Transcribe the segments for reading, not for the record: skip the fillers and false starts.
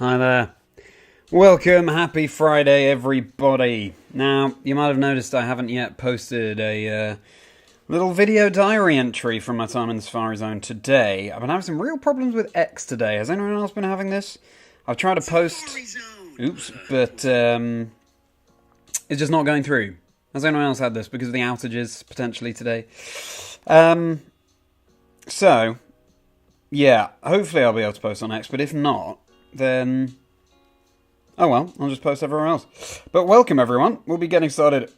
Hi there. Welcome, happy Friday, everybody. Now, you might have noticed I haven't yet posted a little video diary entry from my time in the Safari Zone today. I've been having some real problems with X today. Has anyone else been having this? I've tried to post... Oops, but it's just not going through. Has anyone else had this because of the outages, potentially, today? So, yeah, hopefully I'll be able to post on X, but if not, then... oh well, I'll just post everywhere else. But welcome everyone, we'll be getting started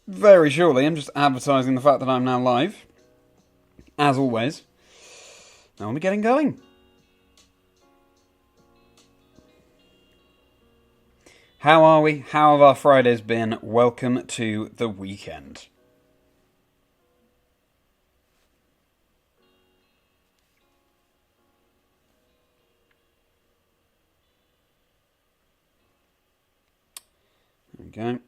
very shortly. I'm just advertising the fact that I'm now live, as always. Now we'll be getting going. How are we? How have our Fridays been? Welcome to the weekend. There we go.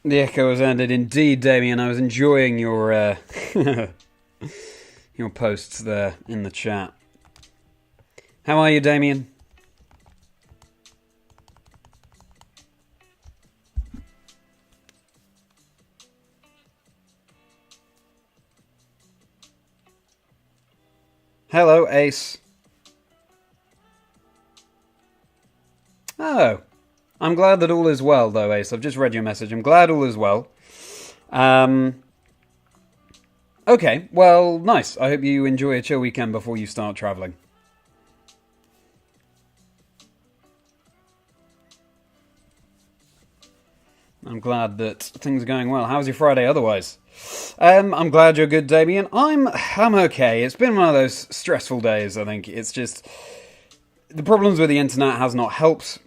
The echo has ended indeed, Damien. I was enjoying your your posts there in the chat. How are you, Damien? Hello, Ace. Oh. I'm glad that all is well, though, Ace. I've just read your message. I'm glad all is well. Okay, well, nice. I hope you enjoy a chill weekend before you start travelling. I'm glad that things are going well. How's your Friday otherwise? I'm glad you're good, Damien. I'm okay. It's been one of those stressful days, I think. It's just... the problems with the internet have not helped.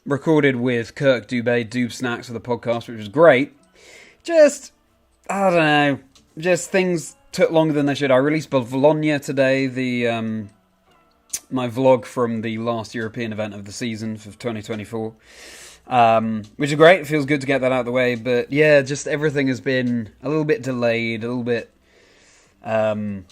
Recorded with Kirk Dubé, Doob Snacks for the podcast, which was great. Just, I don't know, just things took longer than they should. I released Bologna today, my vlog from the last European event of the season for 2024, which is great. It feels good to get that out of the way, but yeah, just everything has been a little bit delayed, a little bit, felt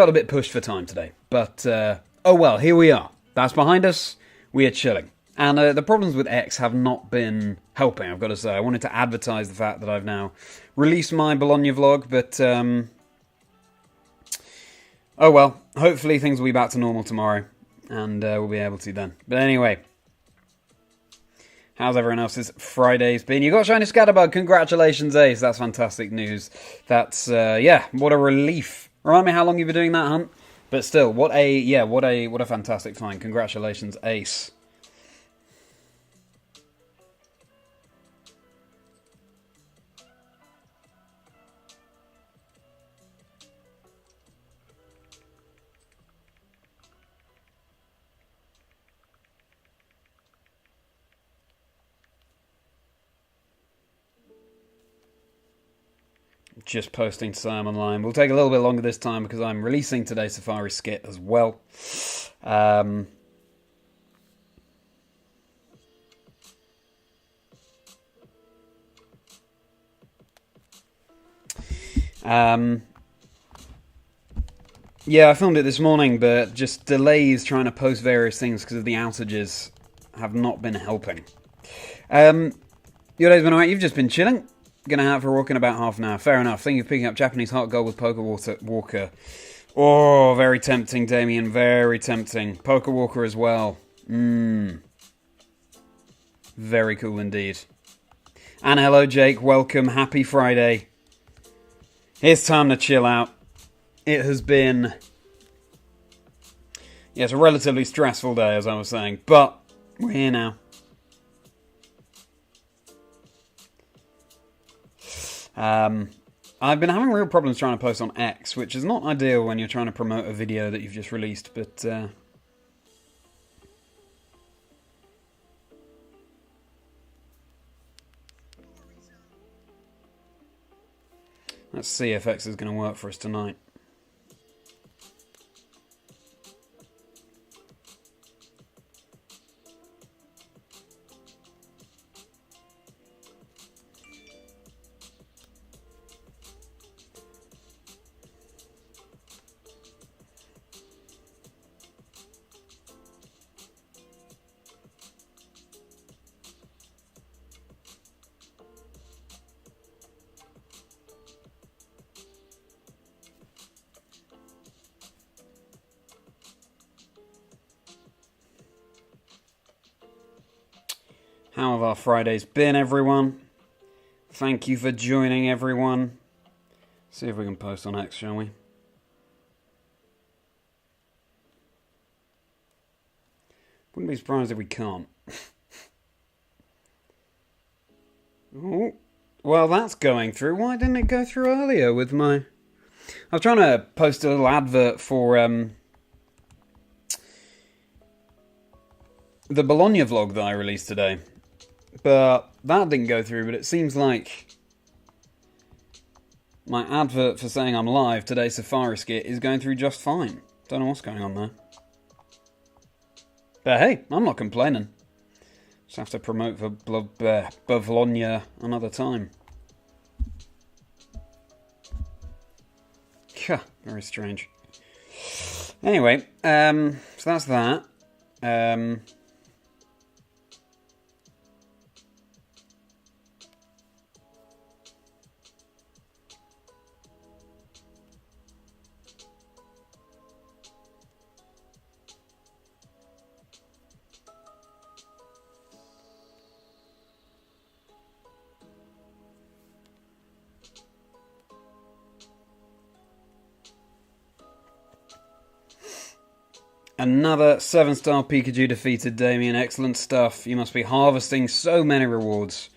a bit pushed for time today. But, oh well, here we are. That's behind us. We are chilling. And the problems with X have not been helping, I've got to say. I wanted to advertise the fact that I've now released my Bologna vlog, but oh well, hopefully things will be back to normal tomorrow, and we'll be able to then. But anyway, how's everyone else's Fridays been? You got Shiny Scatterbug, congratulations, Ace, that's fantastic news. That's, yeah, what a relief. Remind me how long you've been doing that hunt? But still, what a fantastic find. Congratulations, Ace. Just posting to Sam online. We'll take a little bit longer this time because I'm releasing today's Safari skit as well. Yeah, I filmed it this morning, but just delays trying to post various things because of the outages have not been helping. Your day's been alright. You've just been chilling. Gonna have for a walk in about half an hour. Fair enough. Thinking of picking up Japanese hot gold with Poker Walker. Oh, very tempting, Damien. Very tempting. Poker Walker as well. Very cool indeed. And hello, Jake. Welcome. Happy Friday. It's time to chill out. It has been... yeah, it's a relatively stressful day, as I was saying. But we're here now. I've been having real problems trying to post on X, which is not ideal when you're trying to promote a video that you've just released, but let's see if X is going to work for us tonight. How have our Fridays been, everyone? Thank you for joining, everyone. See if we can post on X, shall we? Wouldn't be surprised if we can't. Oh, well, that's going through. Why didn't it go through earlier with my... I was trying to post a little advert for the Bologna vlog that I released today. But that didn't go through, but it seems like my advert for saying I'm live, today's Safari skit, is going through just fine. Don't know what's going on there. But hey, I'm not complaining. Just have to promote for Bologna another time. Very strange. Anyway, so that's that. Another 7-star Pikachu defeated, Damien. Excellent stuff. You must be harvesting so many rewards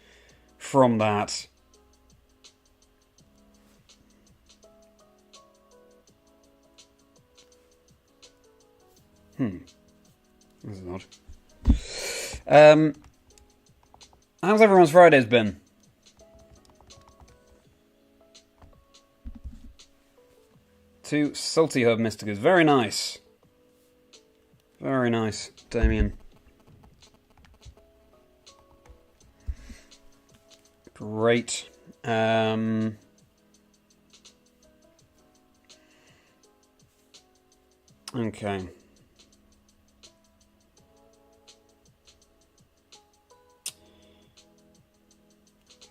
from that. This is odd. How's everyone's Fridays been? Two Salty Herb Mysticas. Very nice. Very nice, Damien. Great. Okay.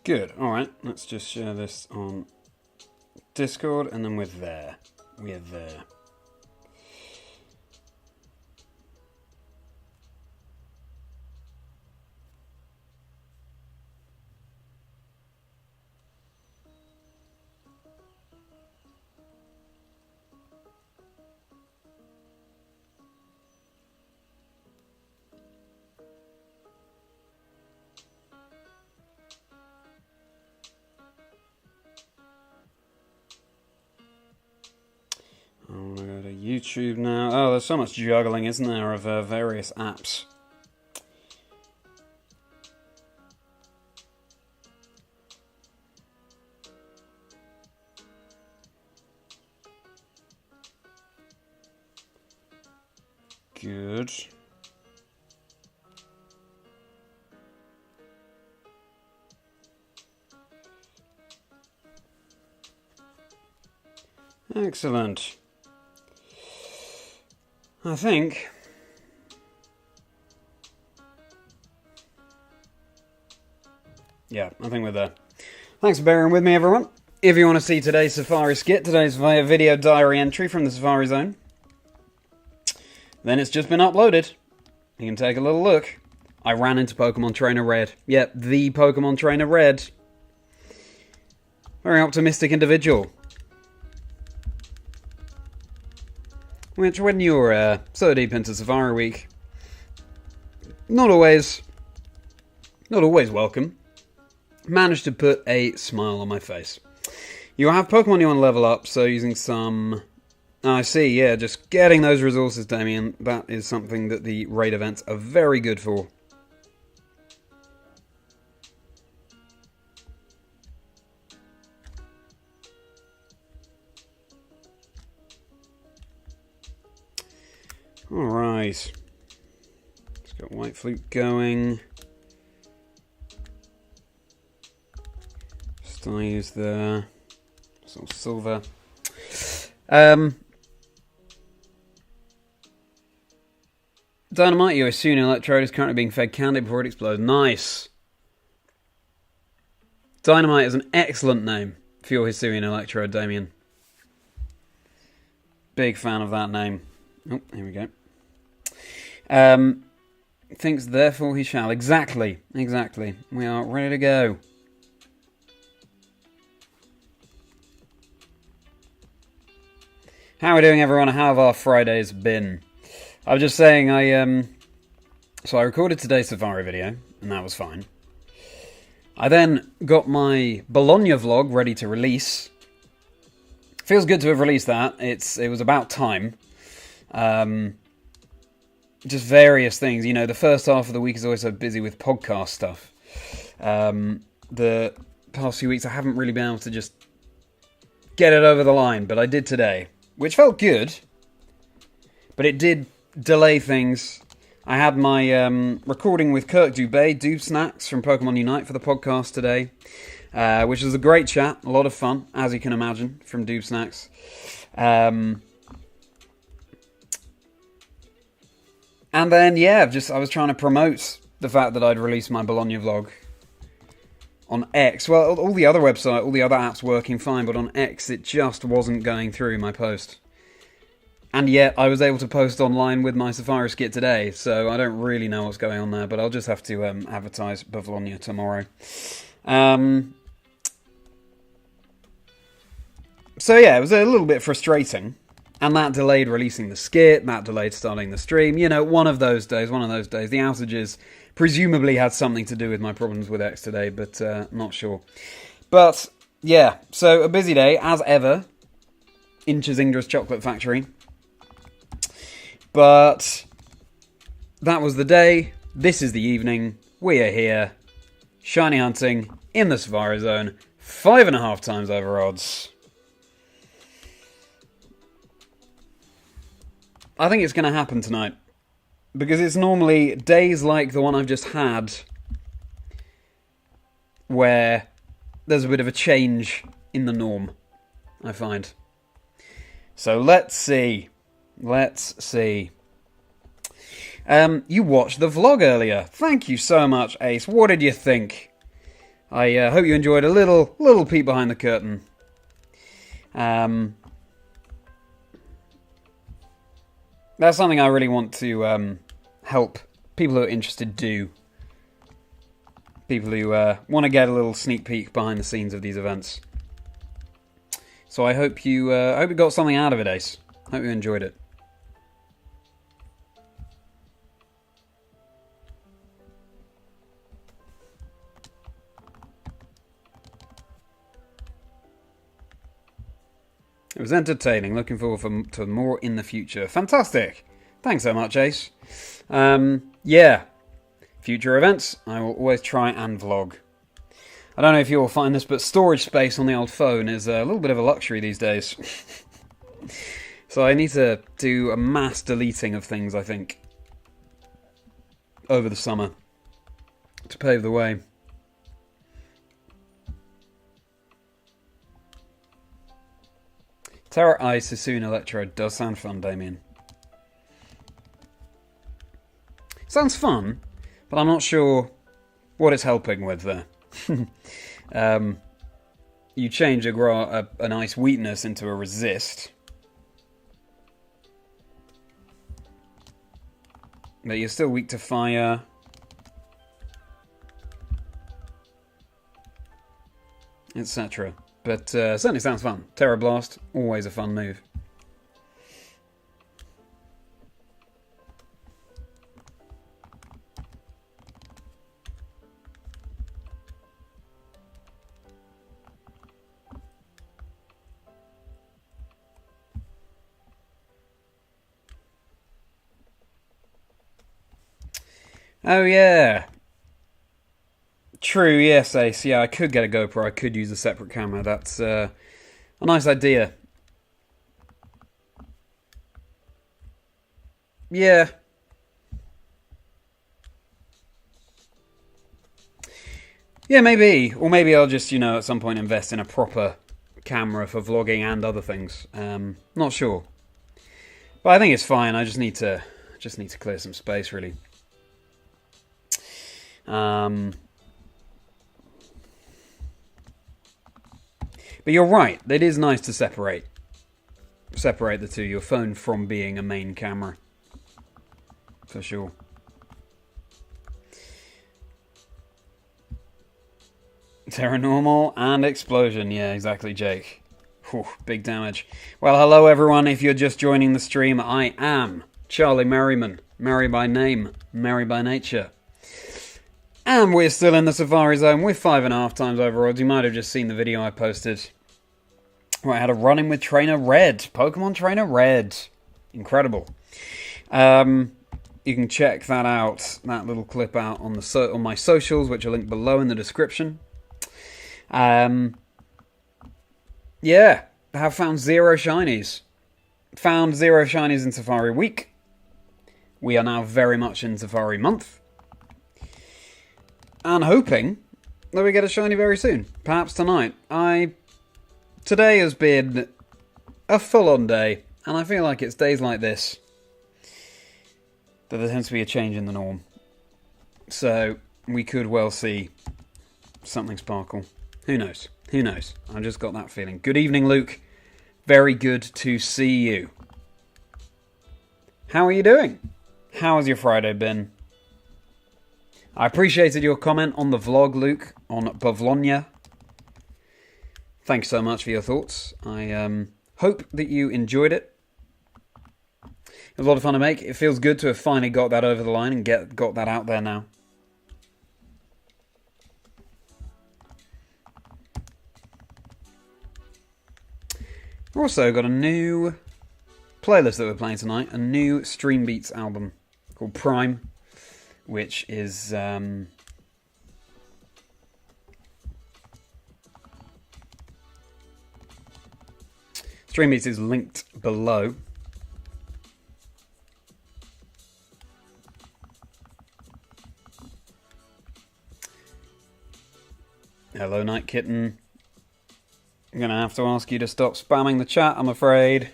Good. Alright, let's just share this on Discord, and then we're there. We're there. I'm going to go to YouTube now. Oh, there's so much juggling, isn't there, of various apps. Good. Excellent. I think we're there. Thanks for bearing with me, everyone. If you want to see today's Safari skit, today's video diary entry from the Safari Zone, then it's just been uploaded. You can take a little look. I ran into Pokémon Trainer Red. Yep, the Pokémon Trainer Red. Very optimistic individual. Which, when you're so deep into Safari Week, not always welcome, managed to put a smile on my face. You have Pokemon you want to level up, so using some... I see, yeah, just getting those resources, Damien, that is something that the raid events are very good for. Alright. Let's get White Flute going. Still use the sort of silver. Dynamite, your Hisuian Electrode is currently being fed candy before it explodes. Nice! Dynamite is an excellent name for your Hisuian Electrode, Damien. Big fan of that name. Oh, here we go. thinks therefore he shall. Exactly. We are ready to go. How are we doing, everyone? How have our Fridays been? I was just saying, so I recorded today's Safari video, and that was fine. I then got my Bologna vlog ready to release. Feels good to have released that. It was about time. Just various things. You know, the first half of the week is always so busy with podcast stuff. The past few weeks I haven't really been able to just get it over the line, but I did today, which felt good. But it did delay things. I had my recording with Kirk Dubé, Doob Snacks from Pokémon Unite for the podcast today, which was a great chat, a lot of fun, as you can imagine, from Doob Snacks. And then, yeah, I was trying to promote the fact that I'd released my Bologna vlog on X. Well, all the other apps working fine, but on X it just wasn't going through my post. And yet, I was able to post online with my Safari skit today, so I don't really know what's going on there, but I'll just have to advertise Bologna tomorrow. So yeah, it was a little bit frustrating. And that delayed releasing the skit, that delayed starting the stream. You know, one of those days. The outages presumably had something to do with my problems with X today, but not sure. But, yeah, so a busy day, as ever, in Chazindra's Chocolate Factory. But that was the day. This is the evening. We are here. Shiny hunting in the Safari Zone. 5.5 times over odds. I think it's going to happen tonight, because it's normally days like the one I've just had where there's a bit of a change in the norm, I find. So let's see. You watched the vlog earlier. Thank you so much, Ace. What did you think? I hope you enjoyed a little peek behind the curtain. That's something I really want to help people who are interested do. People who want to get a little sneak peek behind the scenes of these events. So I hope you got something out of it, Ace. Hope you enjoyed it. It was entertaining. Looking forward to more in the future. Fantastic. Thanks so much, Ace. Yeah. Future events, I will always try and vlog. I don't know if you'll find this, but storage space on the old phone is a little bit of a luxury these days. So I need to do a mass deleting of things, I think, over the summer to pave the way. Terra Ice, Sassoon Electro does sound fun, Damien. Sounds fun, but I'm not sure what it's helping with there. You change an ice weakness into a resist, but you're still weak to fire. Etc. But certainly sounds fun. Terra Blast, always a fun move. Oh yeah. True, yes, Ace. Yeah, I could get a GoPro. I could use a separate camera. That's a nice idea. Yeah. Yeah, maybe. Or maybe I'll just, at some point invest in a proper camera for vlogging and other things. Not sure. But I think it's fine. I just need to clear some space, really. But you're right, it is nice to separate the two, your phone from being a main camera. For sure. Terra normal and explosion. Yeah, exactly, Jake. Whew, big damage. Well, hello everyone. If you're just joining the stream, I am Charlie Merriman. Merri by name, merry by nature. And we're still in the Safari Zone with 5.5 times overodds. You might have just seen the video I posted where I had a run-in with Trainer Red. Pokemon Trainer Red. Incredible. You can check that out, that little clip out on on my socials, which are linked below in the description. Yeah, I have found 0 shinies. Found 0 shinies in Safari Week. We are now very much in Safari Month. And hoping that we get a shiny very soon. Perhaps tonight. Today has been a full-on day, and I feel like it's days like this that there tends to be a change in the norm. So, we could well see something sparkle. Who knows? Who knows? I've just got that feeling. Good evening, Luke. Very good to see you. How are you doing? How has your Friday been? I appreciated your comment on the vlog, Luke, on Bavlonia. Thanks so much for your thoughts. I hope that you enjoyed it. It was a lot of fun to make. It feels good to have finally got that over the line and got that out there now. We've also got a new playlist that we're playing tonight. A new Stream Beats album called Prime, which is Stream Beats is linked below. Hello, Night Kitten. I'm going to have to ask you to stop spamming the chat, I'm afraid.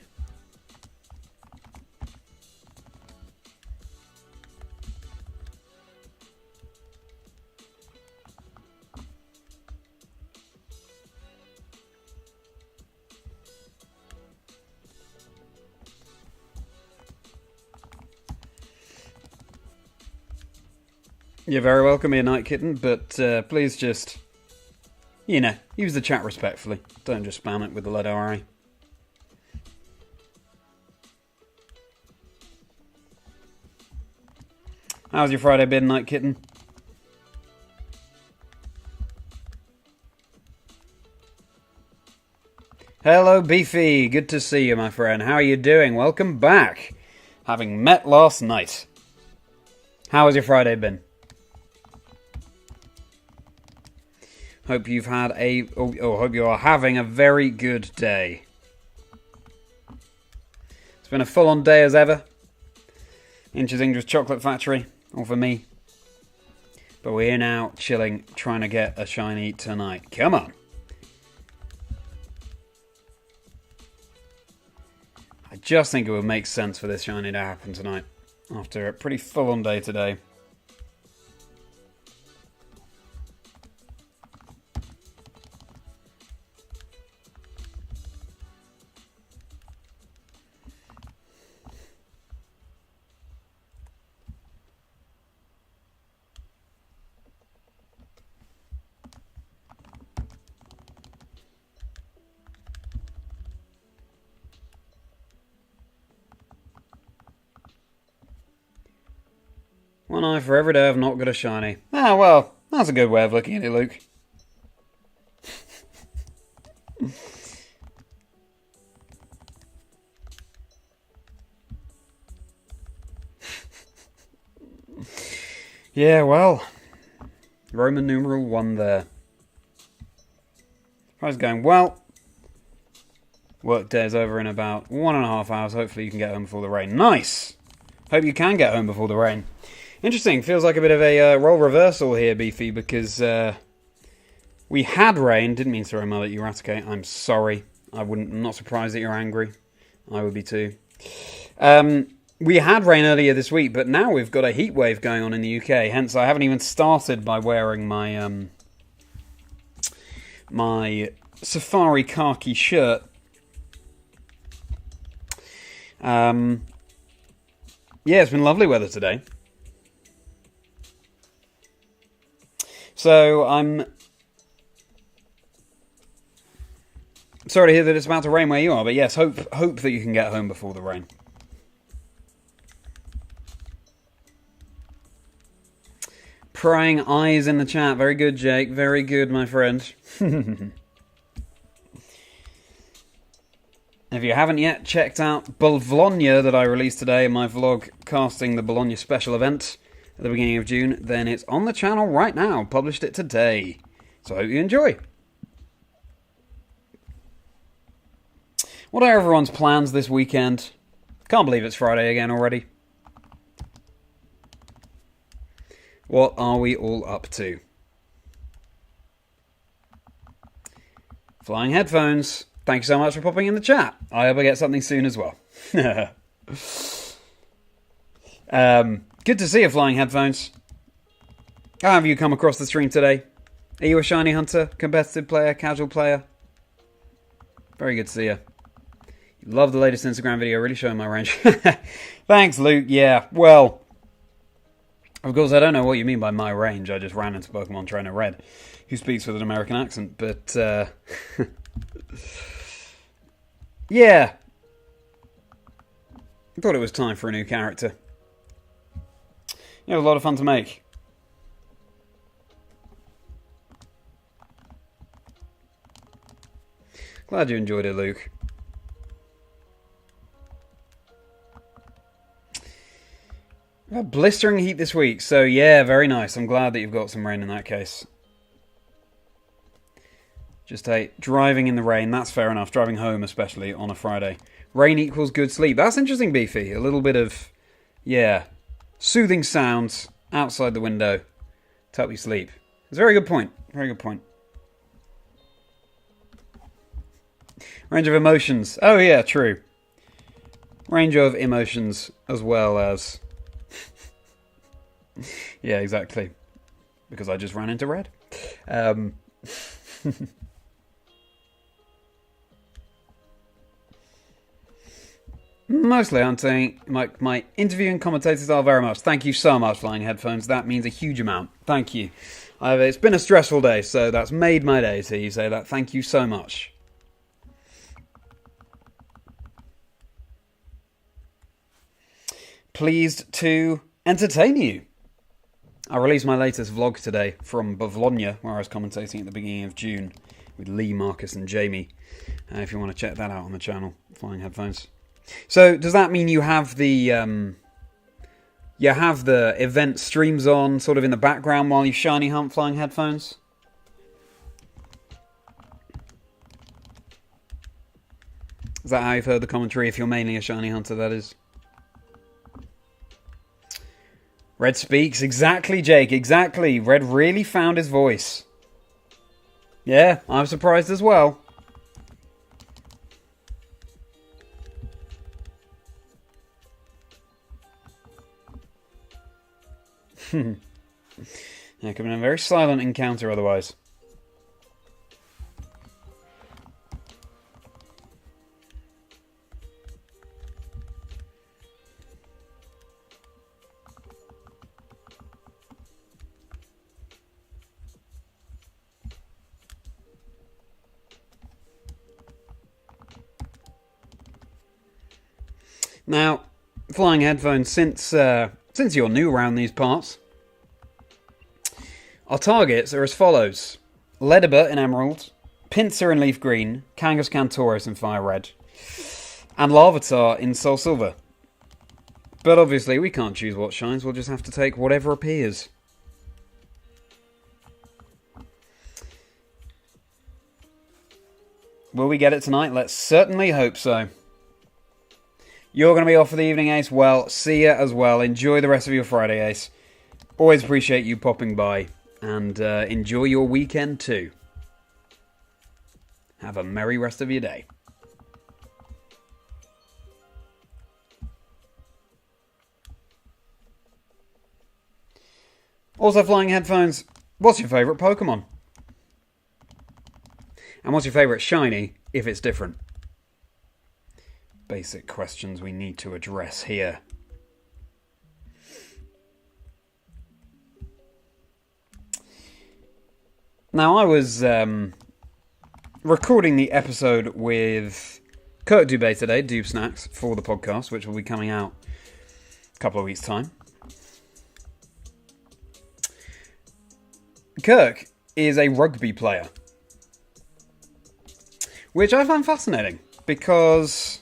You're very welcome here, Night Kitten, but please just, you know, use the chat respectfully. Don't just spam it with the letter I. How's your Friday been, Night Kitten? Hello, Beefy. Good to see you, my friend. How are you doing? Welcome back. Having met last night. How has your Friday been? Hope you've had hope you are having a very good day. It's been a full-on day as ever. In Chazindra's Chocolate Factory, all for me. But we're here now, chilling, trying to get a shiny tonight. Come on. I just think it would make sense for this shiny to happen tonight. After a pretty full-on day today. One eye for every day I've not got a shiny. Ah, well, that's a good way of looking at it, Luke. Yeah, well, Roman numeral 1 there. I was going, well, work day is over in about 1.5 hours. Hopefully you can get home before the rain. Nice! Hope you can get home before the rain. Interesting, feels like a bit of a role reversal here, Beefy, because we had rain. Didn't mean to throw a mullet, you Raticate. I'm sorry. I'm not surprised that you're angry. I would be too. We had rain earlier this week, but now we've got a heat wave going on in the UK. Hence, I haven't even started by wearing my my safari khaki shirt. Yeah, it's been lovely weather today. So I'm Sorry to hear that it's about to rain where you are, but yes, hope that you can get home before the rain. Prying eyes in the chat. Very good, Jake. Very good, my friend. If you haven't yet checked out Bologna that I released today in my vlog casting the Bologna special event at the beginning of June, then it's on the channel right now. Published it today. So I hope you enjoy. What are everyone's plans this weekend? Can't believe it's Friday again already. What are we all up to? Flying headphones. Thank you so much for popping in the chat. I hope I get something soon as well. Good to see you, Flying Headphones. How have you come across the stream today? Are you a shiny hunter, competitive player, casual player? Very good to see you. You love the latest Instagram video, really showing my range. Thanks, Luke. Yeah, well, of course, I don't know what you mean by my range. I just ran into Pokémon Trainer Red, who speaks with an American accent, but yeah. I thought it was time for a new character. It was a lot of fun to make. Glad you enjoyed it, Luke. We've had blistering heat this week, so yeah, very nice. I'm glad that you've got some rain in that case. Just driving in the rain, that's fair enough. Driving home, especially on a Friday. Rain equals good sleep. That's interesting, Beefy. A little bit of, yeah, soothing sounds outside the window to help you sleep. It's a very good point. Very good point. Range of emotions. Oh yeah, true. Range of emotions as well as... yeah, exactly. Because I just ran into red. Mostly I'm saying my interviewing commentators are very much. Thank you so much, Flying Headphones. That means a huge amount. Thank you. It's been a stressful day, so that's made my day to hear you say that. Thank you so much. Pleased to entertain you. I released my latest vlog today from Bologna, where I was commentating at the beginning of June with Lee, Marcus and Jamie. If you want to check that out on the channel, Flying Headphones. So, does that mean you have the event streams on sort of in the background while you shiny hunt Flying Headphones? Is that how you've heard the commentary, if you're mainly a shiny hunter, that is? Red speaks. Exactly, Jake. Exactly. Red really found his voice. Yeah, I'm surprised as well. Yeah, could have been a very silent encounter otherwise. Now, Flying Headphones, since you're new around these parts, our targets are as follows. Ledibur in Emerald, Pinsir in Leaf Green, Kangas Cantoris in Fire Red, and Larvitar in Soul Silver. But obviously we can't choose what shines, we'll just have to take whatever appears. Will we get it tonight? Let's certainly hope so. You're going to be off for the evening, Ace. Well, see ya as well. Enjoy the rest of your Friday, Ace. Always appreciate you popping by. And enjoy your weekend too. Have a merry rest of your day. Also, Flying Headphones, what's your favourite Pokemon? And what's your favourite shiny, if it's different? Basic questions we need to address here. Now, I was recording the episode with Kirk Dubé today, Dube Snacks, for the podcast, which will be coming out a couple of weeks' time. Kirk is a rugby player, which I find fascinating because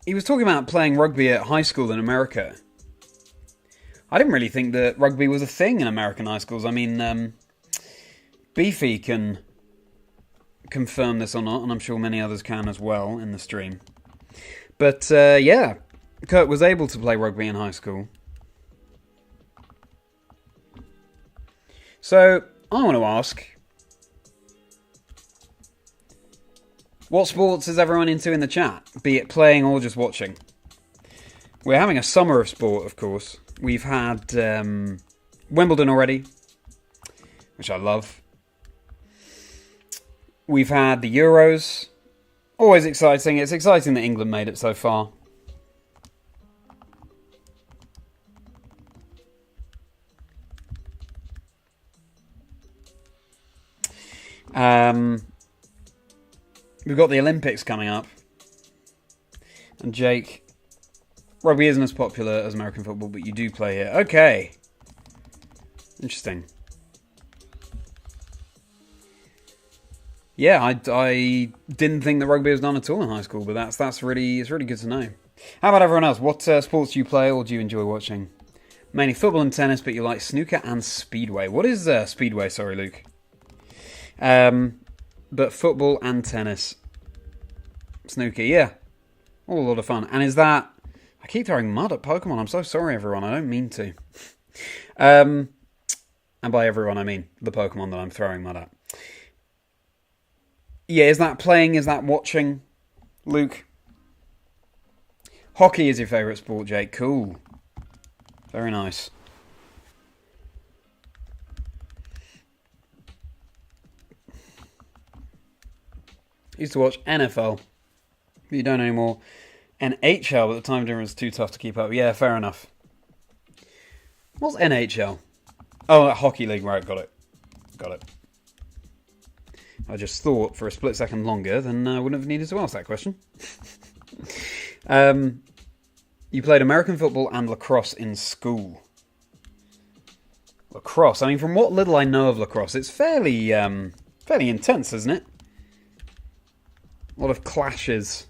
he was talking about playing rugby at high school in America. I didn't really think that rugby was a thing in American high schools. I mean, Beefy can confirm this or not, and I'm sure many others can as well in the stream. But, yeah, Kurt was able to play rugby in high school. So, I want to ask, what sports is everyone into in the chat? Be it playing or just watching. We're having a summer of sport, of course. We've had Wimbledon already, which I love. We've had the Euros. Always exciting. It's exciting that England made it so far. We've got the Olympics coming up. And Jake, rugby isn't as popular as American football, but you do play here. Okay. Interesting. Yeah, I didn't think that rugby was done at all in high school, but it's really good to know. How about everyone else? What sports do you play or do you enjoy watching? Mainly football and tennis, but you like snooker and speedway. What is speedway? Sorry, Luke. But football and tennis. Snooker, yeah. All a lot of fun. And is that... I keep throwing mud at Pokemon. I'm so sorry, everyone. I don't mean to. And by everyone, I mean the Pokemon that I'm throwing mud at. Yeah, is that playing? Is that watching, Luke? Hockey is your favourite sport, Jake. Cool. Very nice. Used to watch NFL. But you don't anymore. NHL, but the time difference is too tough to keep up. Yeah, fair enough. What's NHL? Oh, Hockey League, right, got it. I just thought for a split second longer, then I wouldn't have needed to ask that question. You played American football and lacrosse in school. Lacrosse, I mean, from what little I know of lacrosse, it's fairly intense, isn't it? A lot of clashes.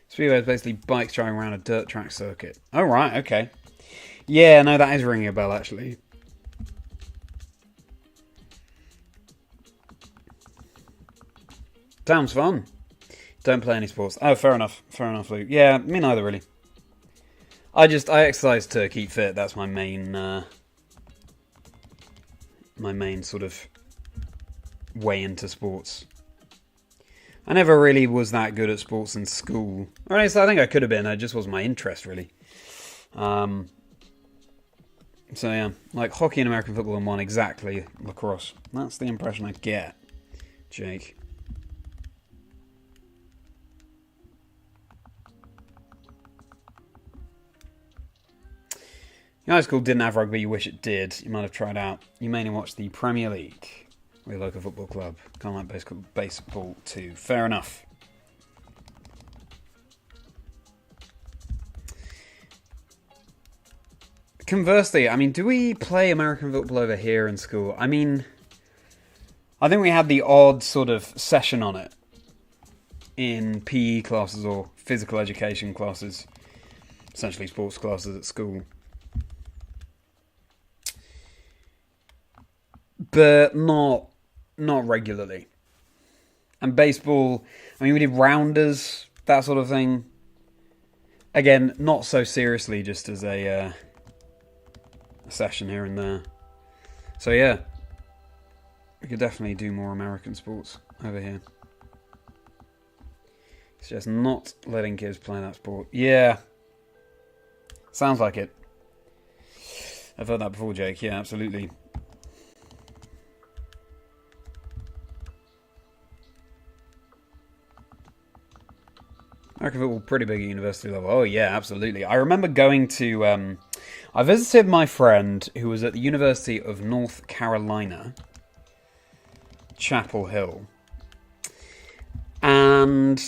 Speedway is basically bikes driving around a dirt track circuit. Oh, right, okay. Yeah, no, that is ringing a bell, actually. Sounds fun. Don't play any sports. Oh, fair enough, Luke. Yeah, me neither, really. I exercise to keep fit. That's my main sort of way into sports. I never really was that good at sports in school. Or at least I think I could have been. It just wasn't my interest, really. So yeah, like hockey and American football in one, exactly. Lacrosse. That's the impression I get, Jake. Your high school didn't have rugby, you wish it did. You might have tried out. You mainly watched the Premier League with your local football club. Kind of like baseball too. Fair enough. Conversely, I mean, do we play American football over here in school? I mean, I think we had the odd sort of session on it in PE classes or physical education classes. Essentially sports classes at school. But not regularly. And baseball, I mean, we did rounders, that sort of thing. Again, not so seriously, just as a session here and there. So yeah, we could definitely do more American sports over here. It's just not letting kids play that sport. Yeah, sounds like it. I've heard that before, Jake. Yeah, absolutely. American football pretty big at university level. Oh yeah, absolutely. I remember going to. I visited my friend who was at the University of North Carolina, Chapel Hill, and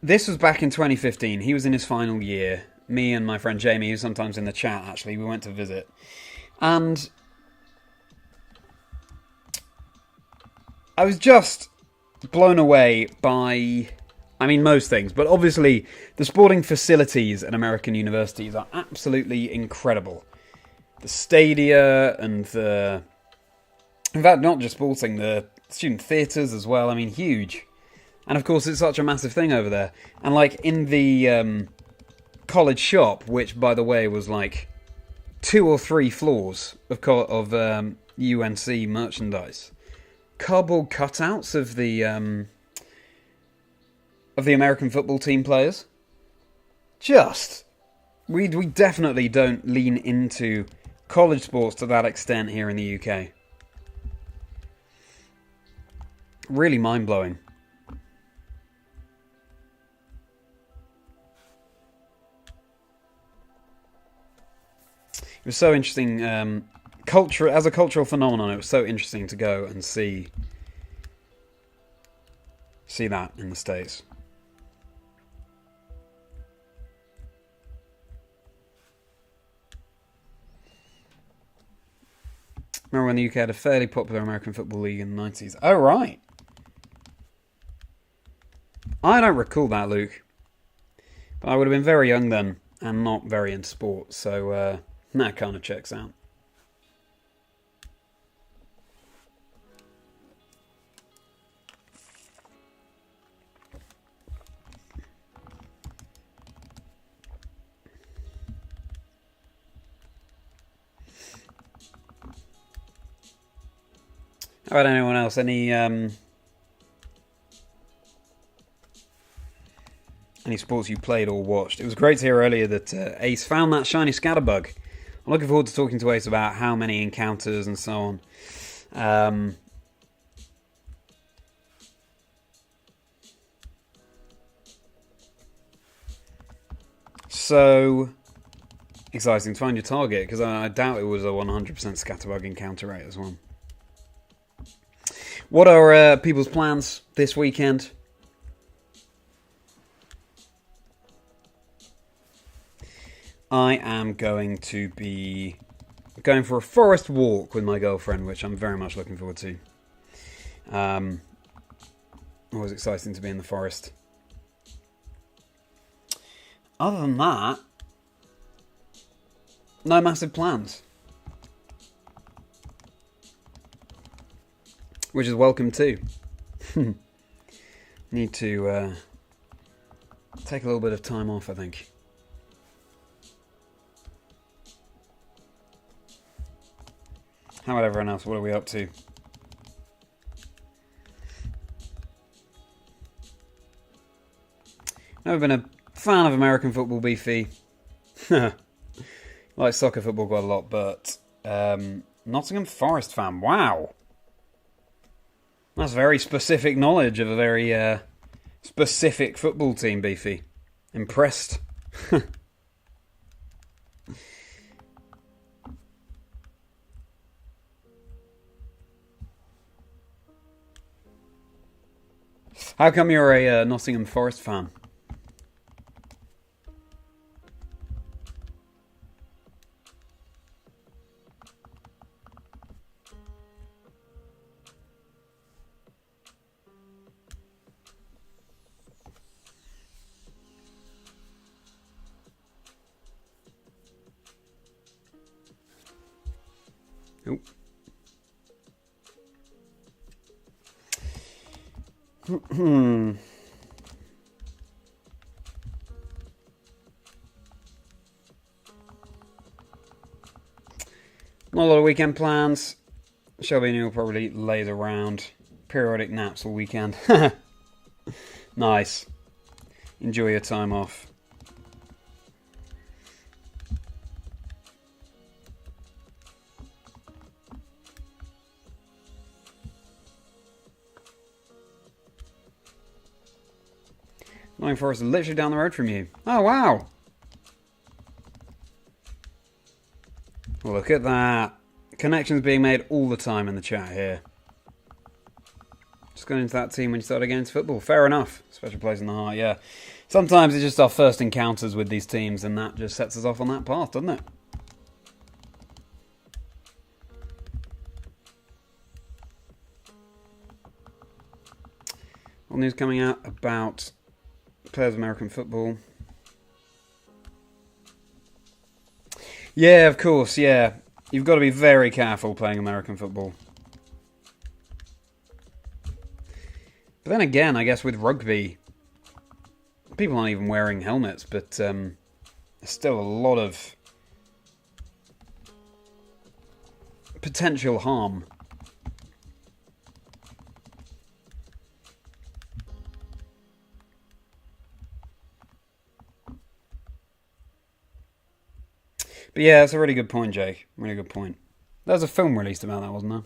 this was back in 2015. He was in his final year. Me and my friend Jamie, who's sometimes in the chat, actually, we went to visit, and I was just blown away by, I mean, most things, but obviously the sporting facilities at American universities are absolutely incredible. The stadia and the, in fact, not just sporting, the student theatres as well, I mean, huge. And of course, it's such a massive thing over there. And like in the college shop, which by the way was like 2 or 3 floors of UNC merchandise, cardboard cutouts of the American football team players. Just, we definitely don't lean into college sports to that extent here in the UK. Really mind-blowing. It was so interesting. As a cultural phenomenon, it was so interesting to go and see that in the States. Remember when the UK had a fairly popular American football league in the 90s? Oh, right. I don't recall that, Luke. But I would have been very young then and not very into sport, so that kind of checks out. How about anyone else? Any sports you played or watched? It was great to hear earlier that Ace found that shiny scatterbug. I'm looking forward to talking to Ace about how many encounters and so on. So exciting to find your target, because I doubt it was a 100% scatterbug encounter rate as well. What are people's plans this weekend? I am going to be going for a forest walk with my girlfriend, which I'm very much looking forward to. Always exciting to be in the forest. Other than that, no massive plans. Which is welcome too. Need to take a little bit of time off, I think. How about everyone else? What are we up to? Never been a fan of American football, beefy. Like soccer football quite a lot, but Nottingham Forest fan. Wow. That's very specific knowledge of a very specific football team, beefy. Impressed. How come you're a Nottingham Forest fan? Nope. Not a lot of weekend plans. Shelby and you will probably laze around. Periodic naps all weekend. Nice. Enjoy your time off. Nottingham Forest is literally down the road from you. Oh, wow. Look at that. Connections being made all the time in the chat here. Just going into that team when you started getting into football. Fair enough. Special place in the heart, yeah. Sometimes it's just our first encounters with these teams, and that just sets us off on that path, doesn't it? All news coming out about players of American football. Yeah, of course, yeah. You've got to be very careful playing American football. But then again, I guess with rugby, people aren't even wearing helmets, but there's still a lot of potential harm. But yeah, that's a really good point, Jake. Really good point. There was a film released about that, wasn't there?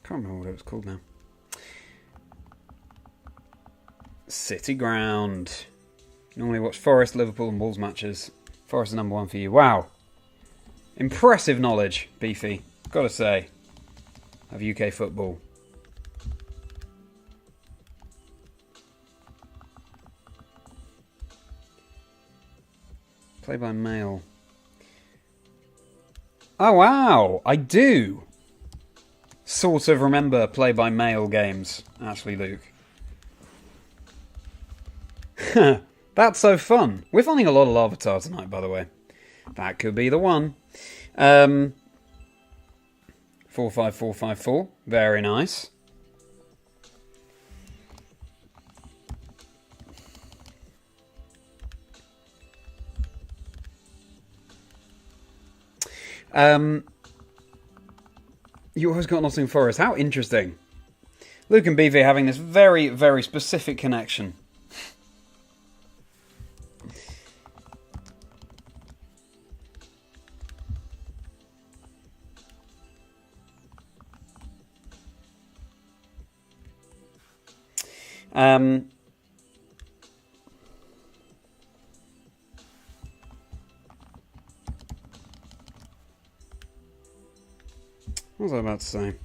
Can't remember what it was called now. City Ground. Normally watch Forest, Liverpool and Wolves matches. Forest is number one for you. Wow. Impressive knowledge, Beefy. Gotta say. Of UK football. Play by mail. Oh, wow. I do. Sort of remember play by mail games, actually, Luke. That's so fun. We're finding a lot of Larvitar tonight, by the way. That could be the one. 45454. Very nice. You always got Nottingham Forest. How interesting. Luke and BV having this very, very specific connection. What was I about to say?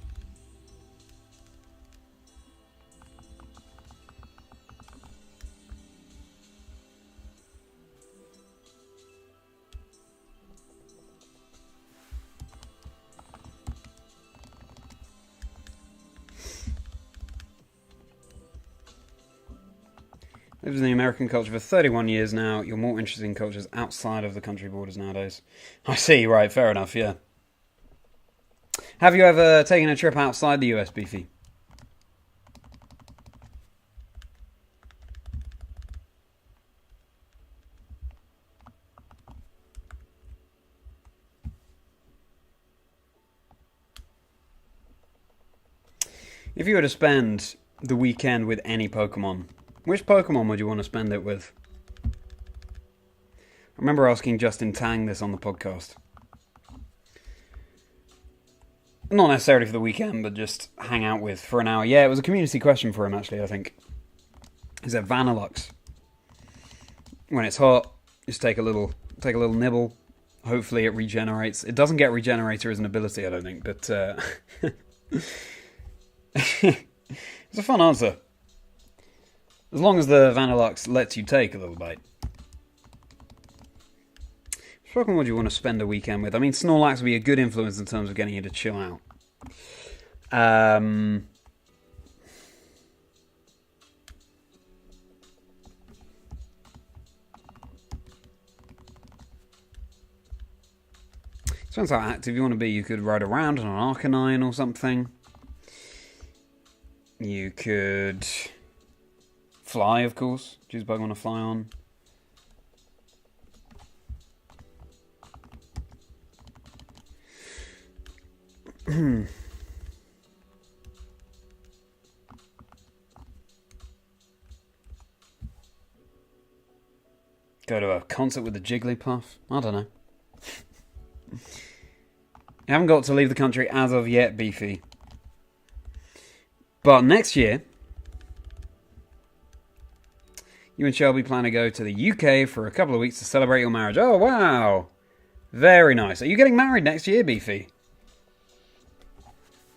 Lived in the American culture for 31 years now. You're more interested in cultures outside of the country borders nowadays. I see, right, fair enough, yeah. Have you ever taken a trip outside the US, Beefy? If you were to spend the weekend with any Pokemon, which Pokemon would you want to spend it with? I remember asking Justin Tang this on the podcast. Not necessarily for the weekend, but just hang out with for an hour. Yeah, it was a community question for him, actually, I think. He said Vanillux. When it's hot, just take a little nibble. Hopefully it regenerates. It doesn't get Regenerator as an ability, I don't think, but it's a fun answer. As long as the Vanillux lets you take a little bite. Which Pokemon would you want to spend a weekend with? I mean, Snorlax would be a good influence in terms of getting you to chill out. Depends how active you want to be. You could ride around on an Arcanine or something. You could fly, of course. Choose a Pokemon to fly on. Go to a concert with the Jigglypuff? I don't know. You haven't got to leave the country as of yet, Beefy. But next year, you and Shelby plan to go to the UK for a couple of weeks to celebrate your marriage. Oh, wow. Very nice. Are you getting married next year, Beefy?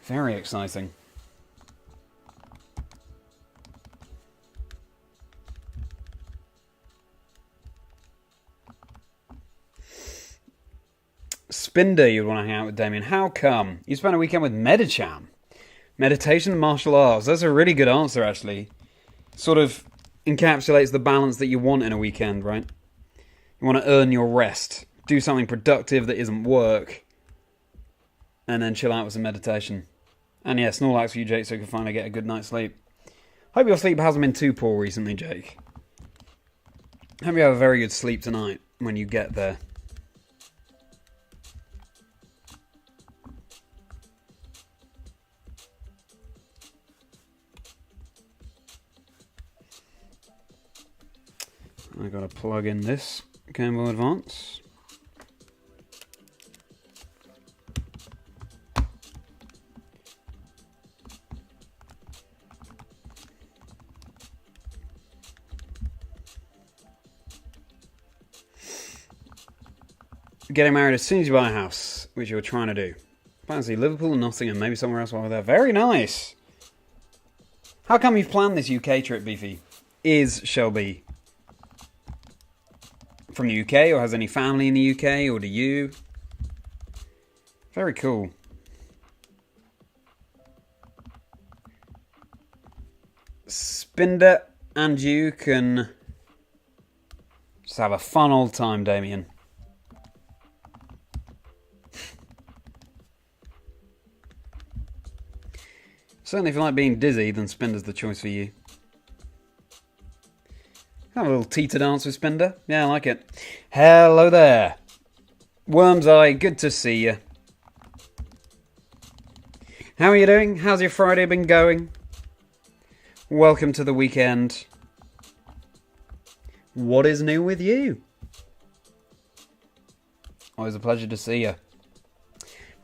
Very exciting. Spinder, you'd want to hang out with Damien. How come? You spent a weekend with Medicham. Meditation and martial arts. That's a really good answer, actually. Sort of encapsulates the balance that you want in a weekend, right? You want to earn your rest. Do something productive that isn't work. And then chill out with some meditation. And yeah, Snorlax for you, Jake, so you can finally get a good night's sleep. Hope your sleep hasn't been too poor recently, Jake. Hope you have a very good sleep tonight when you get there. I've got to plug in this Game Boy Advance. Getting married as soon as you buy a house, which you're trying to do. Fancy Liverpool and Nottingham, maybe somewhere else while we're there. Very nice. How come you've planned this UK trip, Beefy? Is Shelby from the UK, or has any family in the UK, or do you? Very cool. Spinder and you can just have a fun old time, Damien. Certainly if you like being dizzy, then Spinder's the choice for you. Have a little teeter dance with Spinder. Yeah, I like it. Hello there. Worm's Eye, good to see you. How are you doing? How's your Friday been going? Welcome to the weekend. What is new with you? Always a pleasure to see you.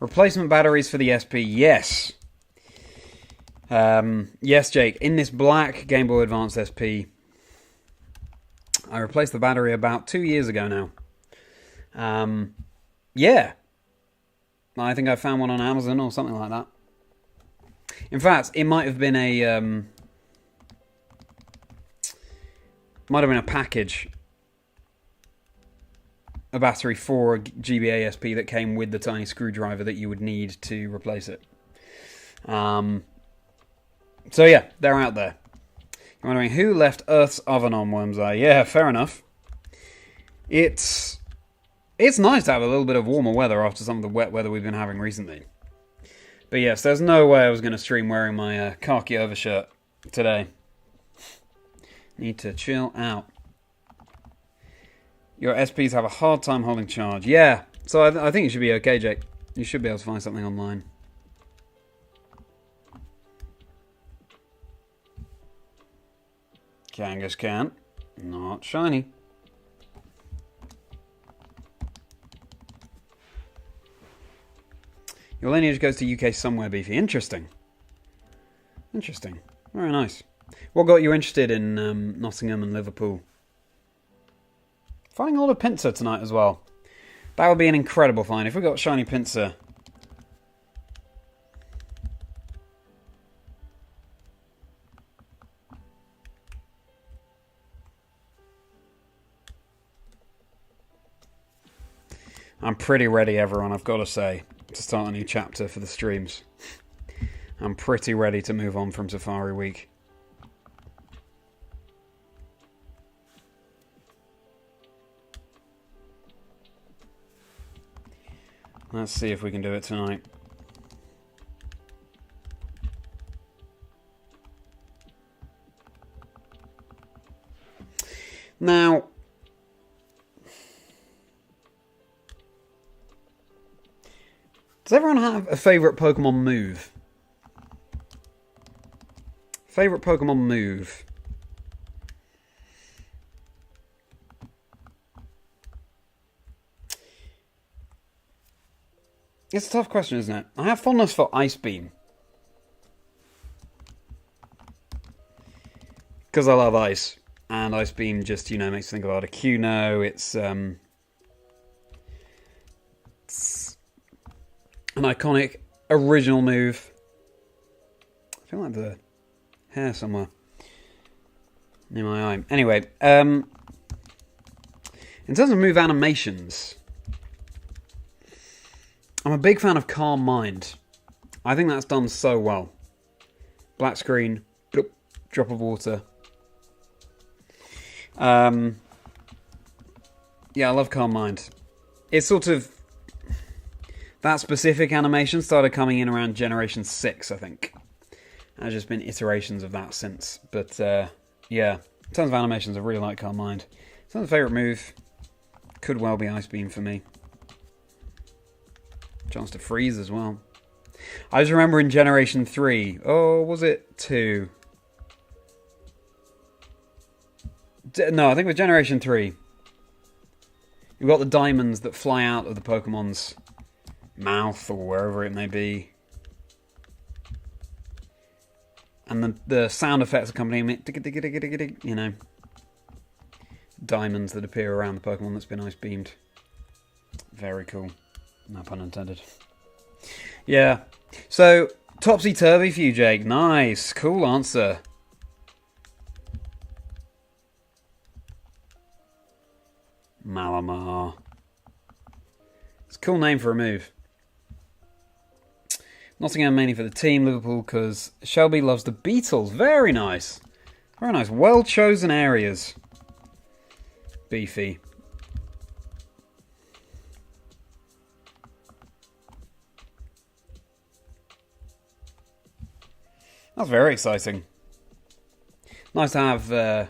Replacement batteries for the SP, yes. Yes, Jake. In this black Game Boy Advance SP, I replaced the battery about 2 years ago now. Yeah. I think I found one on Amazon or something like that. In fact, it might have been a package, a battery for a GBA SP that came with the tiny screwdriver that you would need to replace it. So yeah, they're out there. You're wondering who left Earth's oven on, Worm's Eye? Yeah, fair enough. It's nice to have a little bit of warmer weather after some of the wet weather we've been having recently. But yes, there's no way I was going to stream wearing my khaki overshirt today. Need to chill out. Your SPs have a hard time holding charge. Yeah, so I think you should be okay, Jake. You should be able to find something online. Kangaskhan, not shiny. Your lineage goes to UK somewhere, Beefy. Interesting. Interesting. Very nice. What got you interested in Nottingham and Liverpool? Finding a lot of Pinsir tonight as well. That would be an incredible find. If we got shiny Pinsir. I'm pretty ready, everyone, I've got to say, to start a new chapter for the streams. I'm pretty ready to move on from Safari Week. Let's see if we can do it tonight. Now, does everyone have a favourite Pokemon move? Favourite Pokemon move? It's a tough question, isn't it? I have fondness for Ice Beam. because I love ice. And Ice Beam just, makes me think about a Cuno. It's an iconic, original move. I feel like the hair somewhere near my eye. Anyway, in terms of move animations, I'm a big fan of Calm Mind. I think that's done so well. Black screen, bloop, drop of water. Yeah, I love Calm Mind. It's sort of... That specific animation started coming in around Generation 6, I think. There's just been iterations of that since. But, yeah. In terms of animations, I really like Calm Mind. In terms of favourite move, could well be Ice Beam for me. Chance to freeze as well. I just remember in Generation 3... Oh, was it 2? No, I think with Generation 3, you've got the diamonds that fly out of the Pokemon's mouth or wherever it may be. And the sound effects accompanying it, diamonds that appear around the Pokemon that's been ice beamed. Very cool. No pun intended. Yeah. So, topsy-turvy for you, Jake. Nice. Cool answer. Malamar. It's a cool name for a move. Nottingham mainly for the team, Liverpool because Shelby loves the Beatles. Very nice. Very nice. Well chosen areas. Beefy. That's very exciting. Nice to have a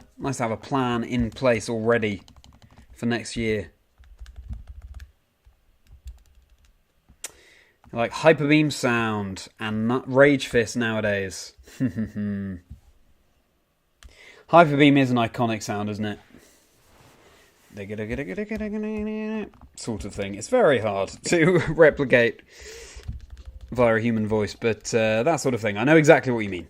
plan in place already for next year. Like Hyper Beam sound and Rage Fist nowadays. Hyper Beam is an iconic sound, isn't it? Sort of thing. It's very hard to replicate via a human voice, but that sort of thing. I know exactly what you mean.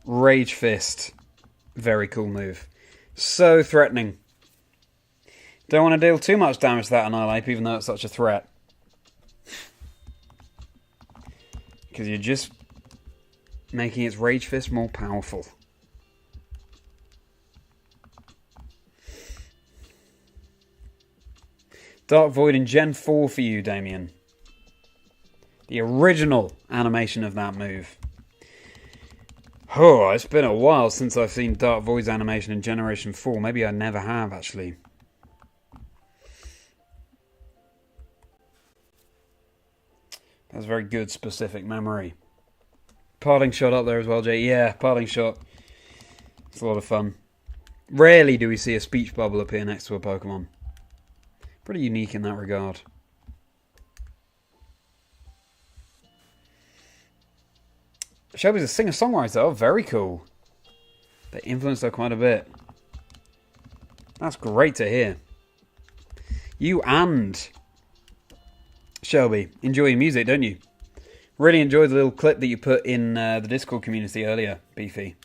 Rage Fist. Very cool move. So threatening. Don't want to deal too much damage to that Annihilate, even though it's such a threat. Because you're just making its Rage Fist more powerful. Dark Void in Gen 4 for you, Damien. The original animation of that move. Oh, it's been a while since I've seen Dark Void's animation in Generation 4. Maybe I never have, actually. That's a very good specific memory. Parting Shot up there as well, Jay. Yeah, Parting Shot. It's a lot of fun. Rarely do we see a speech bubble appear next to a Pokemon. Pretty unique in that regard. Shelby's a singer-songwriter. Oh, very cool. They influenced her quite a bit. That's great to hear. You and Shelby enjoy your music, don't you? Really enjoyed the little clip that you put in the Discord community earlier, Beefy.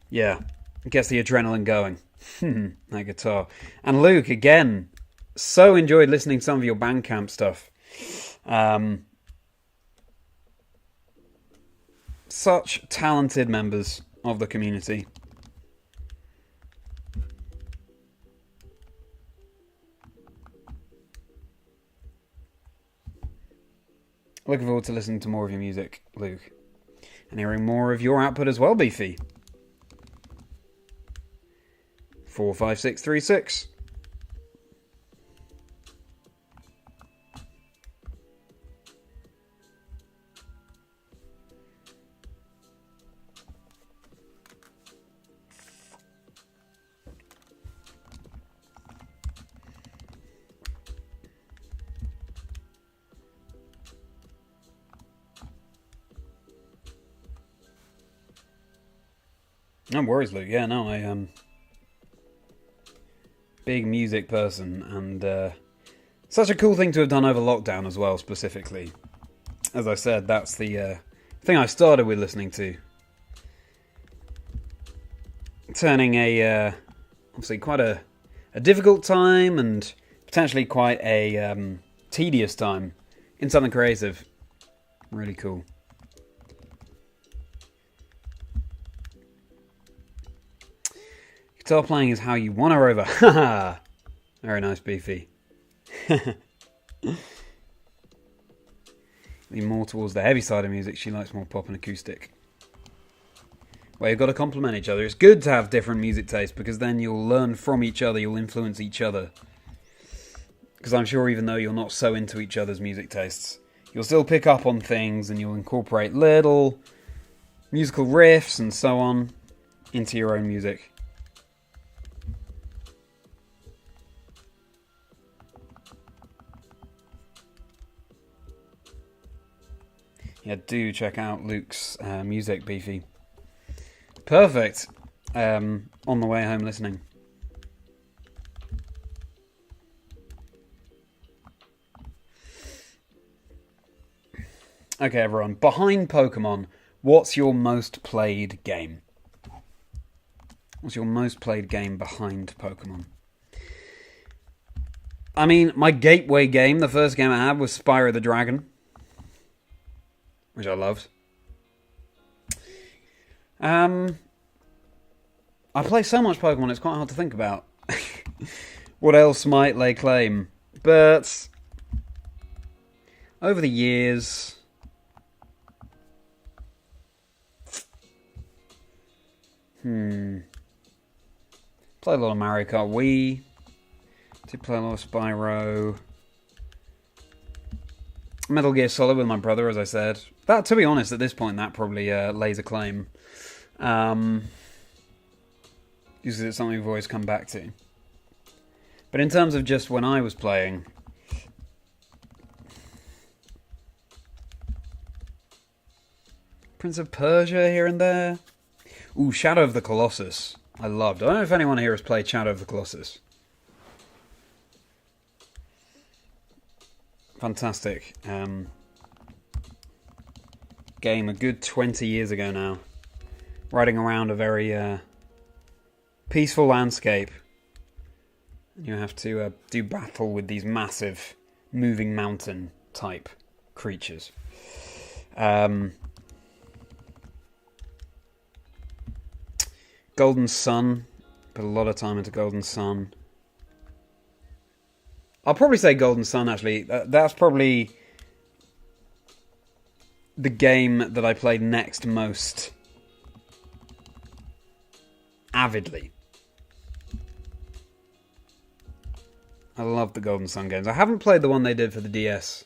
Yeah, it gets the adrenaline going. That guitar. And Luke, again, so enjoyed listening to some of your Bandcamp stuff. Such talented members of the community. Looking forward to listening to more of your music, Luke. And hearing more of your output as well, Beefy. 45636. No worries, Luke. Yeah, no, I big music person, and such a cool thing to have done over lockdown as well, specifically. As I said, that's the thing I started with listening to. Turning obviously quite a difficult time and potentially quite a tedious time in something creative. Really cool. Guitar playing is how you won her over. Haha! Very nice, Beefy. More towards the heavy side of music. She likes more pop and acoustic. Well, you've got to complement each other. It's good to have different music tastes because then you'll learn from each other. You'll influence each other. Because I'm sure even though you're not so into each other's music tastes, you'll still pick up on things and you'll incorporate little musical riffs and so on into your own music. Yeah, do check out Luke's music, Beefy. Perfect. On the way home listening. Okay, everyone. Behind Pokemon, what's your most played game? What's your most played game behind Pokemon? I mean, my gateway game, the first game I had was Spyro the Dragon, which I loved. I play so much Pokemon, it's quite hard to think about what else might lay claim. But over the years, played a lot of Mario Kart Wii. Did play a lot of Spyro. Metal Gear Solid with my brother, as I said. That, to be honest, at this point, that probably lays a claim. Because it's something we've always come back to. But in terms of just when I was playing, Prince of Persia here and there. Ooh, Shadow of the Colossus. I loved. I don't know if anyone here has played Shadow of the Colossus. Fantastic. Game a good 20 years ago now. Riding around a very peaceful landscape. You have to do battle with these massive moving mountain type creatures. Golden Sun. Put a lot of time into Golden Sun. I'll probably say Golden Sun, actually. That's probably the game that I played next most avidly. I love the Golden Sun games. I haven't played the one they did for the DS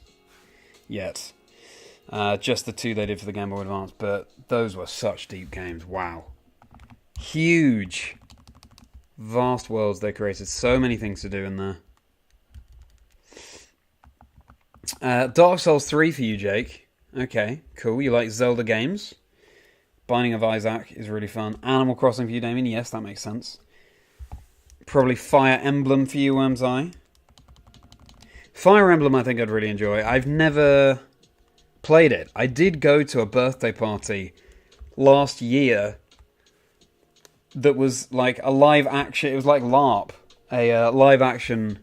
yet. Just the two they did for the Game Boy Advance, but those were such deep games. Wow. Huge. Vast worlds they created. So many things to do in there. Dark Souls 3 for you, Jake. Okay, cool. You like Zelda games. Binding of Isaac is really fun. Animal Crossing for you, Damien. Yes, that makes sense. Probably Fire Emblem for you, Worm's Eye. Fire Emblem I think I'd really enjoy. I've never played it. I did go to a birthday party last year that was like a live action... It was like LARP. A live action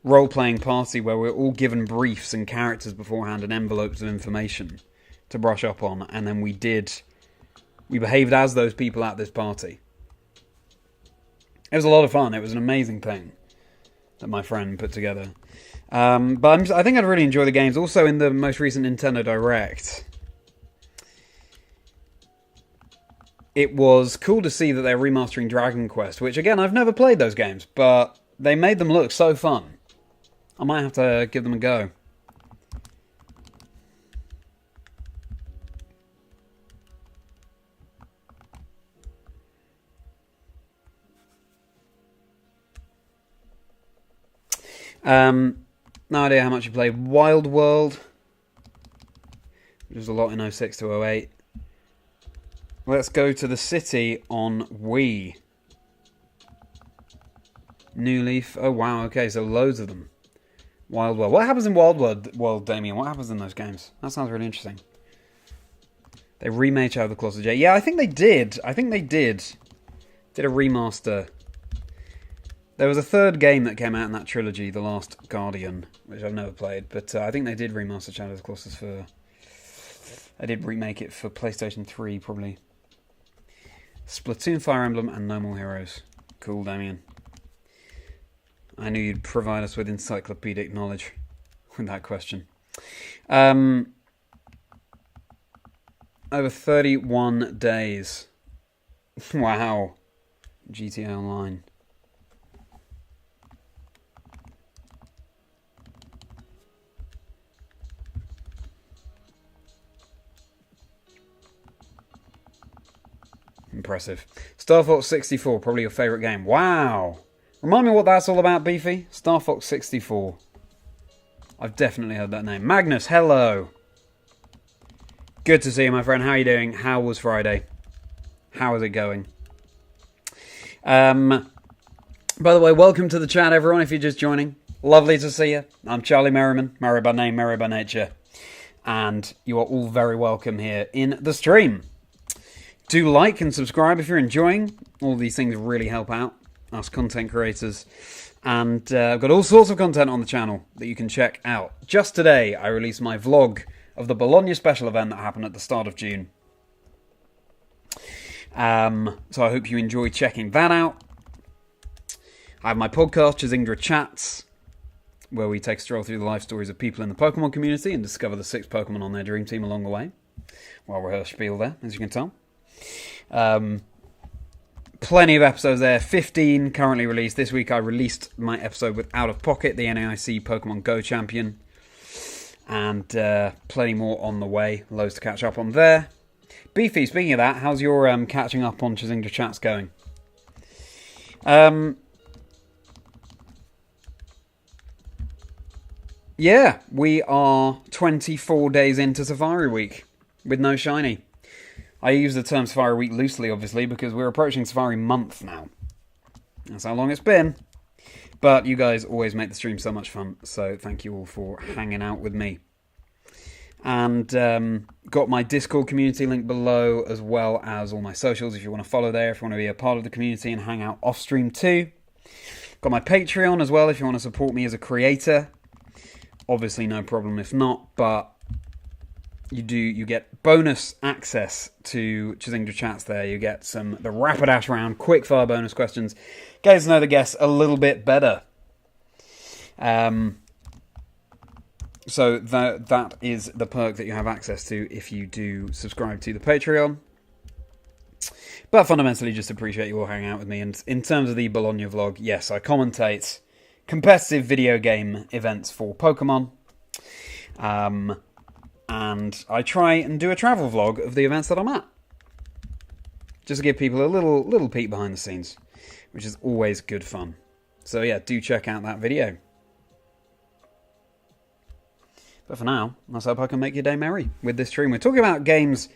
role-playing party where we were all given briefs and characters beforehand and envelopes of information to brush up on, and then we behaved as those people at this party. It was a lot of fun. It was an amazing thing that my friend put together. But I think I'd really enjoy the games. Also, in the most recent Nintendo Direct, it was cool to see that they're remastering Dragon Quest, which, again, I've never played those games, but they made them look so fun. I might have to give them a go. No idea how much you played Wild World, which was a lot in 06 to 08. Let's go to the city on Wii. New Leaf. Oh, wow. Okay, so loads of them. Wild World. What happens in Wild World, Damien? What happens in those games? That sounds really interesting. They remade Shadow of the Colossus J. Yeah, I think they did. Did a remaster. There was a third game that came out in that trilogy, The Last Guardian, which I've never played. But I think they did remaster Shadow of the Colossus for... I did remake it for PlayStation 3, probably. Splatoon, Fire Emblem, and No More Heroes. Cool, Damien. I knew you'd provide us with encyclopedic knowledge with that question. Over 31 days. Wow. GTA Online. Impressive. Star Fox 64, probably your favourite game. Wow. Remind me what that's all about, Beefy. Star Fox 64. I've definitely heard that name. Magnus, hello. Good to see you, my friend. How are you doing? How was Friday? How is it going? By the way, welcome to the chat, everyone, if you're just joining. Lovely to see you. I'm Charlie Merriman. Merri by name, Merri by nature. And you are all very welcome here in the stream. Do like and subscribe if you're enjoying. All these things really help out us content creators. And I've got all sorts of content on the channel that you can check out. Just today, I released my vlog of the Bologna special event that happened at the start of June. So I hope you enjoy checking that out. I have my podcast, Chazingdra Chats, where we take a stroll through the life stories of people in the Pokemon community and discover the 6 Pokemon on their dream team along the way. Well rehearsed spiel there, as you can tell. Plenty of episodes there. 15 currently released. This week I released my episode with Out of Pocket, the NAIC Pokemon Go champion. And plenty more on the way. Loads to catch up on there. Beefy, speaking of that, how's your catching up on Chazingdra Chats going? Yeah, we are 24 days into Safari Week with no shiny. I use the term Safari Week loosely, obviously, because we're approaching Safari Month now. That's how long it's been. But you guys always make the stream so much fun, so thank you all for hanging out with me. And got my Discord community link below, as well as all my socials if you want to follow there, if you want to be a part of the community and hang out off stream too. Got my Patreon as well if you want to support me as a creator. Obviously no problem if not, but you get bonus access to Chazingdra Chats there. You get the Rapidash round, quick fire bonus questions. Get to know the guests a little bit better. So that is the perk that you have access to if you do subscribe to the Patreon. But fundamentally, just appreciate you all hanging out with me. And in terms of the Bologna vlog, yes, I commentate competitive video game events for Pokemon. And I try and do a travel vlog of the events that I'm at. Just to give people a little peek behind the scenes, which is always good fun. So yeah, do check out that video. But for now, let's hope I can make your day merry with this stream. We're talking about games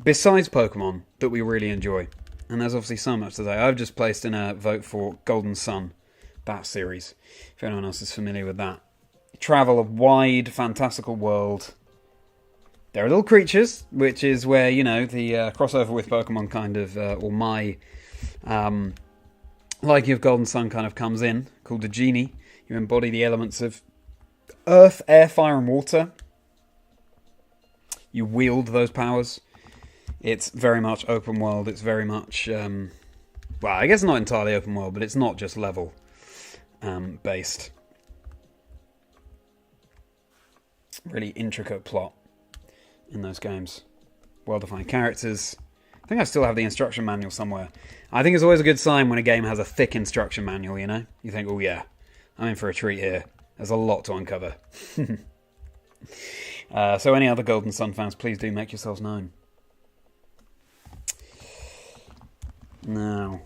besides Pokemon that we really enjoy. And there's obviously so much today. I've just placed in a vote for Golden Sun, that series, if anyone else is familiar with that. Travel a wide, fantastical world. There are little creatures, which is where, you know, the crossover with Pokemon kind of, or my liking of Golden Sun kind of comes in, called a genie. You embody the elements of earth, air, fire, and water. You wield those powers. It's very much open world. It's very much, well, I guess not entirely open world, but it's not just level based. Really intricate plot in those games. Well-defined characters. I think I still have the instruction manual somewhere. I think it's always a good sign when a game has a thick instruction manual, you know? You think, oh yeah, I'm in for a treat here. There's a lot to uncover. So any other Golden Sun fans, please do make yourselves known. Now...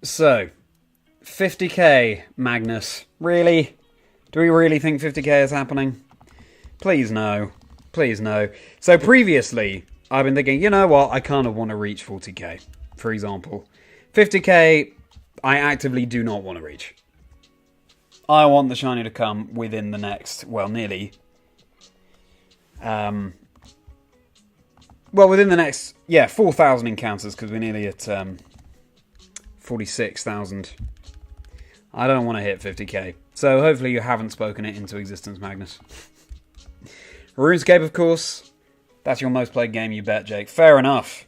So, 50k, Magnus. Really? Do we really think 50k is happening? Please no. Please no. So previously, I've been thinking, you know what, I kind of want to reach 40k, for example. 50k, I actively do not want to reach. I want the shiny to come within the next, well, nearly. Within the next, 4,000 encounters, because we're nearly at 46,000. I don't want to hit 50k. So hopefully you haven't spoken it into existence, Magnus. RuneScape, of course. That's your most played game, you bet, Jake. Fair enough.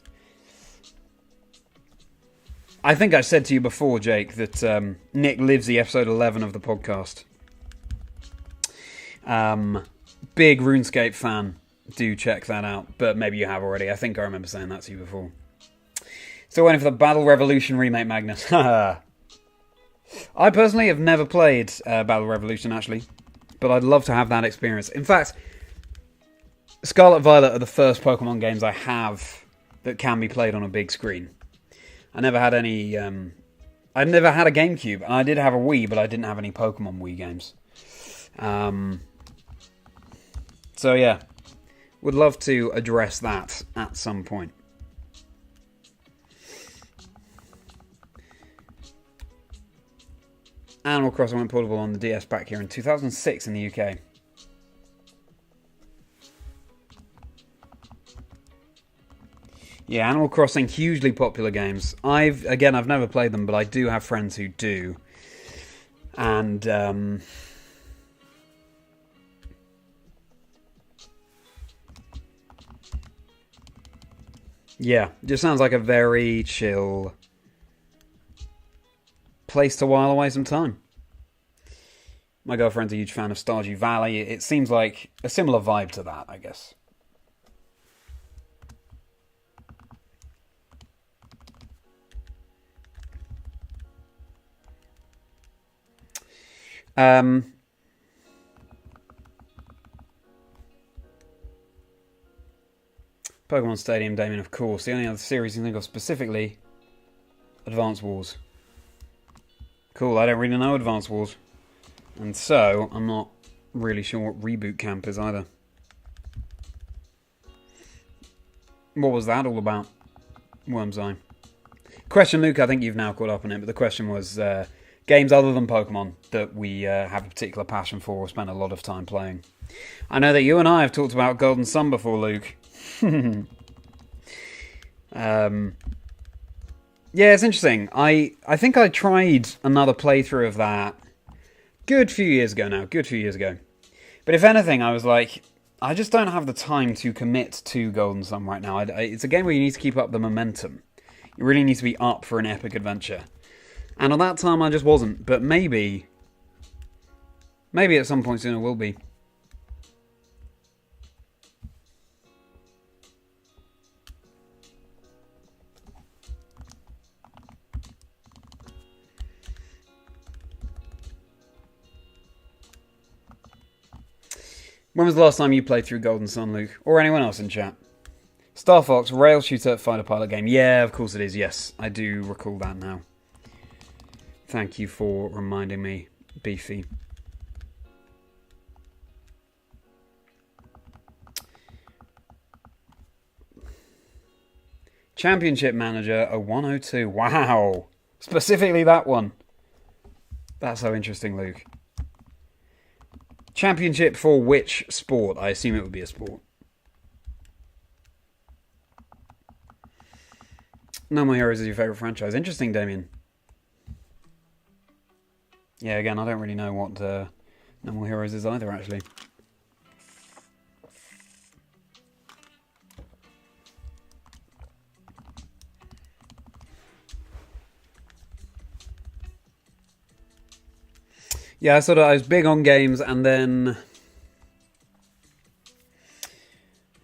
I think I said to you before, Jake, that Nick lives the episode 11 of the podcast. Big RuneScape fan. Do check that out. But maybe you have already. I think I remember saying that to you before. Still waiting for the Battle Revolution remake, Magnus. I personally have never played Battle Revolution, actually. But I'd love to have that experience. In fact, Scarlet Violet are the first Pokemon games I have that can be played on a big screen. I never had any... I never had a GameCube. I did have a Wii, but I didn't have any Pokemon Wii games. So yeah, would love to address that at some point. Animal Crossing went portable on the DS back here in 2006 in the UK. Yeah, Animal Crossing, hugely popular games. I've never played them, but I do have friends who do. And, yeah, just sounds like a very chill place to while away some time. My girlfriend's a huge fan of Stardew Valley. It seems like a similar vibe to that, I guess. Pokemon Stadium, Damien, of course. The only other series you think of specifically, Advance Wars. Cool, I don't really know Advance Wars. And so, I'm not really sure what Reboot Camp is either. What was that all about? Worm's Eye. Question, Luke, I think you've now caught up on it, but the question was games other than Pokemon that we have a particular passion for or spend a lot of time playing. I know that you and I have talked about Golden Sun before, Luke. Yeah, it's interesting. I think I tried another playthrough of that good few years ago. But if anything, I was like, I just don't have the time to commit to Golden Sun right now. It's a game where you need to keep up the momentum. You really need to be up for an epic adventure. And at that time, I just wasn't. But maybe at some point soon I will be. When was the last time you played through Golden Sun, Luke? Or anyone else in chat? Star Fox, rail shooter, fighter pilot game. Yeah, of course it is, yes. I do recall that now. Thank you for reminding me, Beefy. Championship Manager, a 102. Wow! Specifically that one. That's so interesting, Luke. Championship for which sport? I assume it would be a sport. No More Heroes is your favourite franchise. Interesting, Damien. Yeah, again, I don't really know what No More Heroes is either, actually. Yeah, I was big on games, and then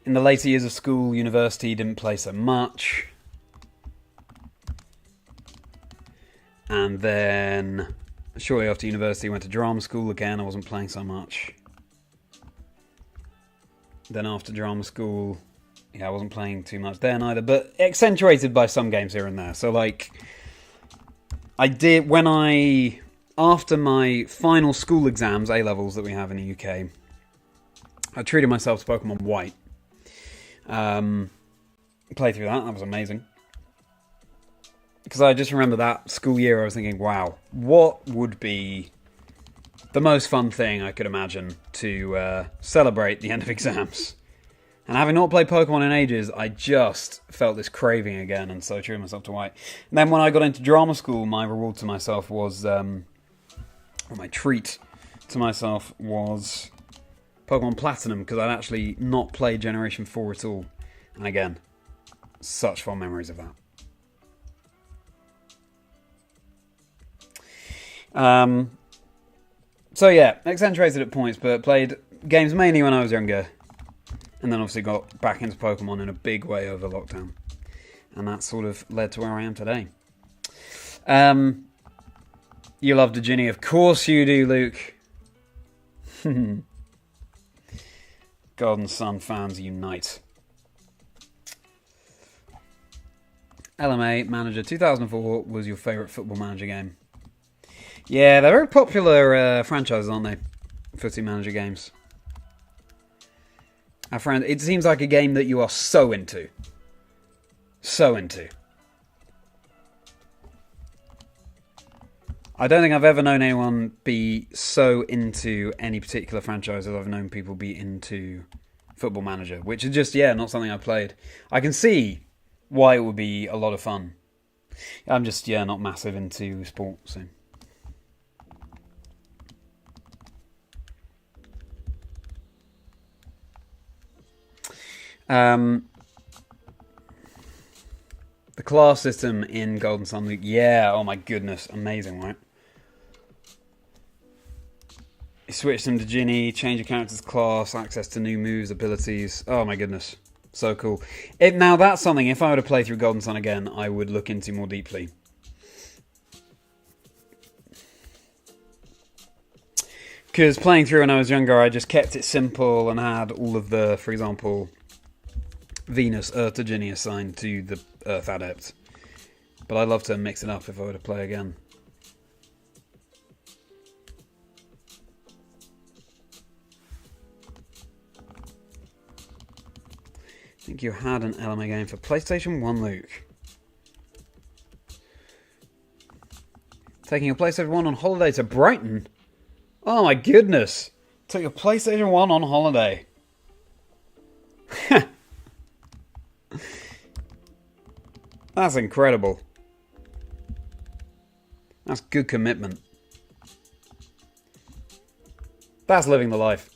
in the later years of school, university, didn't play so much. And then shortly after university, went to drama school again. I wasn't playing so much. Then after drama school, yeah, I wasn't playing too much then either, but accentuated by some games here and there. So, like, I did, after my final school exams, A-levels that we have in the UK, I treated myself to Pokemon White. Played through that was amazing. Because I just remember that school year, I was thinking, wow, what would be the most fun thing I could imagine to celebrate the end of exams? And having not played Pokemon in ages, I just felt this craving again, and so I treated myself to White. And then when I got into drama school, my reward to myself was, or my treat to myself was Pokemon Platinum, because I'd actually not played Generation 4 at all. And again, such fond memories of that. So yeah, accentuated at points, but played games mainly when I was younger. And then obviously got back into Pokemon in a big way over lockdown. And that sort of led to where I am today. You love Ginny, of course you do, Luke. Golden Sun fans unite. LMA Manager 2004 was your favourite Football Manager game. Yeah, they're very popular franchises, aren't they? Footy Manager games. Our friend, it seems like a game that you are so into. So into. I don't think I've ever known anyone be so into any particular franchise as I've known people be into Football Manager, which is just, yeah, not something I played. I can see why it would be a lot of fun. I'm just, yeah, not massive into sport, so... The class system in Golden Sun, Luke. Yeah, oh my goodness, amazing, right? You switch them to Ginny, change your character's class, access to new moves, abilities. Oh my goodness, so cool. Now that's something, if I were to play through Golden Sun again, I would look into more deeply. Because playing through when I was younger, I just kept it simple and had all of the, for example... Venus, Earth to Ginny assigned to the Earth Adept. But I'd love to mix it up if I were to play again. I think you had an LMA game for PlayStation 1, Luke. Taking your PlayStation 1 on holiday to Brighton? Oh my goodness! Took your PlayStation 1 on holiday. That's incredible. That's good commitment. That's living the life.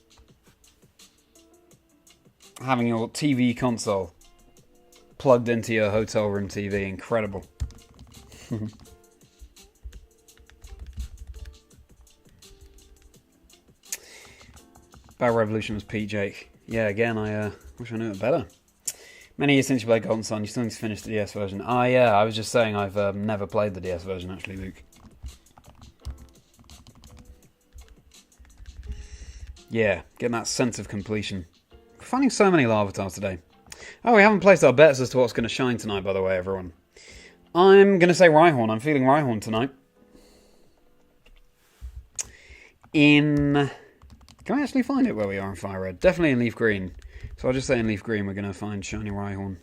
Having your TV console plugged into your hotel room TV. Incredible. Battle Revolution was Pete Jake. Yeah, again, I wish I knew it better. Many years since you played Golden Sun, you still need to finish the DS version. Ah, yeah, I was just saying I've never played the DS version, actually, Luke. Yeah, getting that sense of completion. We're finding so many Larvatars today. Oh, we haven't placed our bets as to what's going to shine tonight, by the way, everyone. I'm going to say Rhyhorn. I'm feeling Rhyhorn tonight. Can I actually find it where we are in Fire Red? Definitely in Leaf Green. So I'll just say in Leaf Green we're going to find Shiny Rhyhorn.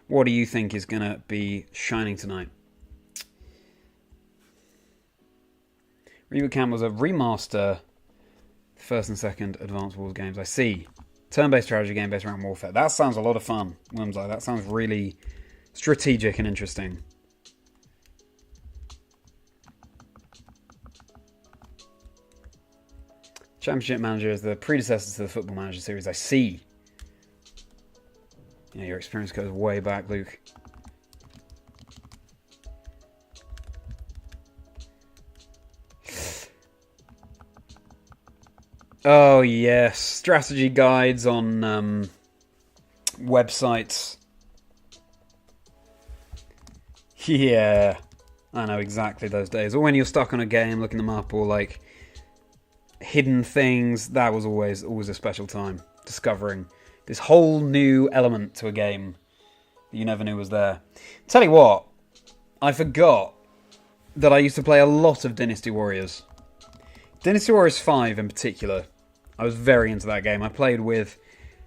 What do you think is going to be shining tonight? Reboot Camp was a remaster. First and second Advance Wars games. I see. Turn-based strategy game based around warfare. That sounds a lot of fun. Wormseye. That sounds really strategic and interesting. Championship Manager is the predecessor to the Football Manager series. I see. Yeah, your experience goes way back, Luke. Oh, yes. Strategy guides on websites. Yeah. I know exactly those days. Or when you're stuck on a game, looking them up, or like hidden things. That was always a special time. Discovering This whole new element to a game that you never knew was there. Tell you what, I forgot that I used to play a lot of Dynasty Warriors. Dynasty Warriors 5 in particular. I was very into that game. I played with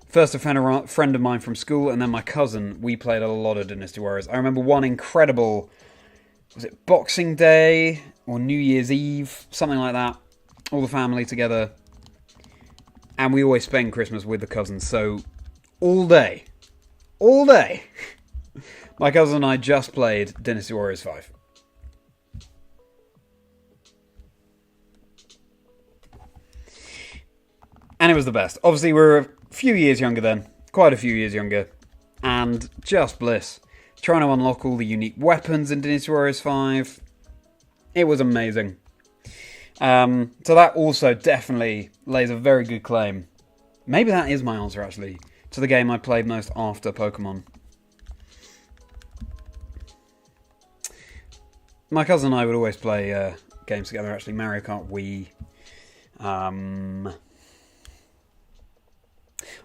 first a friend of mine from school and then my cousin. We played a lot of Dynasty Warriors. I remember one incredible, was it Boxing Day or New Year's Eve? Something like that. All the family together. And we always spend Christmas with the cousins. So all day, my cousin and I just played Dynasty Warriors 5. And it was the best. Obviously, we were a few years younger then. Quite a few years younger. And just bliss. Trying to unlock all the unique weapons in Dynasty Warriors 5. It was amazing. So that also definitely lays a very good claim. Maybe that is my answer, actually, to the game I played most after Pokemon. My cousin and I would always play games together, actually. Mario Kart Wii.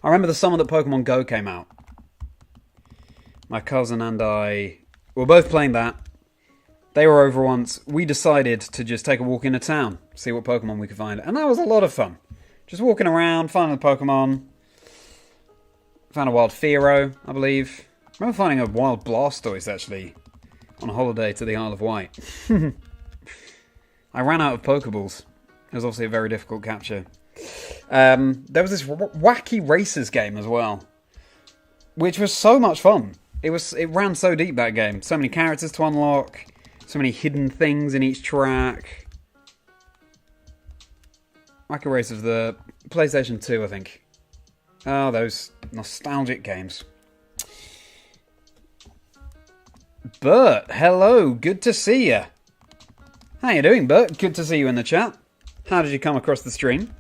I remember the summer that Pokemon Go came out. My cousin and I were both playing that. They were over once. We decided to just take a walk into town, see what Pokemon we could find. And that was a lot of fun. Just walking around, finding the Pokemon. Found a wild Fearow, I believe. I remember finding a wild Blastoise, actually, on a holiday to the Isle of Wight. I ran out of Pokeballs. It was obviously a very difficult capture. There was this wacky racers game as well, which was so much fun. It ran so deep, that game. So many characters to unlock, so many hidden things in each track. Wacky Racers, the PlayStation 2, I think. Oh, those nostalgic games. Bert, hello, good to see you. How you doing, Bert? Good to see you in the chat. How did you come across the stream?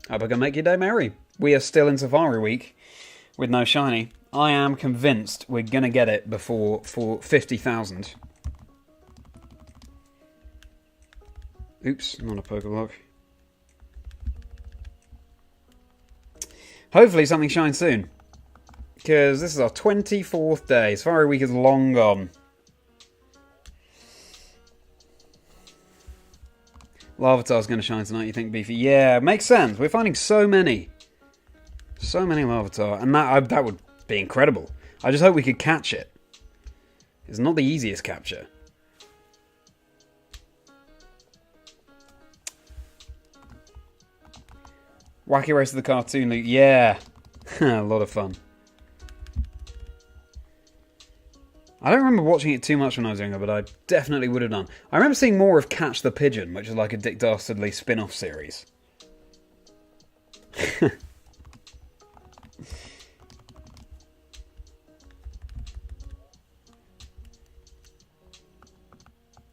Hope I can make your day merry. We are still in Safari Week with no shiny. I am convinced we're going to get it for 50,000. Oops, not a Pokeblock. Hopefully something shines soon. Because this is our 24th day. Safari Week is long gone. Larvitar's going to shine tonight, you think, Beefy? Yeah, makes sense. We're finding so many. So many Larvitar. And that would be incredible. I just hope we could catch it. It's not the easiest capture. Wacky Race of the Cartoon. Yeah. A lot of fun. I don't remember watching it too much when I was younger, but I definitely would have done. I remember seeing more of Catch the Pigeon, which is like a Dick Dastardly spin-off series.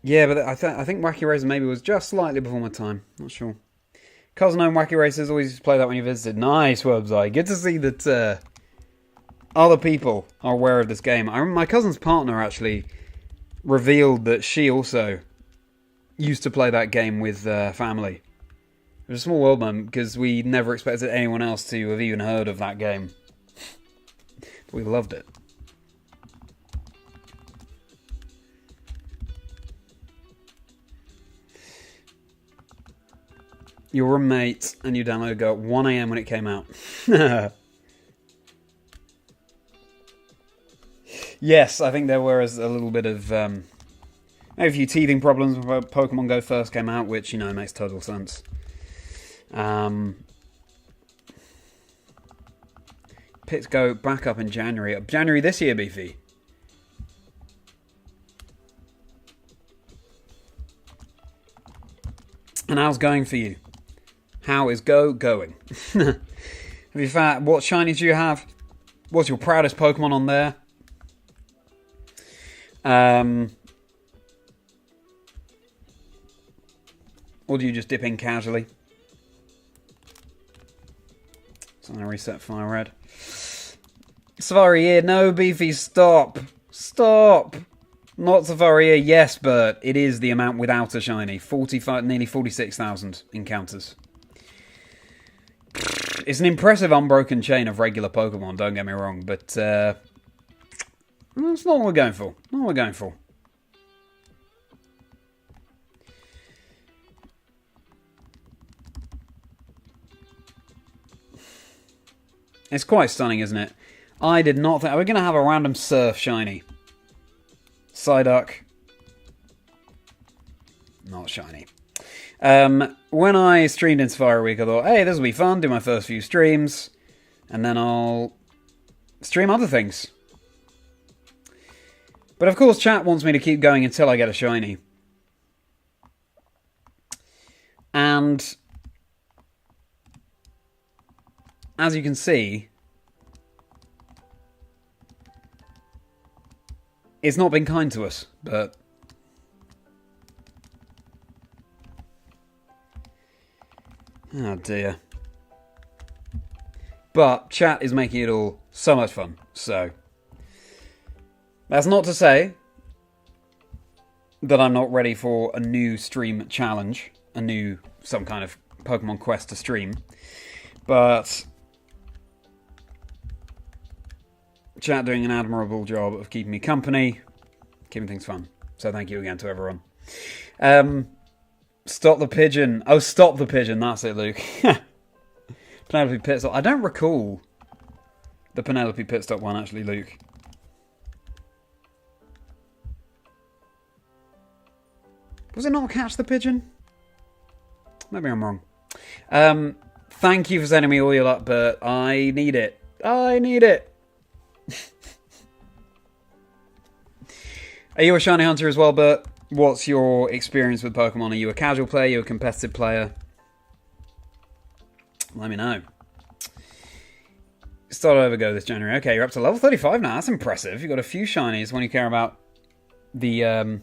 Yeah, but I think Wacky Racer maybe was just slightly before my time. Not sure. Cousin owned Wacky Racers, always used to play that when you visited. Nice, Website. Good to see that other people are aware of this game. I remember my cousin's partner actually revealed that she also used to play that game with family. It was a small world moment because we never expected anyone else to have even heard of that game. But we loved it. Your roommate and you downloaded Go at 1 AM when it came out. Yes, I think there was a little bit of maybe a few teething problems when Pokemon Go first came out, which, you know, makes total sense. Pits go back up in January. January this year, Beefy. And how's going for you? How is Go going? Have you found what shinies do you have? What's your proudest Pokemon on there? Or do you just dip in casually? So I'm going to reset Fire Red. Safari Ear, no, Beefy, stop. Stop. Not Safari Ear, yes, but it is the amount without a shiny. 45, nearly 46,000 encounters. it's an impressive unbroken chain of regular Pokemon, don't get me wrong, but it's not what we're going for. Not what we're going for. It's quite stunning, isn't it? I did not think... We're going to have a random Surf shiny. Psyduck. Not shiny. When I streamed in Safari Week, I thought, hey, this will be fun, do my first few streams, and then I'll stream other things. But of course, chat wants me to keep going until I get a shiny. And as you can see, it's not been kind to us, but... Oh dear. But chat is making it all so much fun, so... That's not to say that I'm not ready for a new stream challenge, some kind of Pokemon quest to stream, but chat doing an admirable job of keeping me company, keeping things fun. So thank you again to everyone. Stop the pigeon. Oh, stop the pigeon. That's it, Luke. Penelope Pitstop. I don't recall the Penelope Pitstop one, actually, Luke. Was it not Catch the Pigeon? Maybe I'm wrong. Thank you for sending me all your luck, Bert. I need it. I need it. Are you a shiny hunter as well, Bert? What's your experience with Pokemon? Are you a casual player? Are you a competitive player? Let me know. Start over go this January. Okay, you're up to level 35 now. That's impressive. You've got a few shinies when you care about the...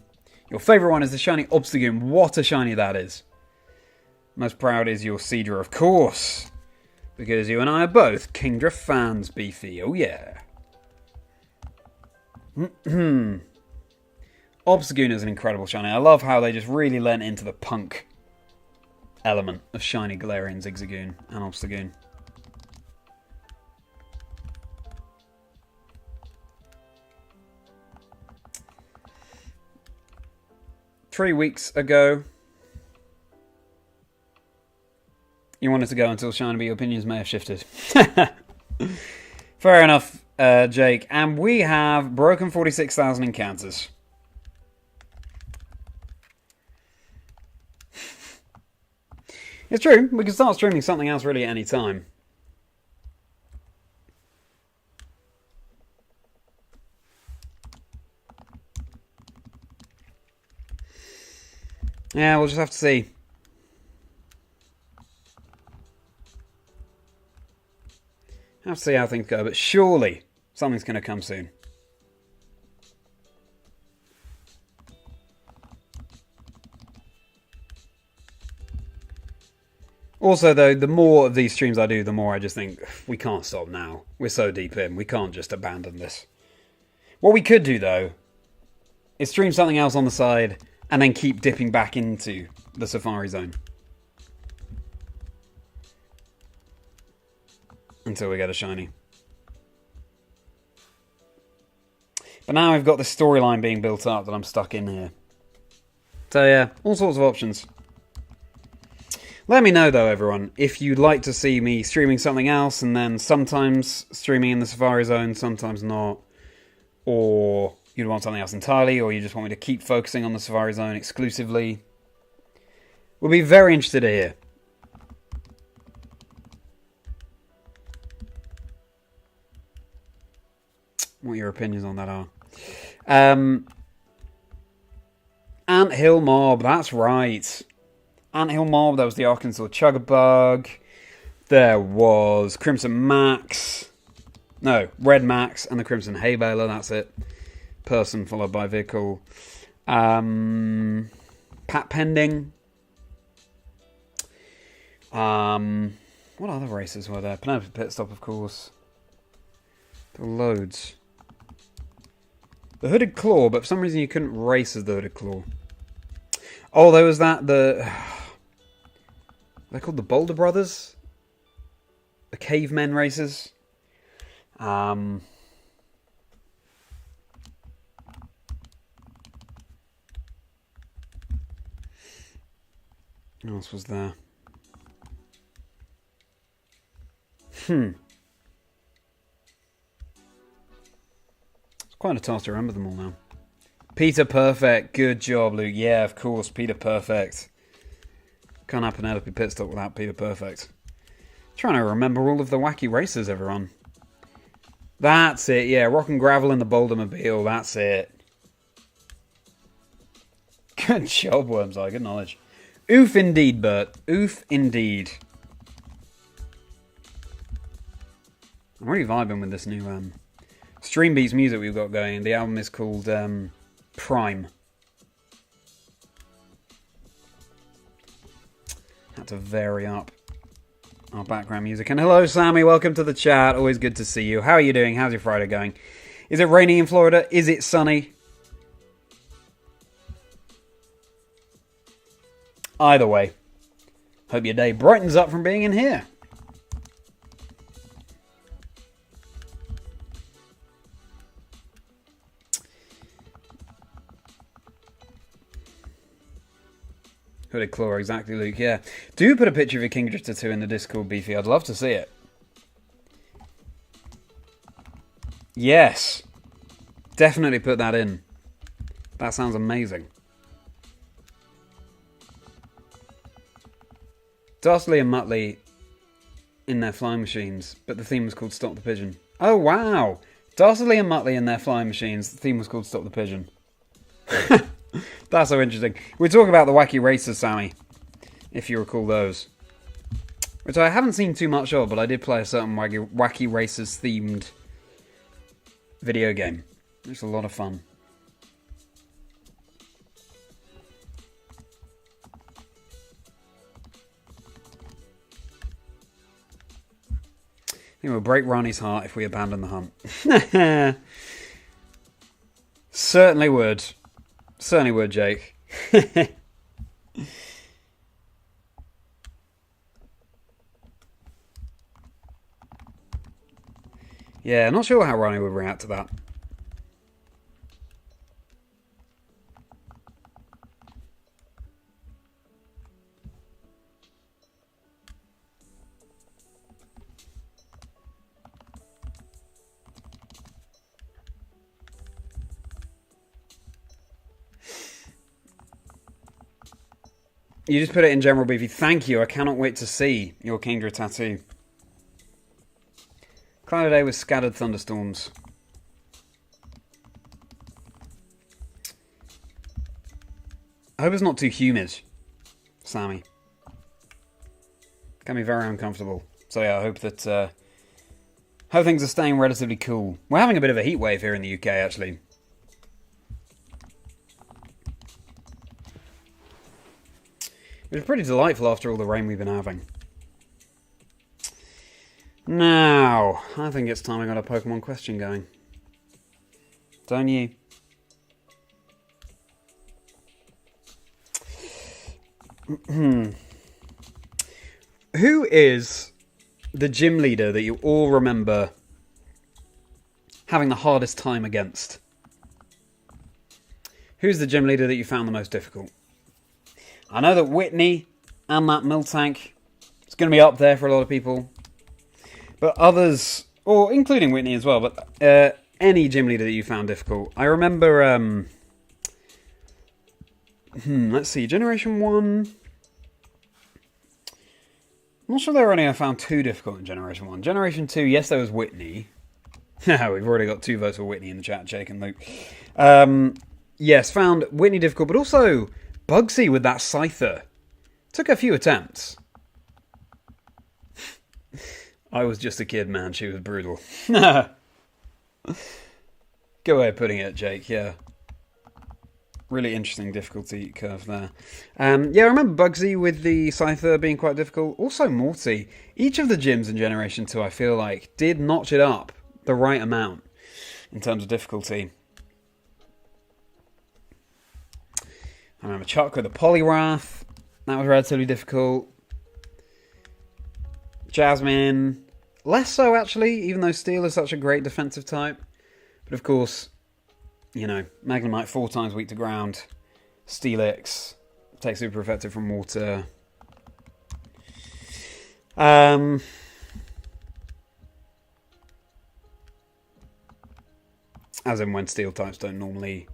Your favourite one is the shiny Obstagoon. What a shiny that is. Most proud is your Seadra, of course. Because you and I are both Kingdra fans, Beefy. Oh, yeah. Obstagoon is an incredible shiny. I love how they just really lent into the punk element of shiny Galarian, Zigzagoon, and Obstagoon. Three weeks ago, you wanted to go until shiny, but your opinions may have shifted. Fair enough, Jake. And we have broken 46,000 encounters. It's true. We can start streaming something else really at any time. Yeah, we'll just have to see. Have to see how things go, but surely something's going to come soon. Also, though, the more of these streams I do, the more I just think, we can't stop now. We're so deep in, we can't just abandon this. What we could do, though, is stream something else on the side and then keep dipping back into the Safari Zone. Until we get a shiny. But now I've got this storyline being built up that I'm stuck in here. So yeah, all sorts of options. Let me know though, everyone, if you'd like to see me streaming something else and then sometimes streaming in the Safari Zone, sometimes not. Or you'd want something else entirely, or you just want me to keep focusing on the Safari Zone exclusively. We'll be very interested to hear. What your opinions on that are. Anthill Mob, that's right. Anthill Mob, that was the Arkansas Chuggabug. There was Crimson Max. No, Red Max and the Crimson Hay Baler, that's it. Person followed by vehicle. Pat Pending. What other races were there? Penelope Pitstop, of course. There were loads. The Hooded Claw, but for some reason you couldn't race as the Hooded Claw. Oh, there was that, they're called the Boulder Brothers? the cavemen races. What else was there? It's quite a task to remember them all now. Peter Perfect. Good job, Luke. Yeah, of course, Peter Perfect. Can't have Penelope Pitstop without Peter Perfect. Trying to remember all of the wacky races, everyone. That's it, yeah. Rock and Gravel in the Bouldermobile. That's it. Good job, Wormseye. Good knowledge. Oof indeed, Bert. Oof indeed. I'm really vibing with this new Stream Beats music we've got going. The album is called Prime. Had to vary up our background music. And hello, Sammy. Welcome to the chat. Always good to see you. How are you doing? How's your Friday going? Is it raining in Florida? Is it sunny? Either way, hope your day brightens up from being in here. Hooded Claw, exactly, Luke, yeah. Do put a picture of your Kingdra tattoo in the Discord, Beefy. I'd love to see it. Yes. Definitely put that in. That sounds amazing. Darsley and Muttley in their flying machines, but the theme was called Stop the Pigeon. Oh, wow. Darsley and Muttley in their flying machines, the theme was called Stop the Pigeon. That's so interesting. We're talking about the wacky races, Sammy, if you recall those. Which I haven't seen too much of, but I did play a certain wacky races themed video game. It's a lot of fun. It will break Ronnie's heart if we abandon the hunt. Certainly would. Certainly would, Jake. Yeah, not sure how Ronnie would react to that. You just put it in general, Beefy. Thank you. I cannot wait to see your Kingdra tattoo. Cloudy day with scattered thunderstorms. I hope it's not too humid, Sammy. Can be very uncomfortable. So yeah, I hope that hope things are staying relatively cool. We're having a bit of a heat wave here in the UK, actually. It was pretty delightful after all the rain we've been having. Now, I think it's time I got a Pokemon question going. Don't you? Who is the gym leader that you all remember having the hardest time against? Who's the gym leader that you found the most difficult? I know that Whitney and that Miltank is going to be up there for a lot of people. But others, or including Whitney as well, but any gym leader that you found difficult. I remember, let's see, Generation 1. I'm not sure there were any I found too difficult in Generation 1. Generation 2, yes, there was Whitney. We've already got 2 votes for Whitney in the chat, Jake and Luke. Yes, found Whitney difficult, but also Bugsy with that Scyther. Took a few attempts. I was just a kid, man. She was brutal. Good way of putting it, Jake, yeah. Really interesting difficulty curve there. Yeah, I remember Bugsy with the Scyther being quite difficult. Also Morty. Each of the gyms in Generation 2, I feel like, did notch it up the right amount in terms of difficulty. I remember Chuck with the Poliwrath. That was relatively difficult. Jasmine. Less so, actually, even though Steel is such a great defensive type. But of course, you know, Magnemite 4 times weak to ground. Steelix takes super effective from water. As in when Steel types don't normally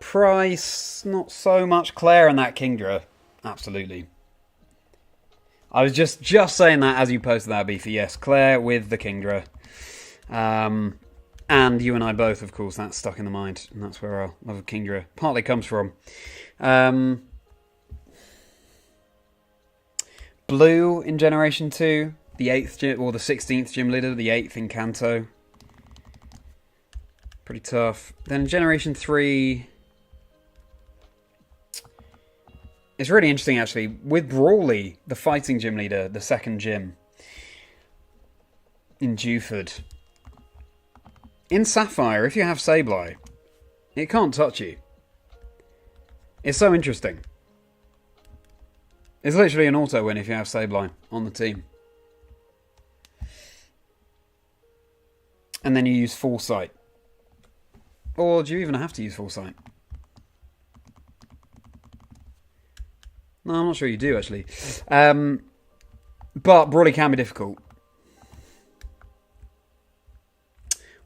price, not so much. Claire and that Kingdra, absolutely. I was just saying that as you posted that, Beefy. Yes, Claire with the Kingdra. And you and I both, of course, that's stuck in the mind. And that's where our love of Kingdra partly comes from. Blue in Generation 2. The 8th, or the 16th gym leader. The 8th in Kanto. Pretty tough. Then Generation 3... It's really interesting, actually. With Brawly, the fighting gym leader, the 2nd gym, in Dewford. In Sapphire, if you have Sableye, it can't touch you. It's so interesting. It's literally an auto win if you have Sableye on the team. And then you use Foresight. Or do you even have to use Foresight? No, I'm not sure you do, actually. But Brawly can be difficult.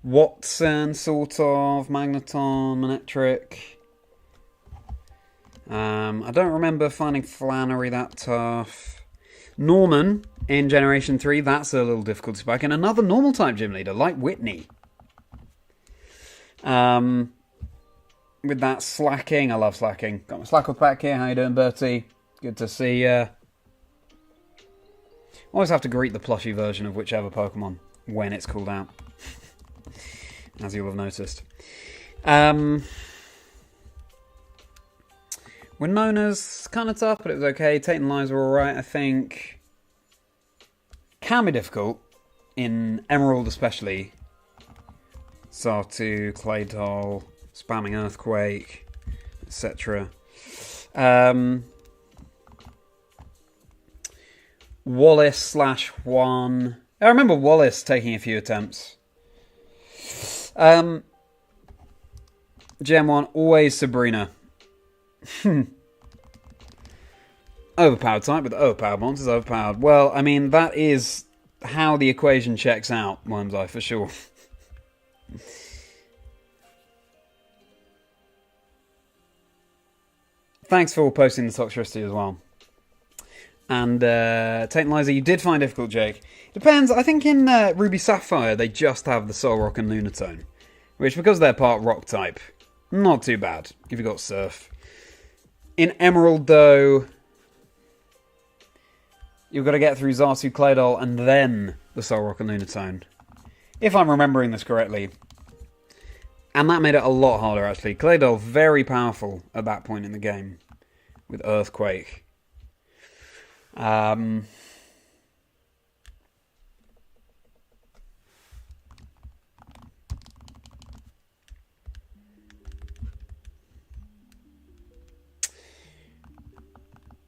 Watson, sort of. Magneton, Manectric. I don't remember finding Flannery that tough. Norman in Generation 3, that's a little difficult to spike. And another normal type gym leader, like Whitney. With that Slacking, I love Slacking. Got my Slackle pack here, how you doing, Bertie? Good to see you. Always have to greet the plushy version of whichever Pokemon when it's called out. As you'll have noticed. Winona's kind of tough, but it was okay. Tate and Lies were alright, I think. Can be difficult. In Emerald especially. Sartu, Claydol, spamming Earthquake, etc. Wallace /1. I remember Wallace taking a few attempts. Gen 1, always Sabrina. Overpowered type, but the overpowered monster's overpowered. Well, I mean, that is how the equation checks out, Worm's Eye, for sure. Thanks for posting the Toxtricity as well. And Tate and Liza, you did find difficult, Jake. Depends. I think in Ruby Sapphire they just have the Solrock and Lunatone, which, because they're part Rock type, not too bad if you got Surf. In Emerald, though, you've got to get through Xatu, Claydol, and then the Solrock and Lunatone, if I'm remembering this correctly. And that made it a lot harder, actually. Claydol very powerful at that point in the game with Earthquake.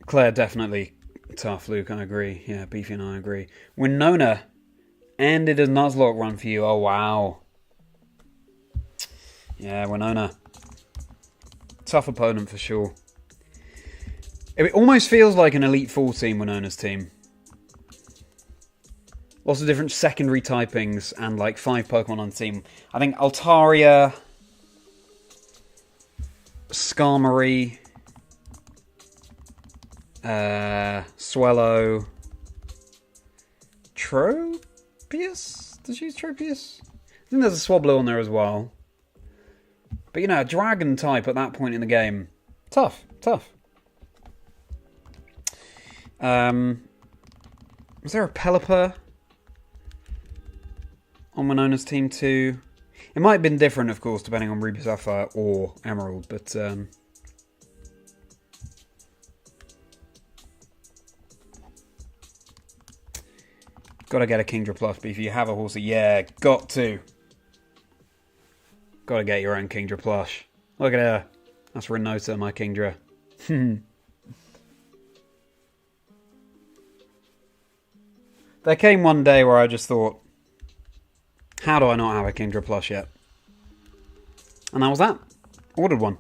Claire, definitely tough. Luke, I agree. Yeah, Beefy and I agree. Winona ended a Nuzlocke run for you. Oh, wow. Yeah, Winona. Tough opponent for sure. It almost feels like an Elite Four team, Winona's team. Lots of different secondary typings and like 5 Pokemon on the team. I think Altaria, Skarmory, Swellow, Tropius? Did she use Tropius? I think there's a Swablu on there as well. But you know, a Dragon type at that point in the game. Tough, tough. Was there a Pelipper on Winona's team too? It might have been different, of course, depending on Ruby Sapphire or Emerald, but gotta get a Kingdra Plus, but if you have a Horsey, yeah, got to. Gotta get your own Kingdra plush. Look at her. That's Renata, my Kingdra. There came one day where I just thought, how do I not have a Kingdra plush yet? And that was that. Ordered one.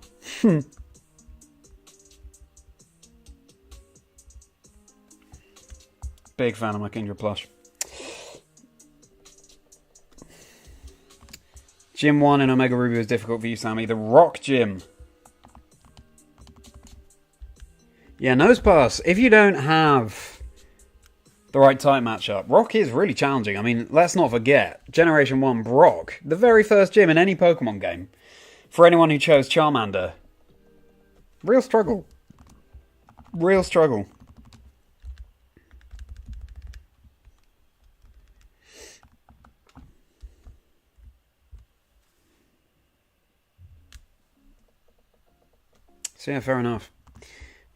Big fan of my Kingdra plush. Gym 1 in Omega Ruby was difficult for you, Sammy. The Rock Gym. Yeah, Nose Pass. If you don't have the right type matchup, Rock is really challenging. I mean, let's not forget, Generation 1 Brock, the very first gym in any Pokemon game. For anyone who chose Charmander. Real struggle. Real struggle. So yeah, fair enough.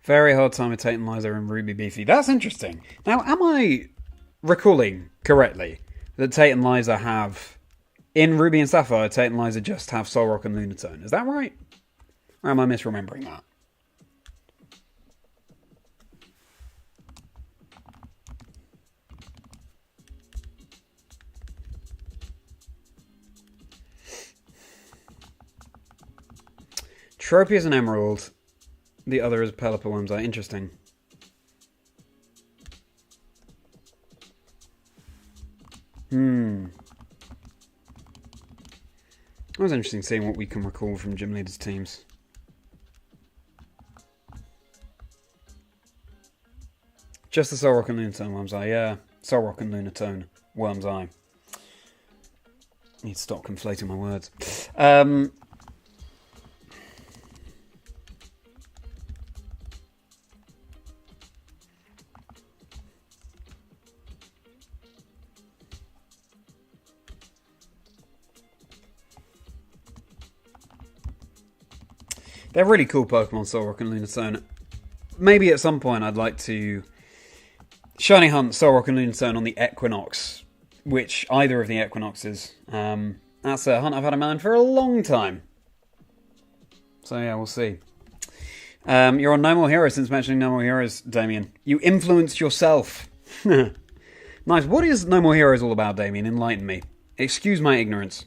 Very hard time with Tate and Liza and Ruby Beefy. That's interesting. Now, am I recalling correctly that Tate and Liza have... In Ruby and Sapphire, Tate and Liza just have Solrock and Lunatone. Is that right? Or am I misremembering that? Tropius and Emerald. The other is Pelipper Wormseye. Interesting. It was interesting seeing what we can recall from Gym Leaders' teams. Just the Solrock and Lunatone Wormseye, yeah. Solrock and Lunatone Wormseye. Need to stop conflating my words. They're really cool Pokemon, Solrock and Lunatone. Maybe at some point I'd like to shiny hunt Solrock and Lunatone on the Equinox, which either of the Equinoxes. That's a hunt I've had in mind for a long time. So yeah, we'll see. You're on No More Heroes since mentioning No More Heroes, Damien. You influenced yourself. Nice. What is No More Heroes all about, Damien? Enlighten me. Excuse my ignorance,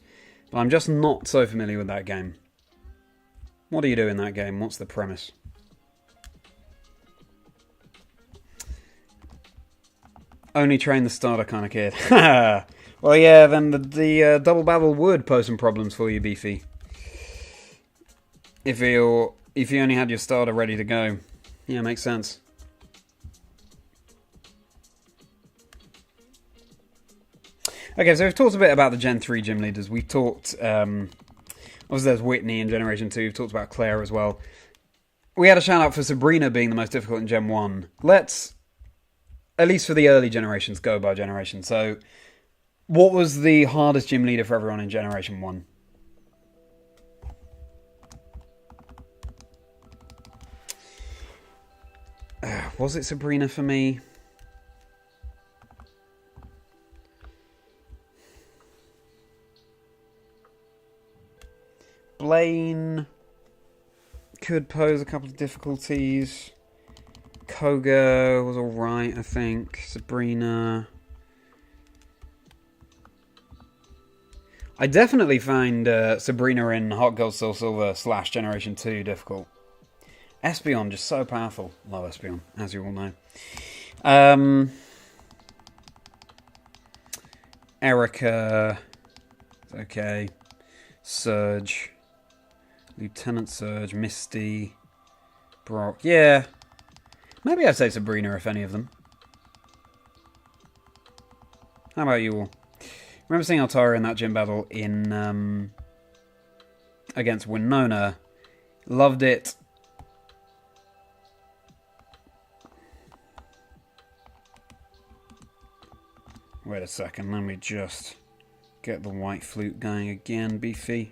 but I'm just not so familiar with that game. What do you do in that game? What's the premise? Only train the starter kind of kid. Well, yeah, then the double battle would pose some problems for you, Beefy. If you only had your starter ready to go. Yeah, makes sense. Okay, so we've talked a bit about the Gen 3 gym leaders. We've talked... obviously, there's Whitney in Generation 2. We've talked about Claire as well. We had a shout-out for Sabrina being the most difficult in Gen 1. Let's, at least for the early generations, go by generation. So, what was the hardest gym leader for everyone in Generation 1? Was it Sabrina for me? Blaine could pose a couple of difficulties. Koga was alright, I think. Sabrina. I definitely find Sabrina in Hot Gold Soul Silver / Generation 2 difficult. Espeon, just so powerful. Love Espeon, as you all know. Erica. Okay. Surge. Lieutenant Surge, Misty, Brock. Yeah. Maybe I'd say Sabrina, if any of them. How about you all? Remember seeing Altara in that gym battle in against Winona. Loved it. Wait a second, let me just get the white flute going again, Beefy.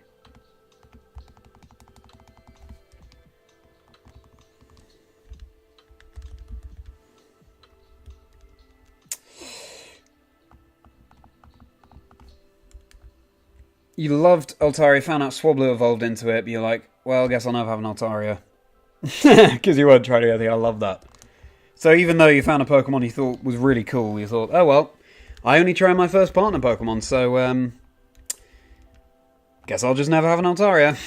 You loved Altaria, found out Swablu evolved into it, but you're like, well, I guess I'll never have an Altaria. Because you weren't trying to go, I love that. So even though you found a Pokemon you thought was really cool, you thought, oh well, I only trained my first partner Pokemon, so guess I'll just never have an Altaria.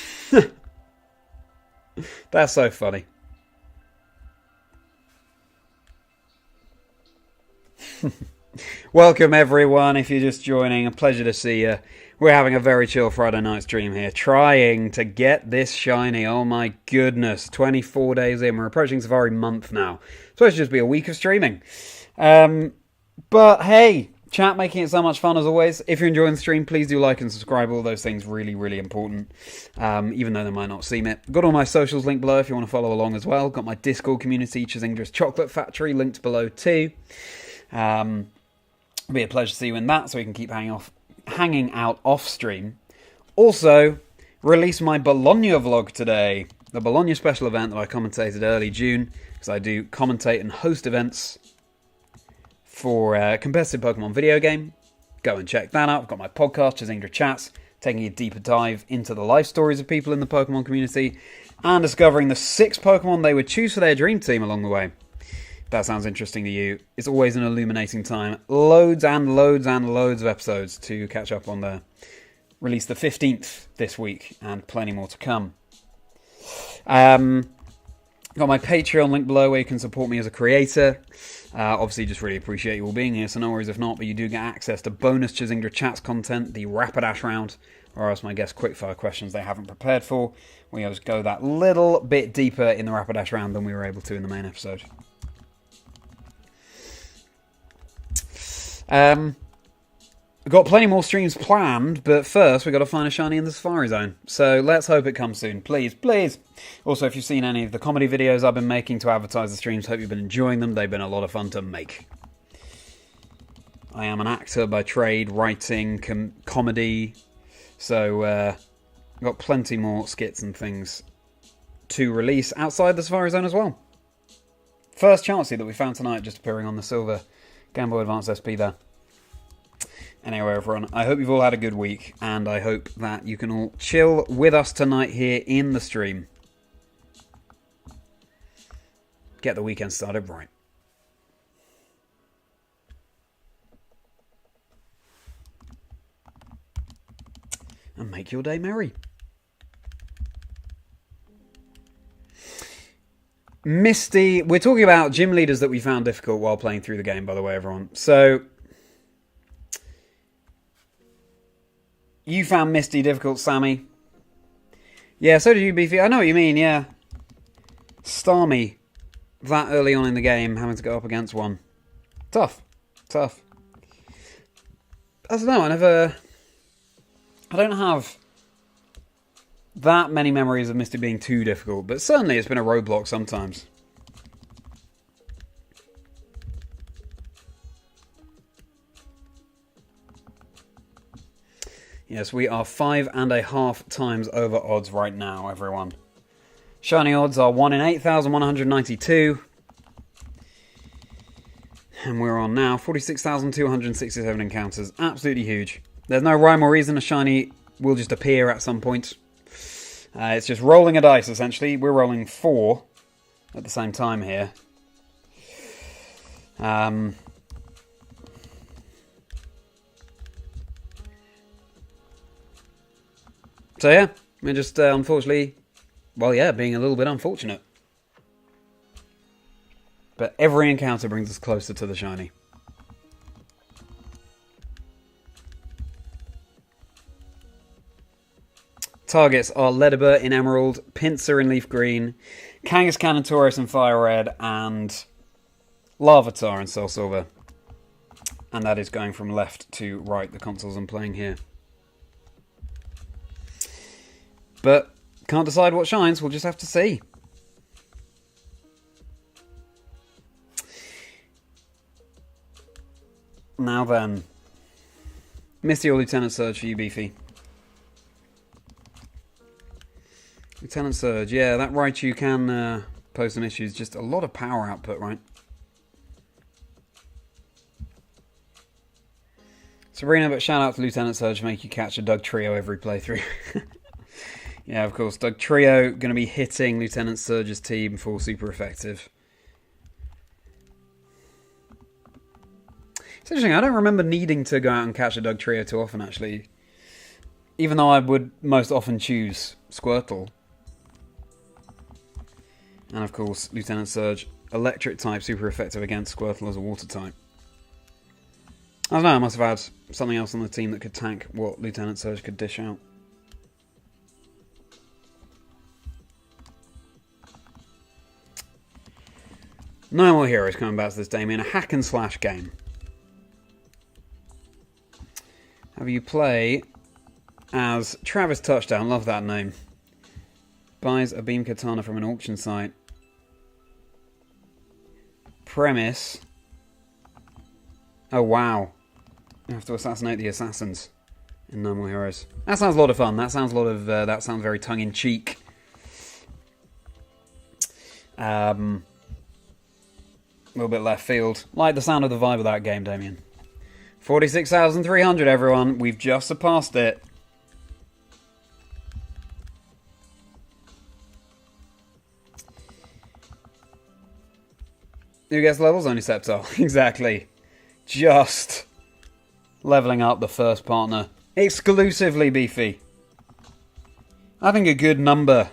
That's so funny. Welcome everyone, if you're just joining, a pleasure to see you. We're having a very chill Friday night stream here, trying to get this shiny. Oh my goodness, 24 days in, we're approaching Safari month now. So it's just be a week of streaming. But hey, chat making it so much fun as always. If you're enjoying the stream, please do like and subscribe. All those things really, really important, even though they might not seem it. Got all my socials linked below if you want to follow along as well. Got my Discord community, Chazingdra's Chocolate Factory, linked below too. It'll be a pleasure to see you in that, so we can keep hanging out off stream. Also, released my Bologna vlog today. The Bologna special event that I commentated early June, because I do commentate and host events for a competitive Pokemon video game. Go and check that out. I've got my podcast, Chazingdra Chats, taking a deeper dive into the life stories of people in the Pokemon community and discovering the 6 Pokemon they would choose for their dream team along the way. If that sounds interesting to you, it's always an illuminating time. Loads and loads and loads of episodes to catch up on there. Released the 15th this week and plenty more to come. Got my Patreon link below where you can support me as a creator. Obviously, just really appreciate you all being here, so no worries if not, but you do get access to bonus Chazingdra Chats content, the Rapidash round, or else my guest quickfire questions they haven't prepared for. We always go that little bit deeper in the Rapidash round than we were able to in the main episode. We've got plenty more streams planned, but first we've got to find a shiny in the Safari Zone. So let's hope it comes soon. Please, please. Also, if you've seen any of the comedy videos I've been making to advertise the streams, hope you've been enjoying them. They've been a lot of fun to make. I am an actor by trade, writing, comedy. So, I've got plenty more skits and things to release outside the Safari Zone as well. First Chansey that we found tonight just appearing on the silver Game Boy Advance SP there. Anyway, everyone, I hope you've all had a good week, and I hope that you can all chill with us tonight here in the stream. Get the weekend started right. And make your day merry. Misty, we're talking about gym leaders that we found difficult while playing through the game, by the way, everyone. So, you found Misty difficult, Sammy. Yeah, so did you, Beefy. I know what you mean, yeah. Starmie, that early on in the game, having to go up against one. Tough. Tough. I don't know, I don't have that many memories of Misty being too difficult, but certainly it's been a roadblock sometimes. Yes, we are 5.5 times over odds right now, everyone. Shiny odds are 1 in 8,192. And we're on now 46,267 encounters. Absolutely huge. There's no rhyme or reason a shiny will just appear at some point. It's just rolling a dice, essentially. We're rolling 4 at the same time here. So yeah, we're just unfortunately, well yeah, being a little bit unfortunate. But every encounter brings us closer to the shiny. Targets are Ledibur in Emerald, Pinsir in Leaf Green, Kangaskhan and Tauros in Fire Red, and Larvitar in Soul Silver. And that is going from left to right, the consoles I'm playing here. But can't decide what shines, we'll just have to see. Now then, Misty or Lieutenant Surge for you, Beefy? Lieutenant Surge, yeah, that Raichu can pose some issues. Just a lot of power output, right? Sabrina, but shout out to Lieutenant Surge to make you catch a Doug Trio every playthrough. Yeah, of course, Doug Trio going to be hitting Lieutenant Surge's team for super effective. It's interesting, I don't remember needing to go out and catch a Doug Trio too often, actually. Even though I would most often choose Squirtle. And of course, Lieutenant Surge, electric type, super effective against Squirtle as a water type. I don't know, I must have had something else on the team that could tank what Lieutenant Surge could dish out. No More Heroes coming back to this, Damien. A hack and slash game. Have you play as Travis Touchdown? Love that name. Buys a beam katana from an auction site. Premise. Oh wow. You have to assassinate the assassins in No More Heroes. That sounds a lot of fun. That sounds very tongue in cheek. A little bit left field. Like the sound of the vibe of that game, Damien. 46,300, everyone. We've just surpassed it. Who gets levels? Only Sceptile. Exactly. Just leveling up the first partner. Exclusively Beefy. I think a good number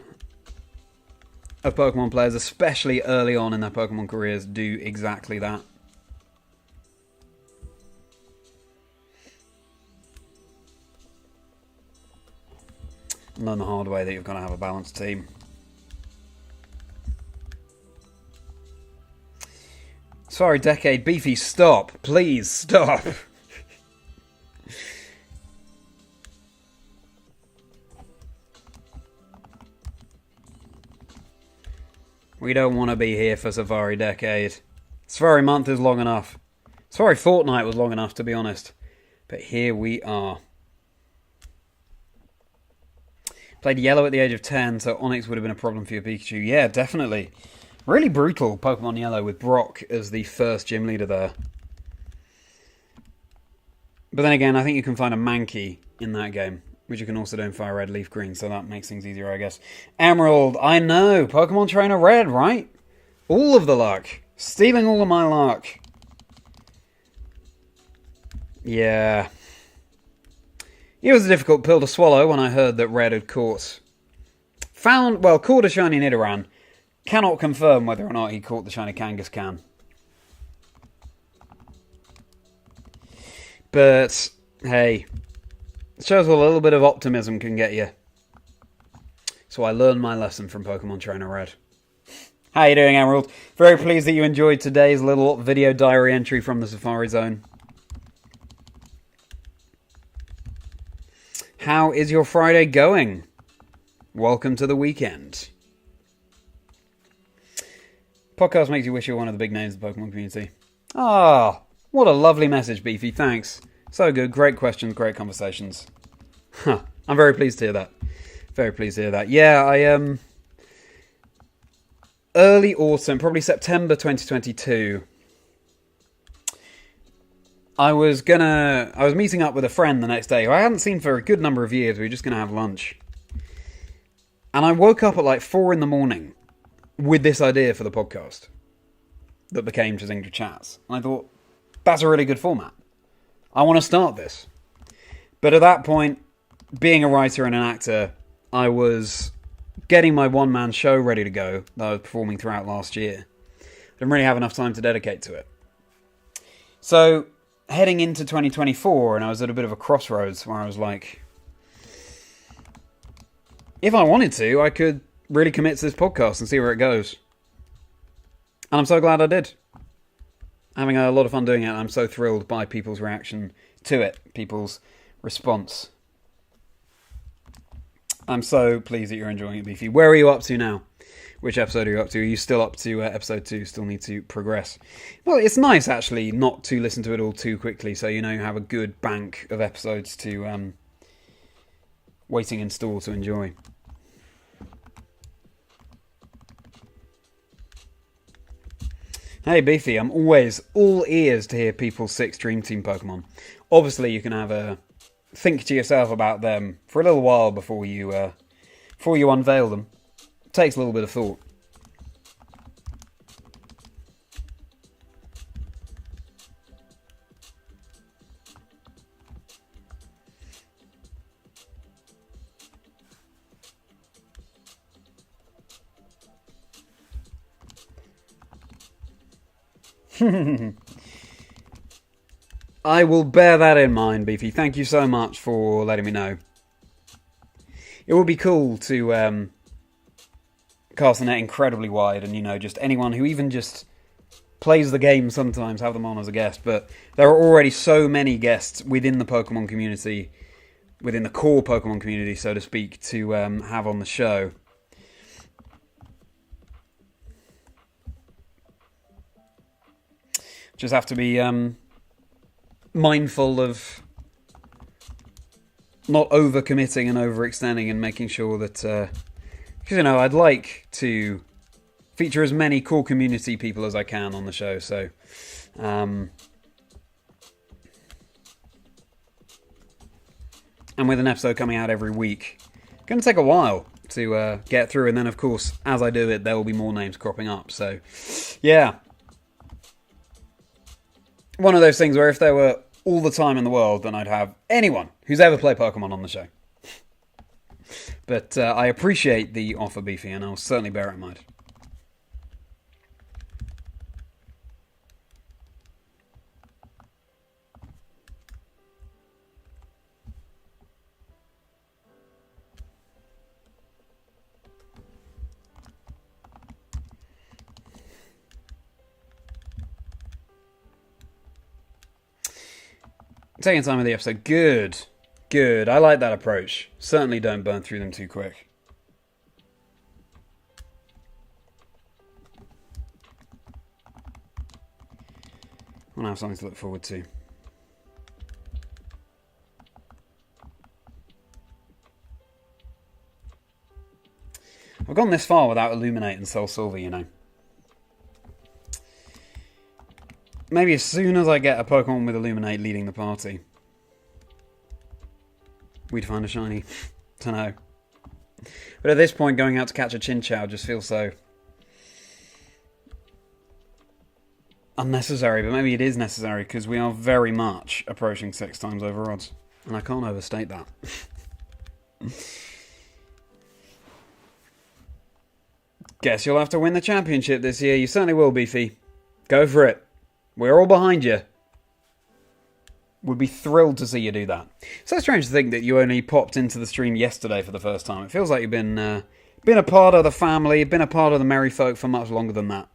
of Pokemon players, especially early on in their Pokemon careers, do exactly that. Learn the hard way that you've got to have a balanced team. Sorry, Decade. Beefy, stop. Please, stop. We don't want to be here for Safari Decade. Safari Month is long enough. Safari Fortnight was long enough, to be honest. But here we are. Played Yellow at the age of 10, so Onix would have been a problem for your Pikachu. Yeah, definitely. Really brutal Pokemon Yellow with Brock as the first gym leader there. But then again, I think you can find a Mankey in that game, which you can also do in Fire Red, Leaf Green, so that makes things easier, I guess. Emerald, I know, Pokemon Trainer Red, right? All of the luck. Stealing all of my luck. Yeah. It was a difficult pill to swallow when I heard that Red had caught a shiny Nidoran. Cannot confirm whether or not he caught the shiny Kangaskhan. But, hey, it shows what a little bit of optimism can get you. So I learned my lesson from Pokemon Trainer Red. How you doing, Emerald? Very pleased that you enjoyed today's little video diary entry from the Safari Zone. How is your Friday going? Welcome to the weekend. Podcast makes you wish you were one of the big names of the Pokemon community. Ah, what a lovely message, Beefy. Thanks. So good. Great questions, great conversations. Huh. I'm very pleased to hear that. Very pleased to hear that. Yeah, early autumn, probably September 2022. I was meeting up with a friend the next day who I hadn't seen for a good number of years. We were just going to have lunch. And I woke up at like 4 in the morning with this idea for the podcast that became Chazingdra Chats. And I thought, that's a really good format. I want to start this. But at that point, being a writer and an actor, I was getting my one-man show ready to go that I was performing throughout last year. I didn't really have enough time to dedicate to it. So, heading into 2024, and I was at a bit of a crossroads where I was like, if I wanted to, I could really commit to this podcast and see where it goes. And I'm so glad I did. Having a lot of fun doing it. I'm so thrilled by people's reaction to it, people's response. I'm so pleased that you're enjoying it, Beefy. Where are you up to now? Which episode are you up to? Are you still up to episode 2? Still need to progress? Well, it's nice, actually, not to listen to it all too quickly, so you know you have a good bank of episodes to waiting in store to enjoy. Hey Beefy, I'm always all ears to hear people's 6 Dream Team Pokemon. Obviously, you can have a think to yourself about them for a little while before you unveil them. It takes a little bit of thought. I will bear that in mind, Beefy. Thank you so much for letting me know. It would be cool to cast the net incredibly wide and, just anyone who even just plays the game sometimes, have them on as a guest. But there are already so many guests within the Pokemon community, within the core Pokemon community, so to speak, to have on the show. Just have to be mindful of not overcommitting and overextending and making sure that... Because, I'd like to feature as many core community people as I can on the show, so... and with an episode coming out every week, it's going to take a while to get through, and then, of course, as I do it, there will be more names cropping up, so... Yeah. One of those things where if there were all the time in the world, then I'd have anyone who's ever played Pokemon on the show. But I appreciate the offer, Beefy, and I'll certainly bear it in mind. Taking time with the episode. Good. Good. I like that approach. Certainly don't burn through them too quick. I'll have something to look forward to. I've gone this far without Illuminate and Soul Silver, Maybe as soon as I get a Pokemon with Illuminate leading the party, we'd find a shiny. Dunno. But at this point, going out to catch a Chinchou just feels so unnecessary. But maybe it is necessary, because we are very much approaching 6 times over odds. And I can't overstate that. Guess you'll have to win the championship this year. You certainly will, Beefy. Go for it. We're all behind you. Would be thrilled to see you do that. So strange to think that you only popped into the stream yesterday for the first time. It feels like you've been a part of the family, been a part of the Merri folk for much longer than that.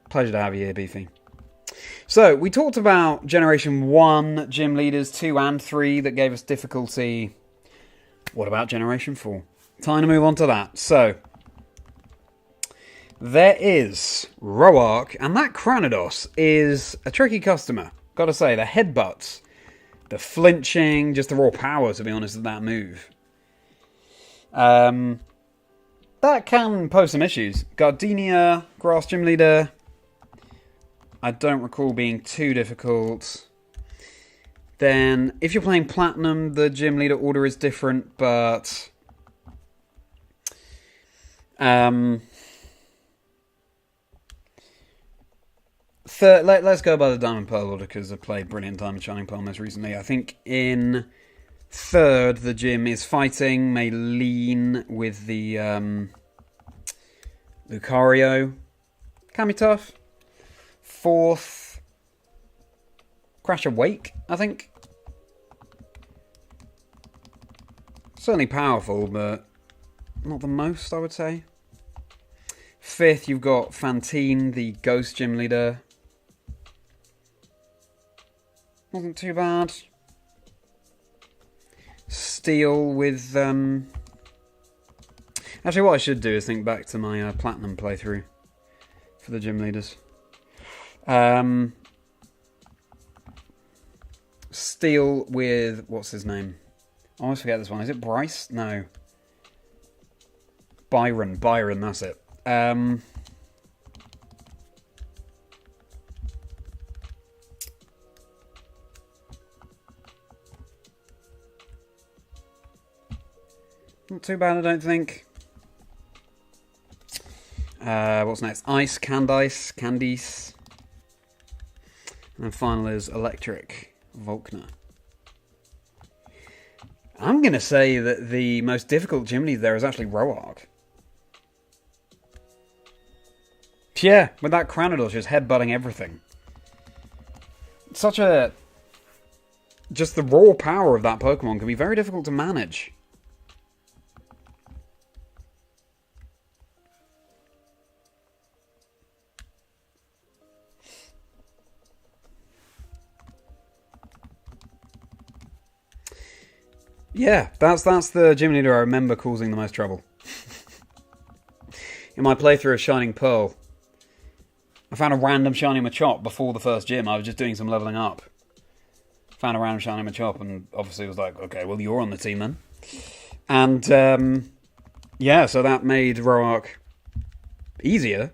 Pleasure to have you here, Beefy. So, we talked about Generation 1 gym leaders, 2 and 3 that gave us difficulty. What about Generation 4? Time to move on to that. So... there is Roark, and that Cranidos is a tricky customer. Gotta say, the headbutts, the flinching, just the raw power, to be honest, of that move. That can pose some issues. Gardenia, Grass Gym Leader, I don't recall being too difficult. Then, if you're playing Platinum, the Gym Leader order is different, but... let's go by the Diamond Pearl order, because I played Brilliant Diamond Shining Pearl most recently. I think in 3rd, the gym is Fighting, may lean with the Lucario. Can be tough. 4th, Crash Awake, I think. Certainly powerful, but not the most, I would say. 5th, you've got Fantine, the Ghost Gym Leader. Wasn't too bad. Steel with... Actually, what I should do is think back to my Platinum playthrough for the gym leaders. Steel with... what's his name? I always forget this one. Is it Bryce? No. Byron, that's it. Not too bad, I don't think. What's next? Ice, Candice. And then final is Electric, Volkner. I'm going to say that the most difficult gym lead there is actually Roark. Yeah, with that Cranidos just headbutting everything. Such a... Just the raw power of that Pokemon can be very difficult to manage. Yeah, that's the gym leader I remember causing the most trouble. In my playthrough of Shining Pearl, I found a random Shiny Machop before the first gym. I was just doing some leveling up. Found a random Shiny Machop and obviously was like, okay, well, you're on the team then. And, yeah, so that made Roark easier.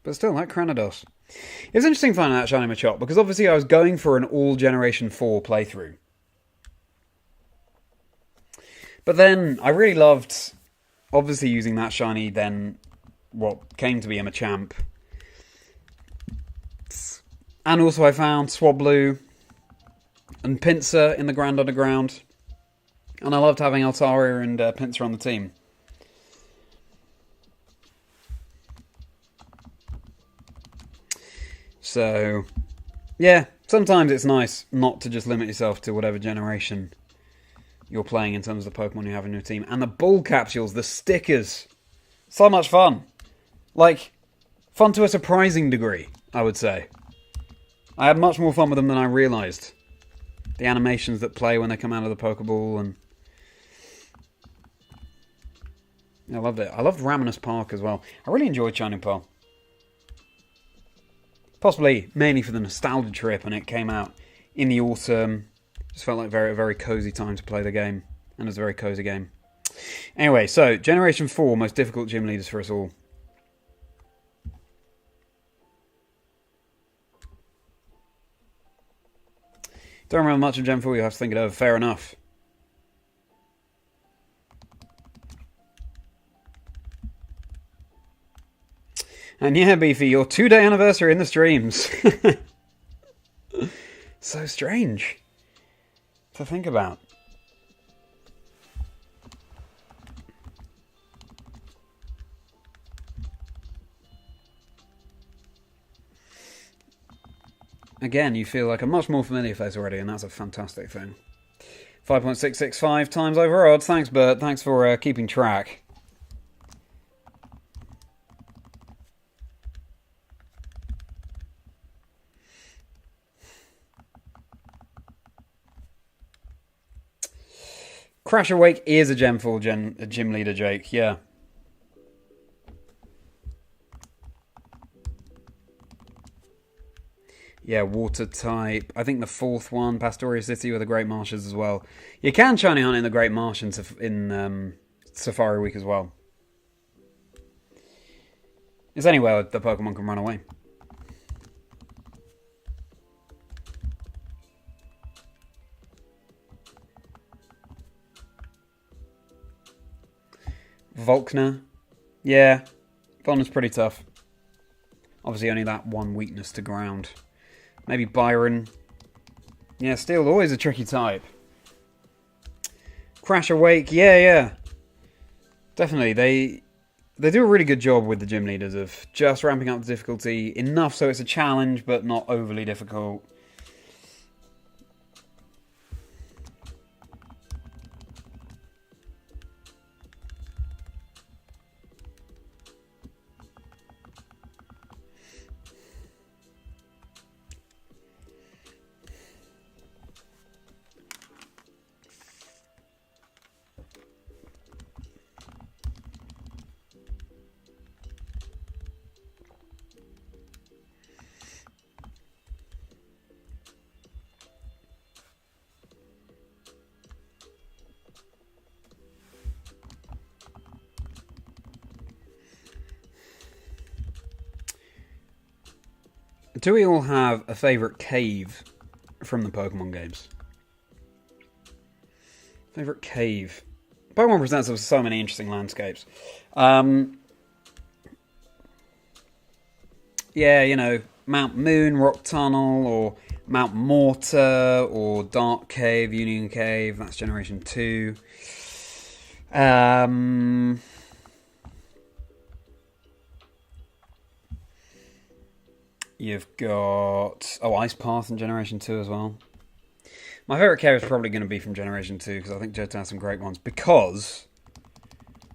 But still, that Cranidos. It was interesting finding that Shiny Machop, because obviously I was going for an all Generation 4 playthrough. But then, I really loved, obviously using that Shiny, then what came to be a Machamp. And also I found Swablu and Pinsir in the Grand Underground. And I loved having Altaria and Pinsir on the team. So, yeah, sometimes it's nice not to just limit yourself to whatever generation you're playing in terms of the Pokemon you have in your team. And the Bull Capsules, the stickers, so much fun. Like, fun to a surprising degree, I would say. I had much more fun with them than I realised. The animations that play when they come out of the Pokeball, and I loved it. I loved Raminus Park as well. I really enjoyed Shining Pearl. Possibly mainly for the nostalgia trip, and it came out in the autumn. Just felt like a very cozy time to play the game, and it was a very cozy game. Anyway, so Generation 4, most difficult gym leaders for us all. Don't remember much of Gen 4, you have to think it over. Fair enough. And yeah, Beefy, your 2-day anniversary in the streams. So strange to think about. Again, you feel like a much more familiar face already, and that's a fantastic thing. 5.665 times over odds. Thanks, Bert. Thanks for keeping track. Crash Awake is a Gen 4 gym leader, Jake. Yeah. Yeah, water type. I think the fourth one, Pastoria City, with the Great Marshes as well. You can shiny hunt in the Great Marsh in Safari Week as well. It's anywhere the Pokemon can run away. Volkner. Yeah, Volkner's pretty tough. Obviously only that one weakness to ground. Maybe Byron. Yeah, Steel, always a tricky type. Crash Awake, yeah. Definitely, they do a really good job with the gym leaders of just ramping up the difficulty enough so it's a challenge, but not overly difficult. Do we all have a favourite cave from the Pokemon games? Favourite cave? Pokemon presents us with so many interesting landscapes. Yeah, you know, Mount Moon, Rock Tunnel, or Mount Mortar, or Dark Cave, Union Cave, that's Generation 2. You've got Ice Path in Generation 2 as well. My favourite cave is probably going to be from Generation 2 because I think Johto has some great ones because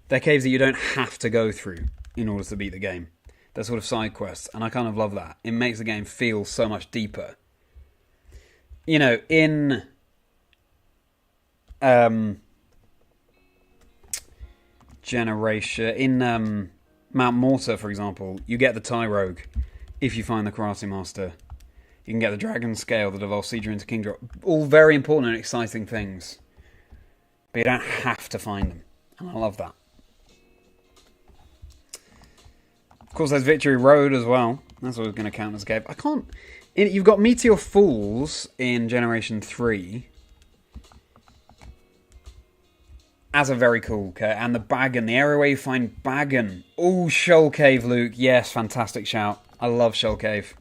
they're caves that you don't have to go through in order to beat the game. They're sort of side quests, and I kind of love that. It makes the game feel so much deeper. You know, in Mount Mortar, for example, you get the Tie Rogue if you find the Karate Master. You can get the Dragon Scale that evolves Seedra into Kingdra. All very important and exciting things. But you don't have to find them. And I love that. Of course, there's Victory Road as well. That's always going to count as a cave. You've got Meteor Falls in Generation 3. As a very cool cave. And the Bagon. The area where you find Bagon. Oh, Shoal Cave, Luke. Yes, fantastic shout. I love Shoal Cave.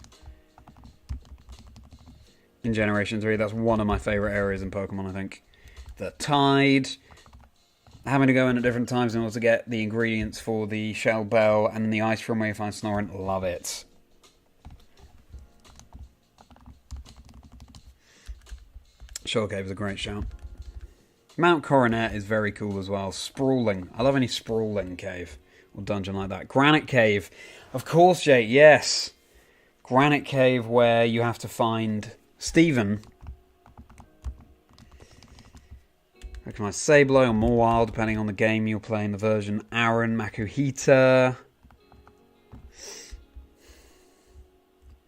In Generation 3, that's one of my favourite areas in Pokemon, I think. The Tide. Having to go in at different times in order to get the ingredients for the Shell Bell and the Ice Room where you find Snorunt. Love it. Shoal Cave is a great shout. Mount Coronet is very cool as well. Sprawling. I love any sprawling cave or dungeon like that. Granite Cave. Of course, Jake, yes. Granite Cave where you have to find Steven. Recognize Sableye or Mawile, depending on the game you're playing, the version. Aaron, Makuhita.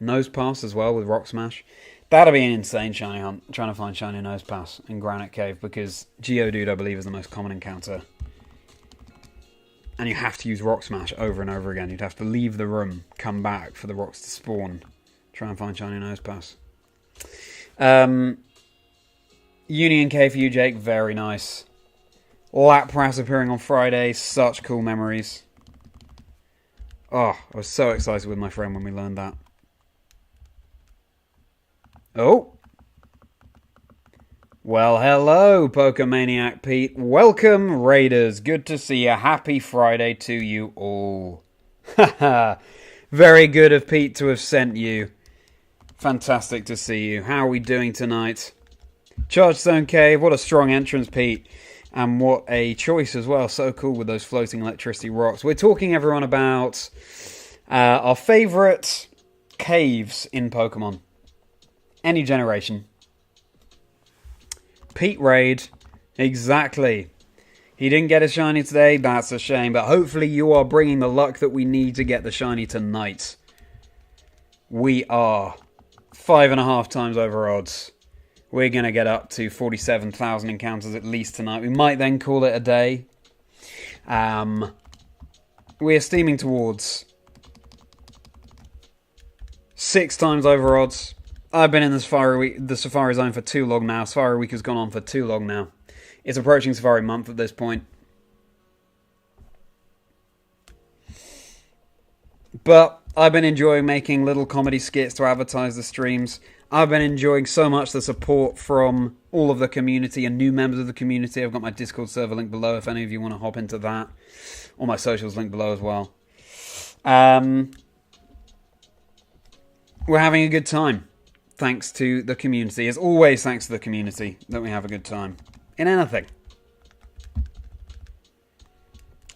Nosepass as well with Rock Smash. That'll be an insane shiny hunt, trying to find shiny Nosepass in Granite Cave, because Geodude, I believe, is the most common encounter. And you have to use Rock Smash over and over again. You'd have to leave the room, come back for the rocks to spawn. Try and find shiny Nosepass. Union Cave for you, Jake. Very nice. Lapras appearing on Friday. Such cool memories. Oh, I was so excited with my friend when we learned that. Oh. Well, hello, Pokemaniac Pete. Welcome, Raiders. Good to see you. Happy Friday to you all. Haha. Very good of Pete to have sent you. Fantastic to see you. How are we doing tonight? Chargestone Cave. What a strong entrance, Pete. And what a choice as well. So cool with those floating electricity rocks. We're talking, everyone, about our favourite caves in Pokemon. Any generation. Pete Raid. Exactly. He didn't get a shiny today. That's a shame. But hopefully you are bringing the luck that we need to get the shiny tonight. We are 5.5 times over odds. We're going to get up to 47,000 encounters at least tonight. We might then call it a day. We're steaming towards 6 times over odds. I've been in the Safari Zone for too long now. Safari Week has gone on for too long now. It's approaching Safari Month at this point. But I've been enjoying making little comedy skits to advertise the streams. I've been enjoying so much the support from all of the community and new members of the community. I've got my Discord server link below if any of you want to hop into that. Or my socials link below as well. We're having a good time. Thanks to the community. As always, thanks to the community that we have a good time. In anything.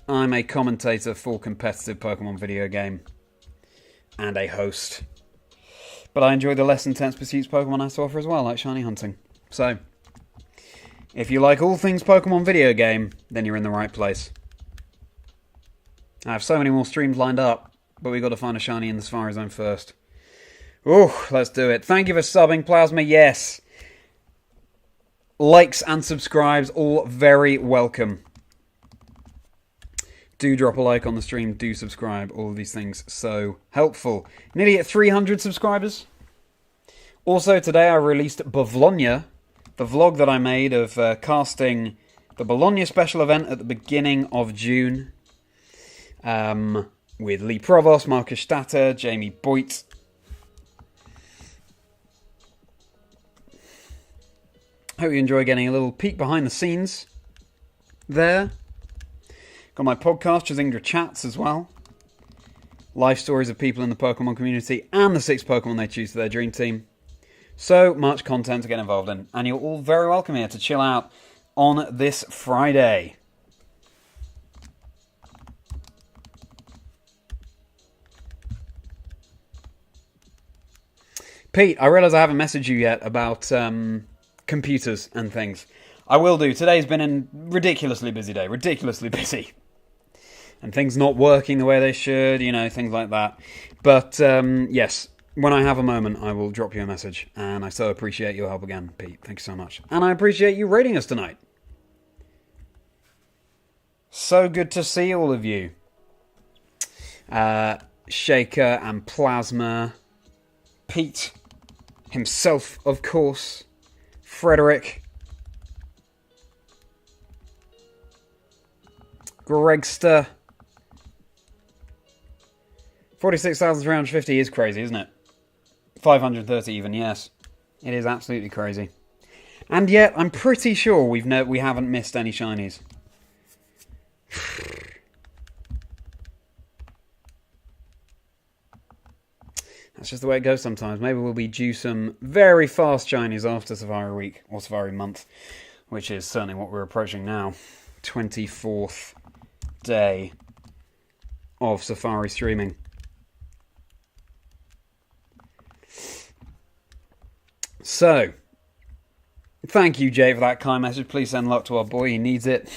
I'm a commentator for competitive Pokemon video game. And a host. But I enjoy the less intense pursuits Pokemon has to offer as well, like shiny hunting. So, if you like all things Pokemon video game, then you're in the right place. I have so many more streams lined up, but we've got to find a shiny in the Safari Zone first. Oh, let's do it. Thank you for subbing, Plasma. Yes. Likes and subscribes, all very welcome. Do drop a like on the stream. Do subscribe. All of these things so helpful. Nearly at 300 subscribers. Also, today I released Bologna, the vlog that I made of casting the Bologna special event at the beginning of June. With Lee Provost, Marcus Statter, Jamie Boyt. Hope you enjoy getting a little peek behind the scenes there. Got my podcast, Chazingdra Chats, as well. life stories of people in the Pokemon community, and the 6 Pokemon they choose for their dream team. So much content to get involved in, and you're all very welcome here to chill out on this Friday. Pete, I realise I haven't messaged you yet about computers and things. I will do. Today's been a ridiculously busy day. Ridiculously busy. And things not working the way they should, you know, things like that. But, yes, when I have a moment, I will drop you a message. And I so appreciate your help again, Pete. Thank you so much. And I appreciate you rating us tonight. So good to see all of you. Shaker and Plasma. Pete himself, of course. Frederick. Gregster. 46,350 is crazy, isn't it? 530 even, yes. It is absolutely crazy. And yet, I'm pretty sure we haven't missed any shinies. That's just the way it goes sometimes. Maybe we'll be due some very fast shinies after Safari Week, or Safari Month, which is certainly what we're approaching now. 24th day of Safari streaming. So, thank you, Jay, for that kind message. Please send luck to our boy. He needs it.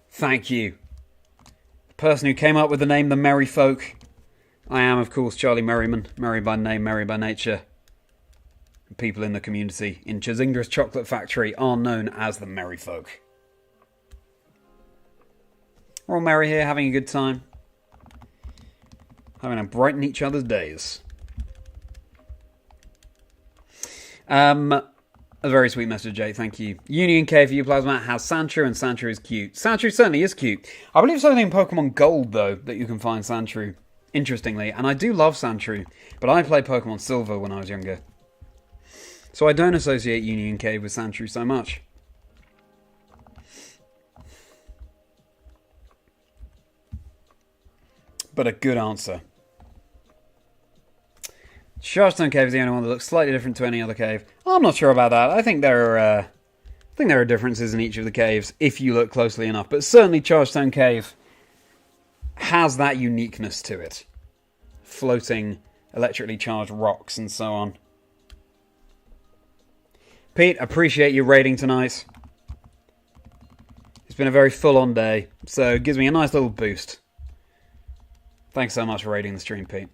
Thank you. The person who came up with the name The Merry Folk. I am, of course, Charlie Merriman. Merry by name, merry by nature. People in the community in Chazingra's chocolate factory are known as the Merry Folk. We're all merry here, having a good time. Having to brighten each other's days. A very sweet message, Jay. Thank you. Union K for you, Plasma, has Sandshrew, and Sandshrew is cute. Sandshrew certainly is cute. I believe it's only in Pokemon Gold, though, that you can find Sandshrew. Interestingly, and I do love Sandshrew, but I played Pokemon Silver when I was younger. So I don't associate Union Cave with Sandshrew so much. But a good answer. Chargestone Cave is the only one that looks slightly different to any other cave. I'm not sure about that. I think there are differences in each of the caves if you look closely enough. But certainly Chargestone Cave has that uniqueness to it. Floating, electrically charged rocks and so on. Pete, appreciate your rating tonight. It's been a very full-on day, so it gives me a nice little boost. Thanks so much for rating the stream, Pete.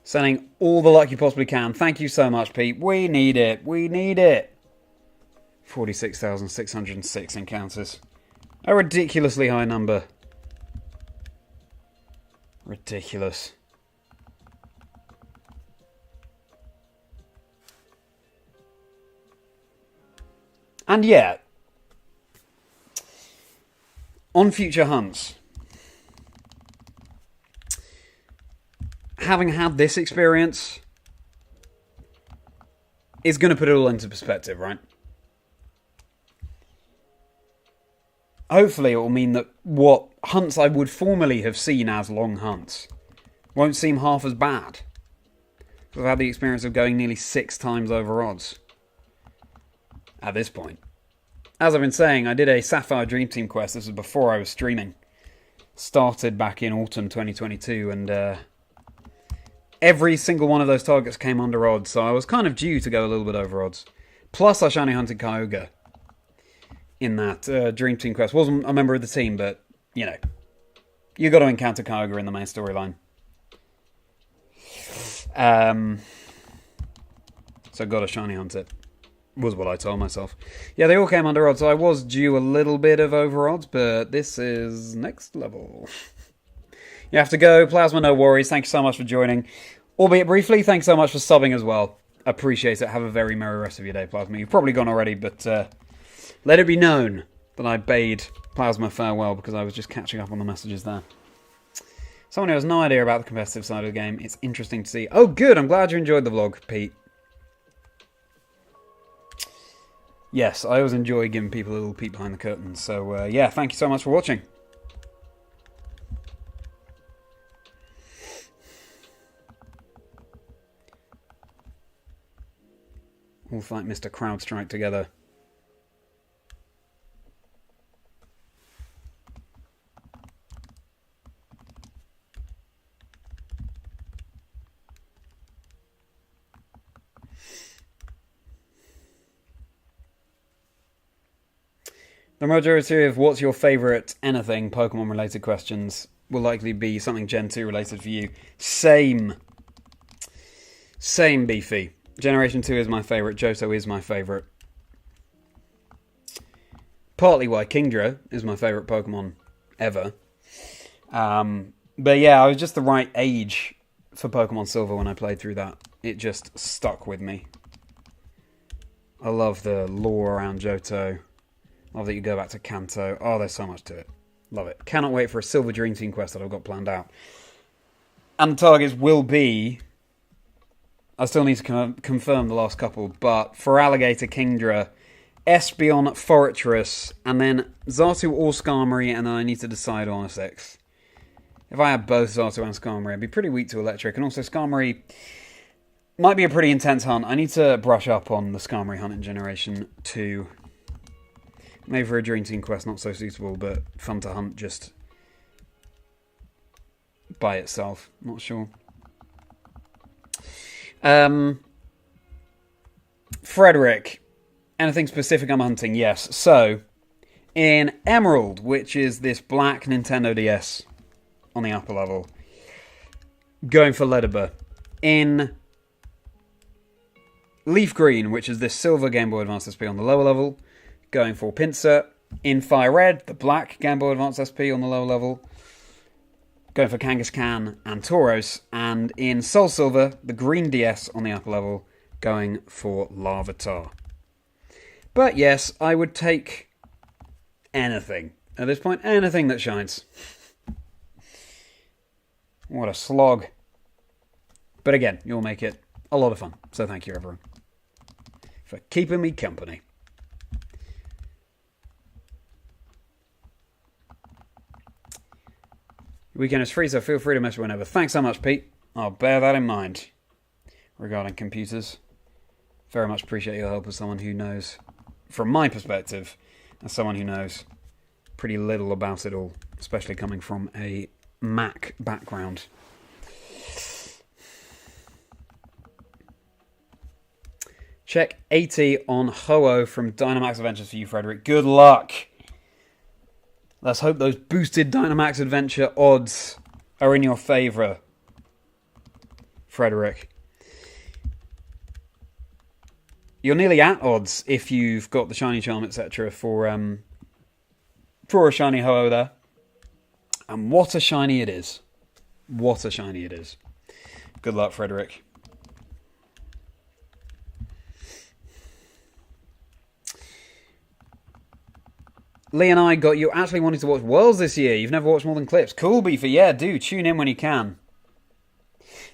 Sending all the luck you possibly can. Thank you so much, Pete. We need it. We need it. 46,606 encounters. A ridiculously high number. Ridiculous. And yet, on future hunts, having had this experience is going to put it all into perspective, right? Hopefully it will mean that what hunts I would formerly have seen as long hunts won't seem half as bad. I've had the experience of going nearly 6 times over odds at this point. As I've been saying, I did a Sapphire Dream Team quest. This was before I was streaming. Started back in autumn 2022, and every single one of those targets came under odds, so I was kind of due to go a little bit over odds. Plus, I shiny hunted Kyogre in that Dream Team quest. Wasn't a member of the team, but, you know, you got to encounter Kyogre in the main storyline. So got to shiny hunt it, was what I told myself. Yeah, they all came under odds, so I was due a little bit of over odds, but this is next level. You have to go. Plasma, no worries. Thank you so much for joining. Albeit briefly, thanks so much for subbing as well. Appreciate it. Have a very merry rest of your day, Plasma. You've probably gone already, but let it be known that I bade Plasma farewell because I was just catching up on the messages there. Someone who has no idea about the competitive side of the game. It's interesting to see. Oh, good. I'm glad you enjoyed the vlog, Pete. Yes, I always enjoy giving people a little peek behind the curtain. So, yeah, thank you so much for watching. We'll fight Mr. Crowdstrike together. The majority of what's your favourite anything Pokemon related questions will likely be something Gen 2 related for you. Same, Beefy. Generation 2 is my favourite. Johto is my favourite. Partly why Kingdra is my favourite Pokemon ever. But yeah, I was just the right age for Pokemon Silver when I played through that. It just stuck with me. I love the lore around Johto. Love that you go back to Kanto. Oh, there's so much to it. Love it. Cannot wait for a Silver Dream Team quest that I've got planned out. And the targets will be... I still need to confirm the last couple, but for Alligator, Kingdra, Espeon, Fortress, and then Xatu or Skarmory, and then I need to decide on a 6th. If I had both Xatu and Skarmory, I'd be pretty weak to Electric, and also Skarmory might be a pretty intense hunt. I need to brush up on the Skarmory hunt in Generation 2. Maybe for a Dream Team quest, not so suitable, but fun to hunt just by itself. Not sure. Frederick. Anything specific I'm hunting? Yes. So, in Emerald, which is this black Nintendo DS on the upper level, going for Ledibur. In Leaf Green, which is this silver Game Boy Advance SP on the lower level, going for Pinsir. In Fire Red, the black Game Boy Advance SP on the lower level, going for Kangaskhan and Tauros. And in Soul Silver, the green DS on the upper level, going for Larvitar. But yes, I would take anything. At this point, anything that shines. What a slog. But again, you'll make it a lot of fun. So thank you, everyone, for keeping me company. Weekend is free, so feel free to message whenever. Thanks so much, Pete. I'll bear that in mind. Regarding computers, very much appreciate your help as someone who knows, from my perspective, as someone who knows pretty little about it all, especially coming from a Mac background. Check 80 on Ho-Oh from Dynamax Adventures for you, Frederick. Good luck! Let's hope those boosted Dynamax Adventure odds are in your favour, Frederick. You're nearly at odds if you've got the Shiny Charm, etc. for a Shiny Ho-Oh there. And what a Shiny it is. What a Shiny it is. Good luck, Frederick. Lee and I got you actually wanting to watch Worlds this year. You've never watched more than clips. Cool, Beefy. Yeah, do. Tune in when you can.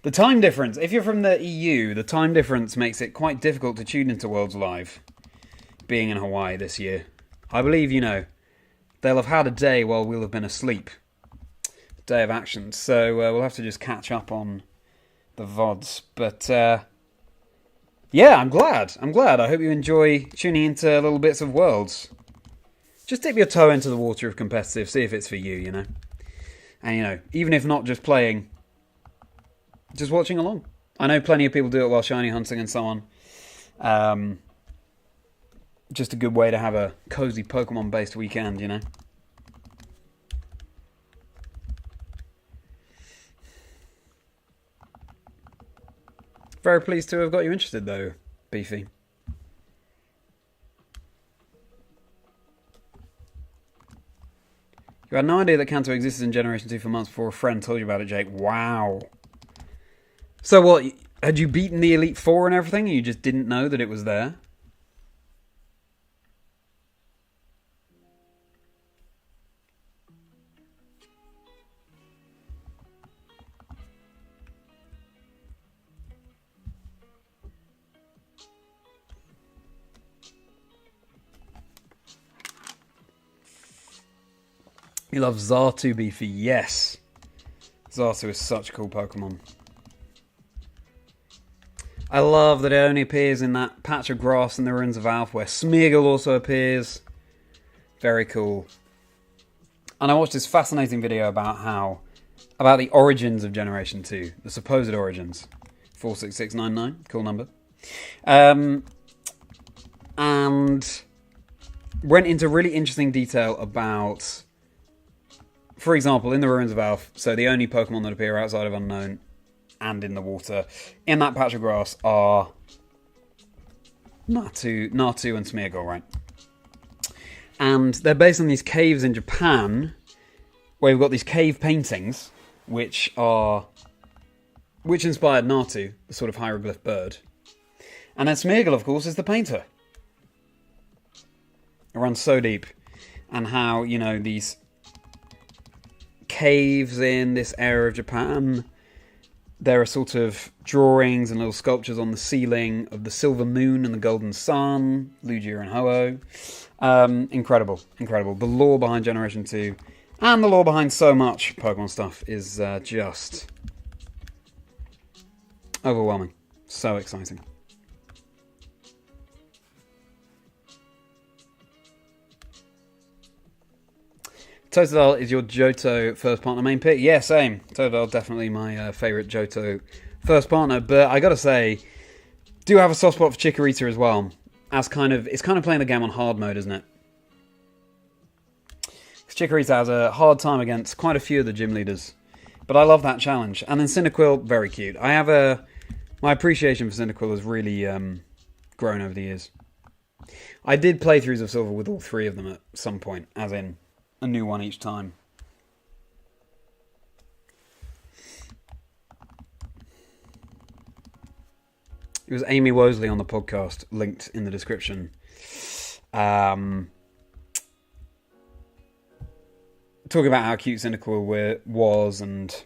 The time difference. If you're from the EU, the time difference makes it quite difficult to tune into Worlds Live. Being in Hawaii this year. I believe, they'll have had a day while we'll have been asleep. Day of action. So we'll have to just catch up on the VODs. But, yeah, I'm glad. I hope you enjoy tuning into little bits of Worlds. Just dip your toe into the water of competitive, see if it's for you, And, even if not just playing, just watching along. I know plenty of people do it while shiny hunting and so on. Just a good way to have a cozy Pokemon-based weekend, Very pleased to have got you interested, though, Beefy. You had no idea that Kanto existed in Generation 2 for months before a friend told you about it, Jake. Wow. So what, had you beaten the Elite Four and everything, and you just didn't know that it was there? You love Xatu, Beefy. Yes. Xatu is such a cool Pokemon. I love that it only appears in that patch of grass in the Ruins of Alph where Smeargle also appears. Very cool. And I watched this fascinating video about the origins of Generation 2, the supposed origins. 46699, cool number. And went into really interesting detail about, for example, in the Ruins of Alph, so the only Pokemon that appear outside of Unknown and in the water in that patch of grass are Natu and Smeargle, right? And they're based on these caves in Japan, where we've got these cave paintings, which inspired Natu, the sort of hieroglyph bird. And then Smeargle, of course, is the painter. It runs so deep. And how, you know, these caves in this area of Japan, there are sort of drawings and little sculptures on the ceiling of the silver moon and the golden sun, Lugia and Ho-Oh. Incredible. The lore behind Generation 2 and the lore behind so much Pokemon stuff is just overwhelming. So exciting. Totodile is your Johto first partner main pick? Yeah, same. Totodile definitely my favourite Johto first partner, but I gotta say, do have a soft spot for Chikorita as well. It's kind of playing the game on hard mode, isn't it? Chikorita has a hard time against quite a few of the gym leaders, but I love that challenge. And then Cyndaquil, very cute. My appreciation for Cyndaquil has really grown over the years. I did playthroughs of Silver with all three of them at some point, as in a new one each time. It was Amy Wosley on the podcast, linked in the description. Talking about how cute Cyndaquil was and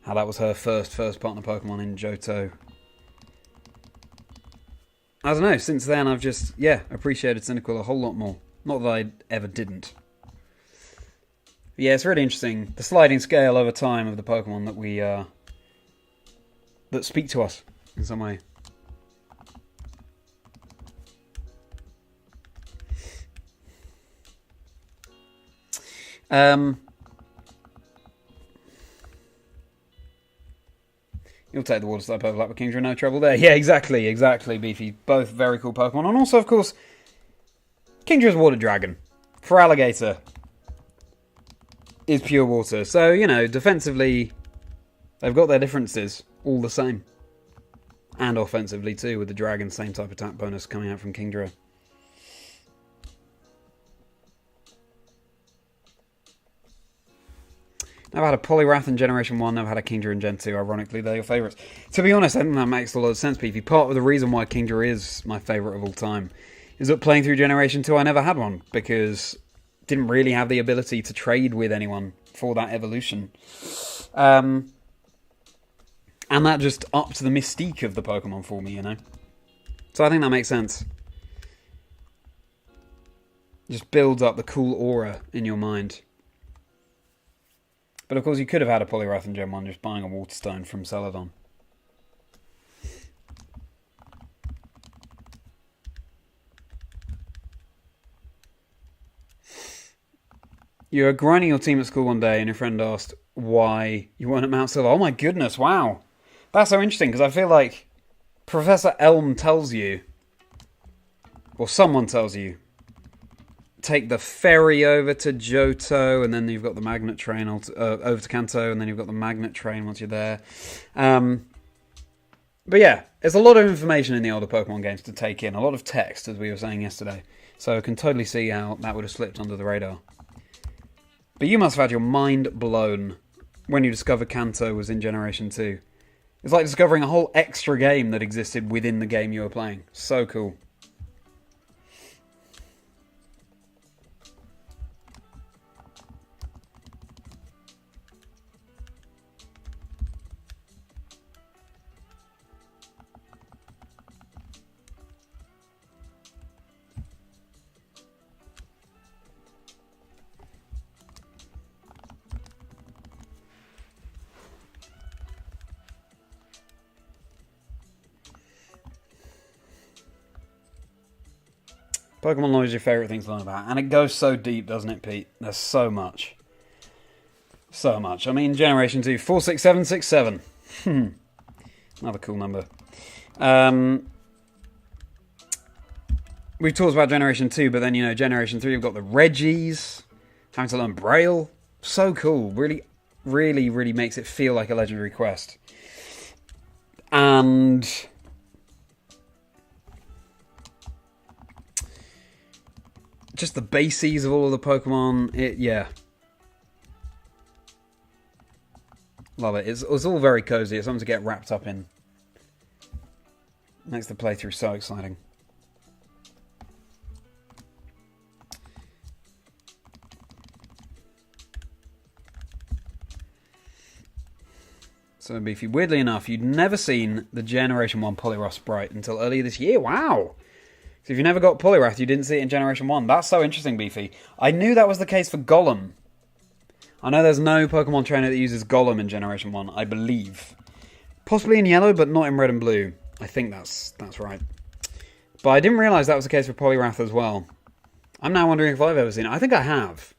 how that was her first partner Pokemon in Johto. I don't know, since then I've just, appreciated Cyndaquil a whole lot more. Not that I ever didn't. But yeah, it's really interesting. The sliding scale over time of the Pokemon that speak to us in some way. You'll take the water type overlap with Kingdra, no trouble there. Yeah, exactly, Beefy. Both very cool Pokemon. And also, of course, Kingdra's Water Dragon. For Alligator is pure water. So, you know, defensively, they've got their differences all the same. And offensively too, with the Dragon, same type attack bonus coming out from Kingdra. Never had a Poliwrath in Generation 1, never had a Kingdra in Gen 2. Ironically, they're your favourites. To be honest, I think that makes a lot of sense, Beefy. Part of the reason why Kingdra is my favourite of all time is that playing through Generation 2, I never had one, because I didn't really have the ability to trade with anyone for that evolution. And that just upped the mystique of the Pokemon for me, you know? So I think that makes sense. Just builds up the cool aura in your mind. But of course you could have had a Poliwrath in Gen 1 just buying a Waterstone from Celadon. You were grinding your team at school one day and your friend asked why you weren't at Mount Silver. Oh my goodness, wow. That's so interesting because I feel like Professor Elm tells you, or someone tells you, take the ferry over to Johto, and then you've got the magnet train over to Kanto, and then you've got the magnet train once you're there. But yeah, there's a lot of information in the older Pokemon games to take in, a lot of text, as we were saying yesterday. So I can totally see how that would have slipped under the radar. But you must have had your mind blown when you discovered Kanto was in Generation 2. It's like discovering a whole extra game that existed within the game you were playing. So cool. Pokemon lore is your favourite thing to learn about. And it goes so deep, doesn't it, Pete? There's so much. So much. I mean, Generation 2, 46767. Another cool number. We've talked about Generation 2, but then, you know, Generation 3, we've got the Reggies, having to learn Braille. So cool. Really, really, really makes it feel like a legendary quest. And just the bases of all of the Pokemon. Yeah. Love it. It's all very cozy. It's something to get wrapped up in. Makes the playthrough so exciting. So, Beefy, weirdly enough, you'd never seen the Generation 1 Poliwrath sprite until earlier this year. Wow! So if you never got Poliwrath, you didn't see it in Generation 1. That's so interesting, Beefy. I knew that was the case for Golem. I know there's no Pokemon trainer that uses Golem in Generation 1, I believe. Possibly in Yellow, but not in Red and Blue. I think that's right. But I didn't realise that was the case for Poliwrath as well. I'm now wondering if I've ever seen it. I think I have.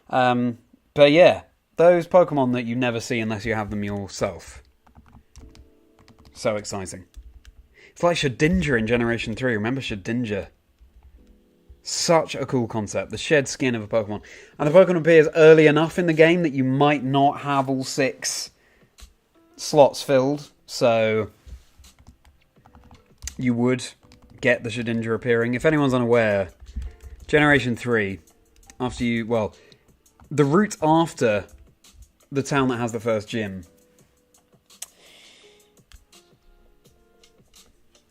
But yeah. Those Pokemon that you never see unless you have them yourself. So exciting. It's like Shedinja in Generation 3. Remember Shedinja? Such a cool concept. The shed skin of a Pokemon. And the Pokemon appears early enough in the game that you might not have all 6 slots filled. So you would get the Shedinja appearing. If anyone's unaware, Generation 3, after you... Well, the route after the town that has the first gym.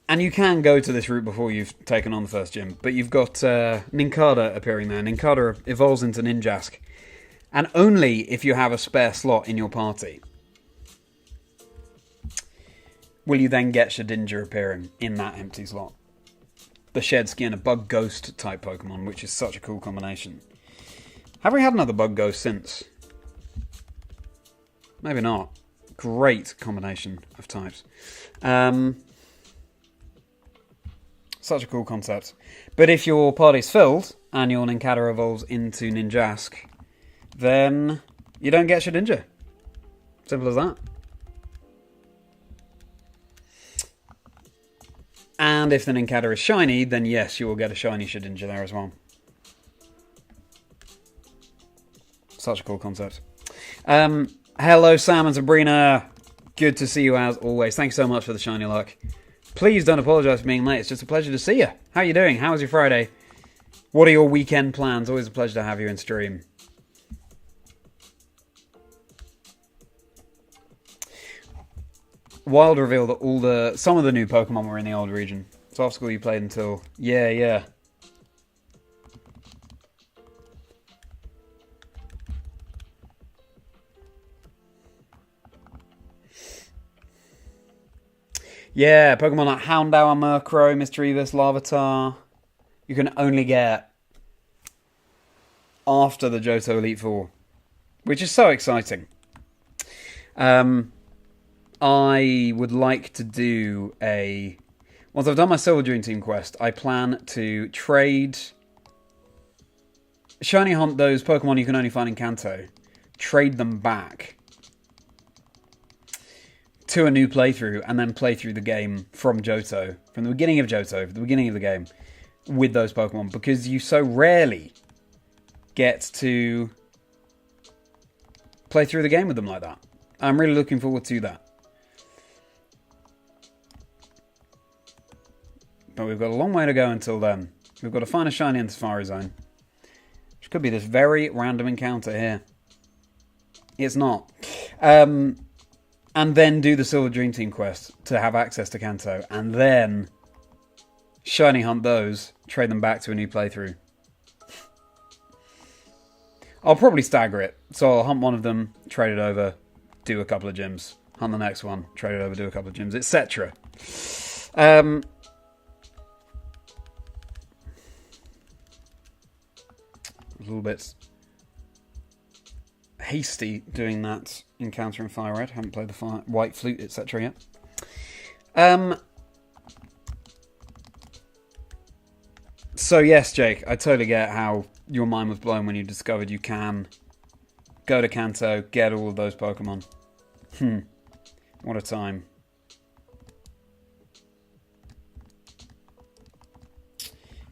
And you can go to this route before you've taken on the first gym. But you've got Nincada appearing there. Nincada evolves into Ninjask. And only if you have a spare slot in your party will you then get Shedinja appearing in that empty slot. The Shed Skin, a Bug Ghost type Pokemon, which is such a cool combination. Have we had another Bug Ghost since? Maybe not. Great combination of types. Such a cool concept. But if your party's filled and your Nincada evolves into Ninjask, then you don't get Shedinja. Simple as that. And if the Nincada is shiny, then yes, you will get a shiny Shedinja there as well. Such a cool concept. Hello, Sam and Sabrina. Good to see you as always. Thanks so much for the shiny luck. Please don't apologise for being late. It's just a pleasure to see you. How are you doing? How was your Friday? What are your weekend plans? Always a pleasure to have you in stream. Wild revealed that some of the new Pokemon were in the old region. So off school you played until... Yeah. Yeah, Pokemon like Houndour, Murkrow, Mischievous, Larvitar, you can only get after the Johto Elite Four, which is so exciting. I would like to do once I've done my Silver Dream Team quest, I plan to shiny hunt those Pokemon you can only find in Kanto, trade them back to a new playthrough, and then play through the game from Johto, from the beginning of Johto, the beginning of the game, with those Pokemon, because you so rarely get to play through the game with them like that. I'm really looking forward to that. But we've got a long way to go until then. We've got to find a shiny in Safari Zone, which could be this very random encounter here. It's not. And then do the Silver Dream Team quest to have access to Kanto. And then shiny hunt those, trade them back to a new playthrough. I'll probably stagger it. So I'll hunt one of them, trade it over, do a couple of gyms. Hunt the next one, trade it over, do a couple of gyms, etc. A little bit hasty doing that encounter in Fire Red. Haven't played the White Flute, etc. yet. So yes, Jake, I totally get how your mind was blown when you discovered you can go to Kanto, get all of those Pokemon. What a time.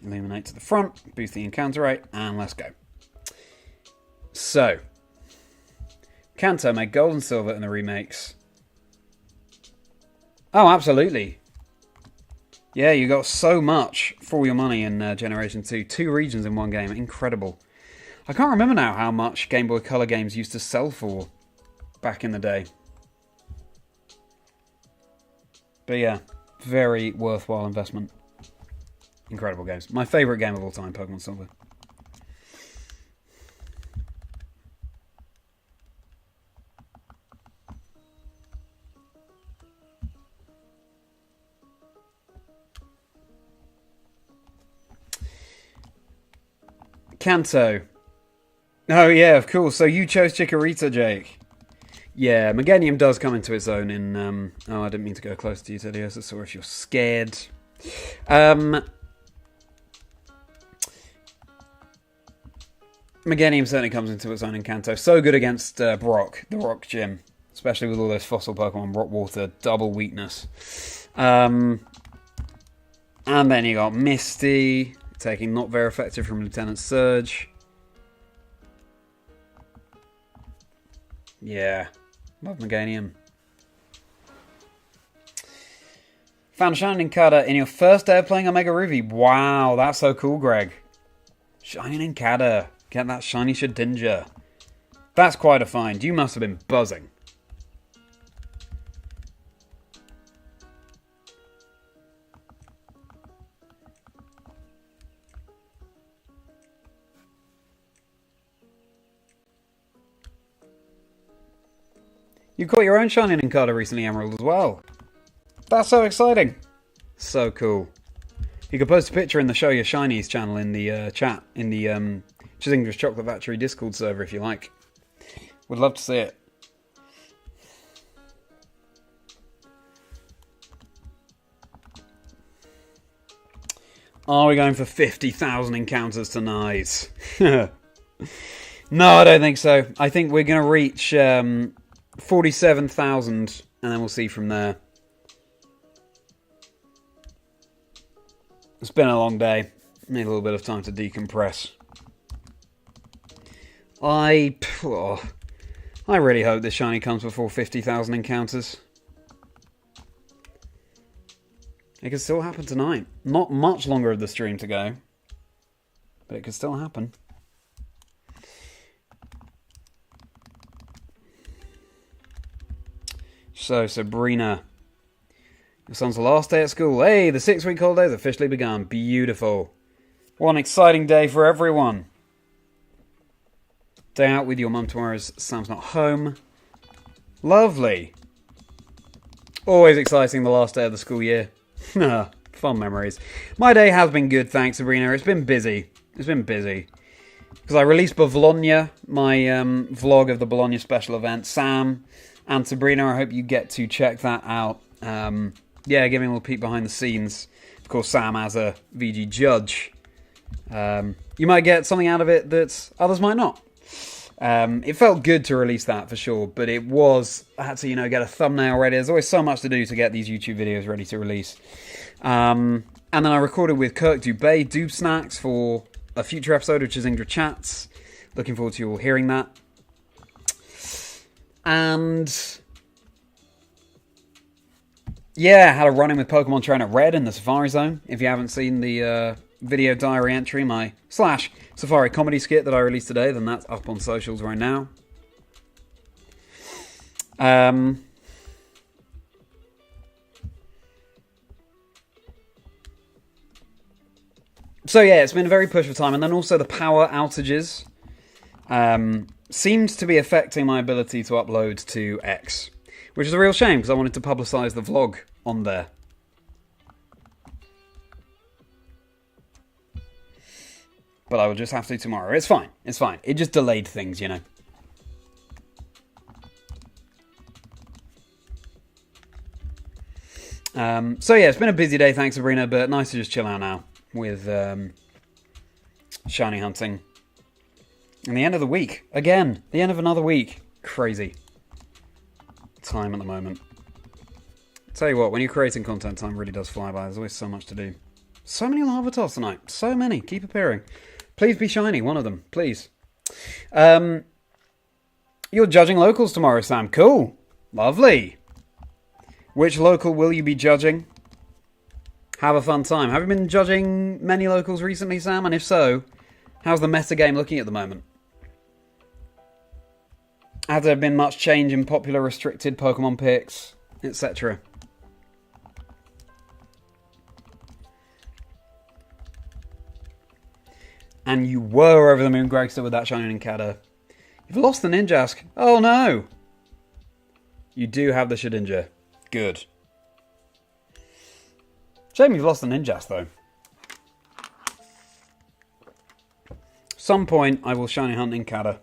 Illuminate to the front, boost the encounter rate, and let's go. So, Kanto made Gold and Silver in the remakes. Oh, absolutely. Yeah, you got so much for your money in Generation 2. 2 regions in one game. Incredible. I can't remember now how much Game Boy Color games used to sell for back in the day. But yeah, very worthwhile investment. Incredible games. My favourite game of all time, Pokemon Silver. Kanto. Oh yeah, of course. So you chose Chikorita, Jake. Yeah, Meganium does come into its own in... oh, I didn't mean to go close to you, Tediosa. Sorry if you're scared. Meganium certainly comes into its own in Kanto. So good against Brock, the Rock Gym. Especially with all those fossil Pokemon. Rock Water, double weakness. And then you got Misty, taking not very effective from Lieutenant Surge. Yeah, love Meganium. Found Shining Incada in your first day of playing Omega Ruby. Wow, that's so cool, Greg. Shining Incada. Get that shiny Shedinja. That's quite a find. You must have been buzzing. You caught your own Shining Incada recently, Emerald, as well. That's so exciting. So cool. You could post a picture in the Show Your Shinies channel in the chat, in the Chazingra's Chocolate Factory Discord server if you like. Would love to see it. Are we going for 50,000 encounters tonight? No, I don't think so. I think we're going to reach 47,000 and then we'll see from there. It's been a long day. Need a little bit of time to decompress. I really hope this shiny comes before 50,000 encounters. It could still happen tonight. Not much longer of the stream to go, but it could still happen. So, Sabrina, your son's last day at school. Hey, the 6-week holiday's officially begun. Beautiful. What an exciting day for everyone. Day out with your mum tomorrow as Sam's not home. Lovely. Always exciting the last day of the school year. Fun memories. My day has been good, thanks, Sabrina. It's been busy. Because I released Bologna, my vlog of the Bologna special event. Sam and Sabrina, I hope you get to check that out. Yeah, giving a little peek behind the scenes. Of course, Sam as a VG judge. You might get something out of it that others might not. It felt good to release that for sure, but it was, I had to, get a thumbnail ready. There's always so much to do to get these YouTube videos ready to release. And then I recorded with Kirk Dubay, Doob Snacks, for a future episode of Chazingdra Chats. Looking forward to you all hearing that. And yeah, had a run-in with Pokemon Trainer Red in the Safari Zone. If you haven't seen the video diary entry, my / Safari comedy skit that I released today, then that's up on socials right now. So yeah, it's been a very push for time, and then also the power outages seemed to be affecting my ability to upload to X, which is a real shame because I wanted to publicise the vlog on there. But I will just have to tomorrow. It's fine. It just delayed things, So yeah, it's been a busy day, thanks Sabrina, but nice to just chill out now with shiny hunting. And the end of the week. Again, the end of another week. Crazy. Time at the moment. Tell you what, when you're creating content, time really does fly by. There's always so much to do. So many Larvatars tonight. So many. Keep appearing. Please be shiny, one of them. Please. You're judging locals tomorrow, Sam. Cool. Lovely. Which local will you be judging? Have a fun time. Have you been judging many locals recently, Sam? And if so, how's the metagame looking at the moment? Has there been much change in popular restricted Pokemon picks, etc.? And you were over the moon, Gregster, with that shiny Nincada. You've lost the Ninjask. Oh no! You do have the Shedinja. Good. Shame you've lost the Ninjask, though. Some point, I will shiny hunt Nincada.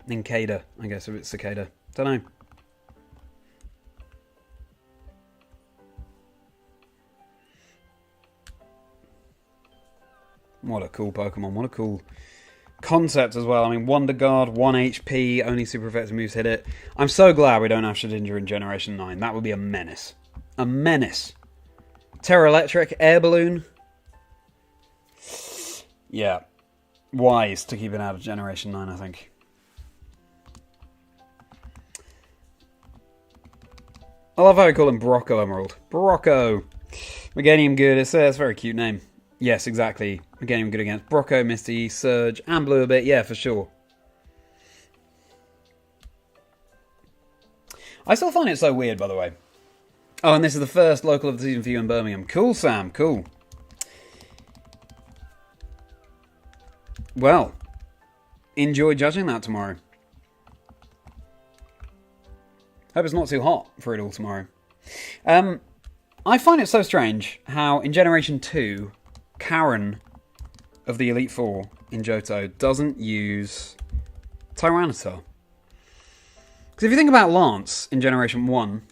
Nincada, I guess, if it's Cicada. Don't know. What a cool Pokemon. What a cool concept as well. I mean, Wonder Guard, 1 HP, only super effective moves hit it. I'm so glad we don't have Shedinja in Generation 9. That would be a menace. A menace. Terra Electric, Air Balloon. Yeah. Wise to keep it out of Generation 9, I think. I love how we call him Brocco Emerald. Brocco. Meganium good. It's a very cute name. Yes, exactly. Meganium good against Brocco, Misty, Surge, and Blue a bit. Yeah, for sure. I still find it so weird, by the way. Oh, and this is the first local of the season for you in Birmingham. Cool, Sam. Cool. Well, enjoy judging that tomorrow. Hope it's not too hot for it all tomorrow. I find it so strange how in Generation 2, Karen of the Elite Four in Johto doesn't use Tyranitar. Because if you think about Lance in Generation 1,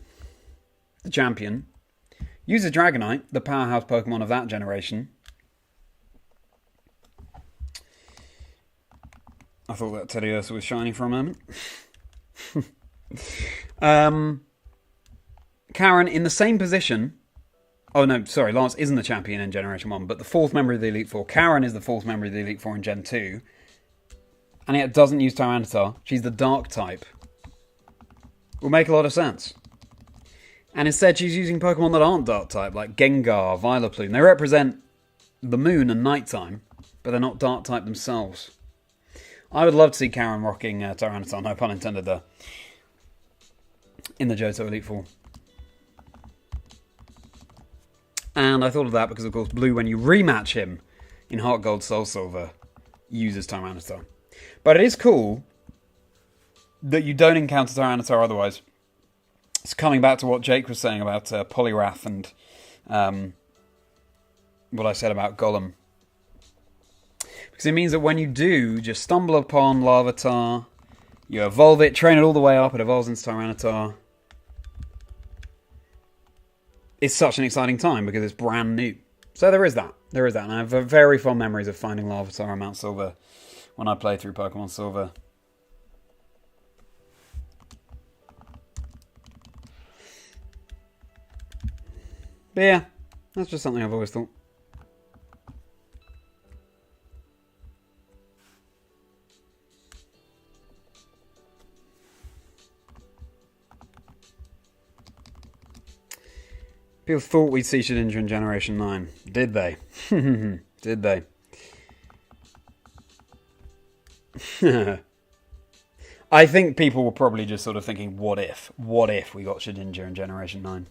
the champion, uses Dragonite, the powerhouse Pokemon of that generation. I thought that Teddiursa was shiny for a moment. Karen in the same position. Oh no, sorry, Lance isn't the champion in Generation 1, but the fourth member of the Elite Four. Karen is the fourth member of the Elite Four in Gen 2. And yet doesn't use Tyranitar. She's the dark type. Will make a lot of sense. And instead she's using Pokemon that aren't dark type, like Gengar, Vileplume. They represent the moon and nighttime, but they're not dark type themselves. I would love to see Karen rocking Tyranitar, no pun intended there, in the Johto Elite Four. And I thought of that because, of course, Blue, when you rematch him in Heart Gold, Soul Silver, uses Tyranitar. But it is cool that you don't encounter Tyranitar otherwise. It's coming back to what Jake was saying about Poliwrath and what I said about Golem. Because it means that when you do just stumble upon Larvitar, you evolve it, train it all the way up, it evolves into Tyranitar. It's such an exciting time because it's brand new. So there is that. There is that. And I have very fond memories of finding Larvitar on Mount Silver when I played through Pokemon Silver. But yeah, that's just something I've always thought. People thought we'd see Shedinja in Generation 9. Did they? Did they? I think people were probably just sort of thinking, what if? What if we got Shedinja in Generation 9?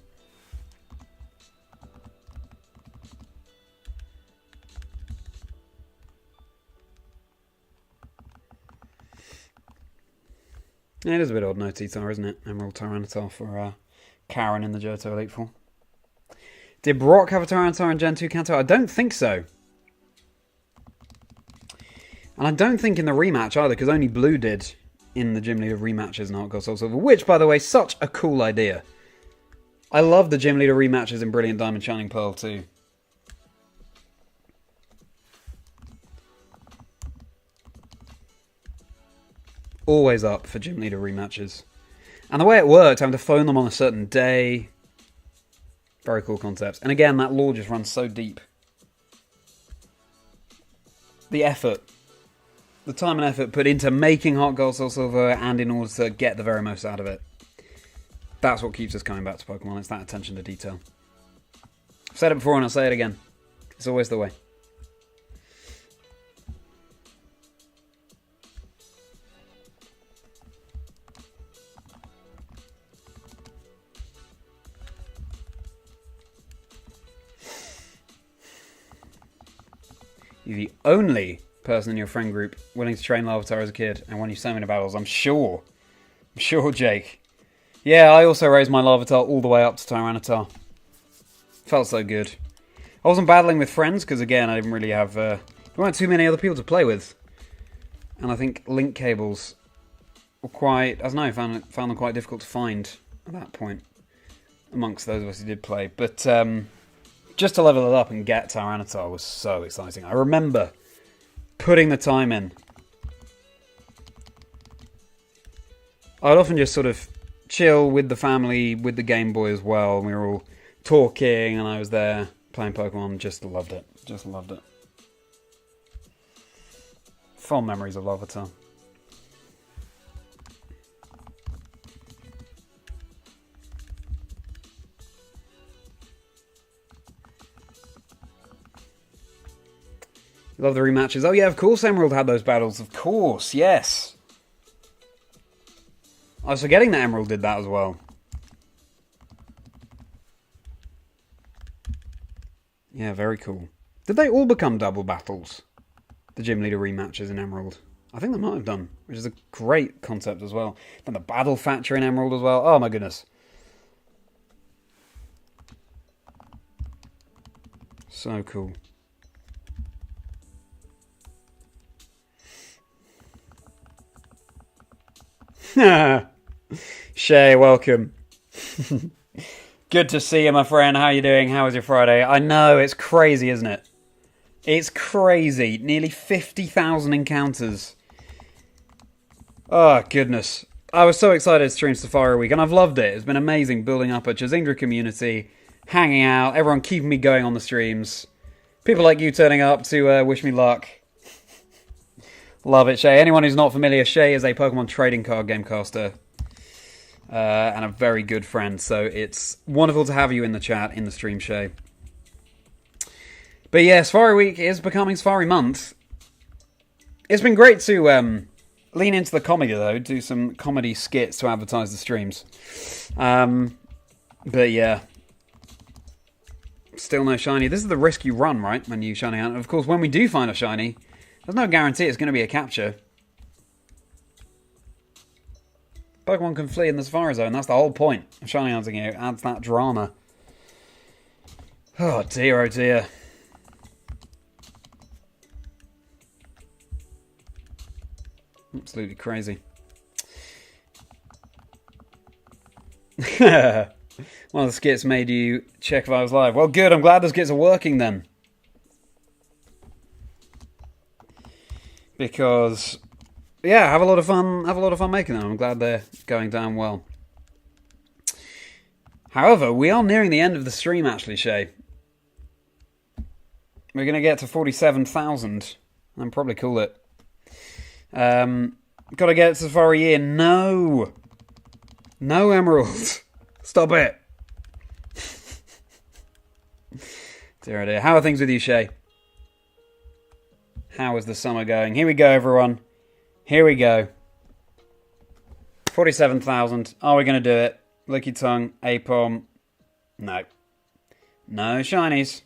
Yeah, it is a bit odd, no T-Tar, isn't it? Emerald Tyranitar for Karen in the Johto Elite Four. Did Brock have a Tyranitar in Gen 2 Kanto? I don't think so. And I don't think in the rematch either, because only Blue did in the Gym Leader rematches in Heart Gold Soul Silver, which, by the way, such a cool idea. I love the Gym Leader rematches in Brilliant Diamond Shining Pearl too. always up for gym leader rematches. And the way it worked, having to phone them on a certain day, very cool concepts. And again, that lore just runs so deep. The effort, the time and effort put into making Heart Gold Soul Silver and in order to get the very most out of it. That's what keeps us coming back to Pokemon. It's that attention to detail. I've said it before and I'll say it again. It's always the way. You're the only person in your friend group willing to train Larvitar as a kid and won you so many battles. I'm sure, Jake. Yeah, I also raised my Larvitar all the way up to Tyranitar. Felt so good. I wasn't battling with friends because, again, I didn't really have... there weren't too many other people to play with. And I think link cables were quite... I don't know, found them quite difficult to find at that point amongst those of us who did play. But just to level it up and get Tyranitar was so exciting. I remember putting the time in. I'd often just sort of chill with the family, with the Game Boy as well, and we were all talking, and I was there playing Pokemon. Just loved it. Just loved it. Fond memories of Larvitar. Love the rematches. Oh yeah, of course Emerald had those battles. Of course, yes. I was forgetting that Emerald did that as well. Yeah, very cool. Did they all become double battles? The gym leader rematches in Emerald? I think they might have done, which is a great concept as well. Then the battle factor in Emerald as well. Oh my goodness. So cool. Shay, welcome. Good to see you, my friend. How are you doing? How was your Friday? I know, it's crazy, isn't it? It's crazy. Nearly 50,000 encounters. Oh, goodness. I was so excited to stream Safari Week, and I've loved it. It's been amazing building up a Chazingdra community, hanging out, everyone keeping me going on the streams. People like you turning up to wish me luck. Love it, Shay. Anyone who's not familiar, Shay is a Pokemon trading card game caster. And a very good friend. So it's wonderful to have you in the chat, in the stream, Shay. But yeah, Safari Week is becoming Safari Month. It's been great to lean into the comedy, though. Do some comedy skits to advertise the streams. But yeah. Still no shiny. This is the risk you run, right? When you shiny out. And of course, when we do find a shiny, there's no guarantee it's going to be a capture. Pokemon can flee in the Safari Zone. That's the whole point of shiny hunting here. It adds that drama. Oh dear, oh dear. Absolutely crazy. One of the skits made you check if I was live. Well, good. I'm glad the skits are working then. Because, yeah, have a lot of fun making them. I'm glad they're going down well. However, we are nearing the end of the stream, actually, Shay. We're going to get to 47,000 and probably call it. Got to get to Safari Year. No, Emerald. Stop it. Dear, oh dear. How are things with you, Shay? How is the summer going? Here we go, everyone. Here we go. 47,000. Are we going to do it? Lick your tongue. Apom. No. No shinies.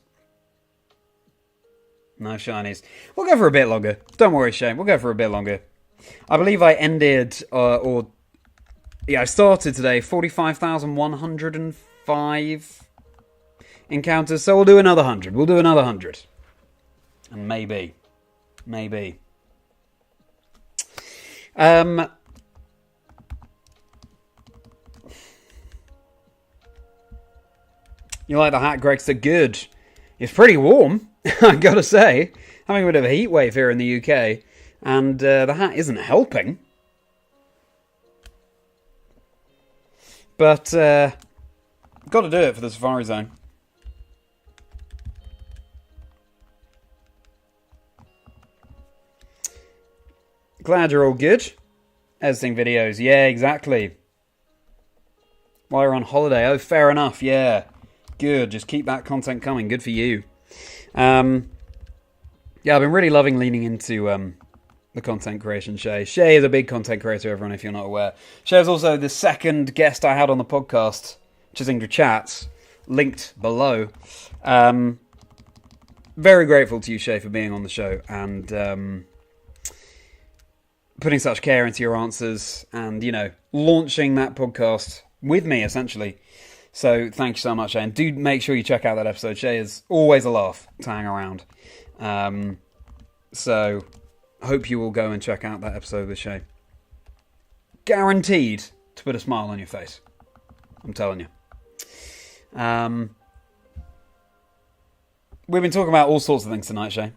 No shinies. We'll go for a bit longer. Don't worry, Shane. We'll go for a bit longer. I believe I ended, I started today 45,105 encounters. So we'll do another 100. We'll do another 100. And maybe. You like the hat, Gregster? Good. It's pretty warm, I gotta say. Having a bit of a heat wave here in the UK, and the hat isn't helping. But, got to do it for the Safari Zone. Glad you're all good. Editing videos. Yeah, exactly. While you're on holiday. Oh, fair enough. Yeah. Good. Just keep that content coming. Good for you. Yeah, I've been really loving leaning into the content creation. Shay is a big content creator, everyone, if you're not aware. Shay is also the second guest I had on the podcast, Chazingdra Chats, linked below. Very grateful to you, Shay, for being on the show and putting such care into your answers and, launching that podcast with me, essentially. So thank you so much, Shay. And do make sure you check out that episode. Shay is always a laugh to hang around. So hope you will go and check out that episode with Shay. Guaranteed to put a smile on your face. I'm telling you. We've been talking about all sorts of things tonight, Shay.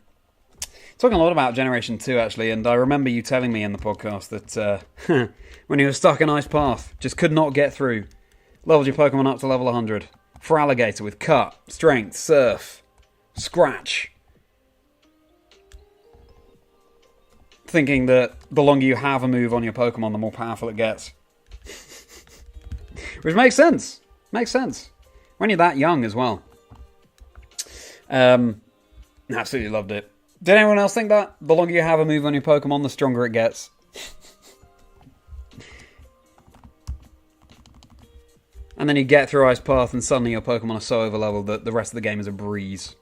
Talking a lot about Generation 2, actually, and I remember you telling me in the podcast that when you were stuck in Ice Path, just could not get through, leveled your Pokemon up to level 100. For Alligator with Cut, Strength, Surf, Scratch. Thinking that the longer you have a move on your Pokemon, the more powerful it gets. Which makes sense. Makes sense. When you're that young as well. Absolutely loved it. Did anyone else think that? The longer you have a move on your Pokemon, the stronger it gets. And then you get through Ice Path and suddenly your Pokemon are so overleveled that the rest of the game is a breeze.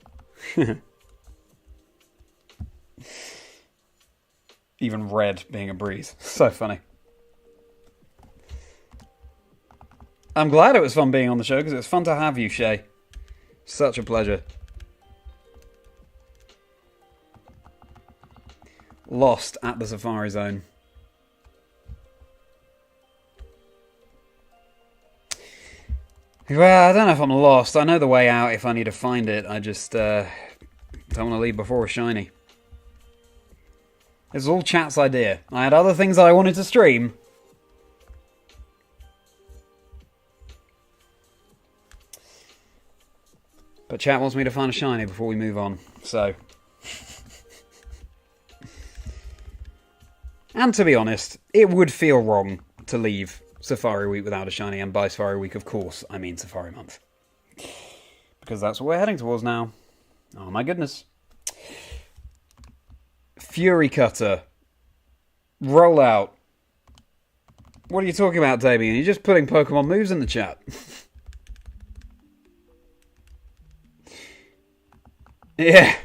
Even red being a breeze. So funny. I'm glad it was fun being on the show because it was fun to have you, Shay. Such a pleasure. Lost at the Safari Zone. Well, I don't know if I'm lost. I know the way out if I need to find it. I just don't want to leave before a shiny. This was all Chat's idea. I had other things that I wanted to stream. But Chat wants me to find a shiny before we move on. So... And to be honest, it would feel wrong to leave Safari Week without a shiny, and by Safari Week, of course, I mean Safari Month. Because that's what we're heading towards now. Oh my goodness. Fury Cutter. Rollout. What are you talking about, Damien? You're just putting Pokemon moves in the chat. Yeah.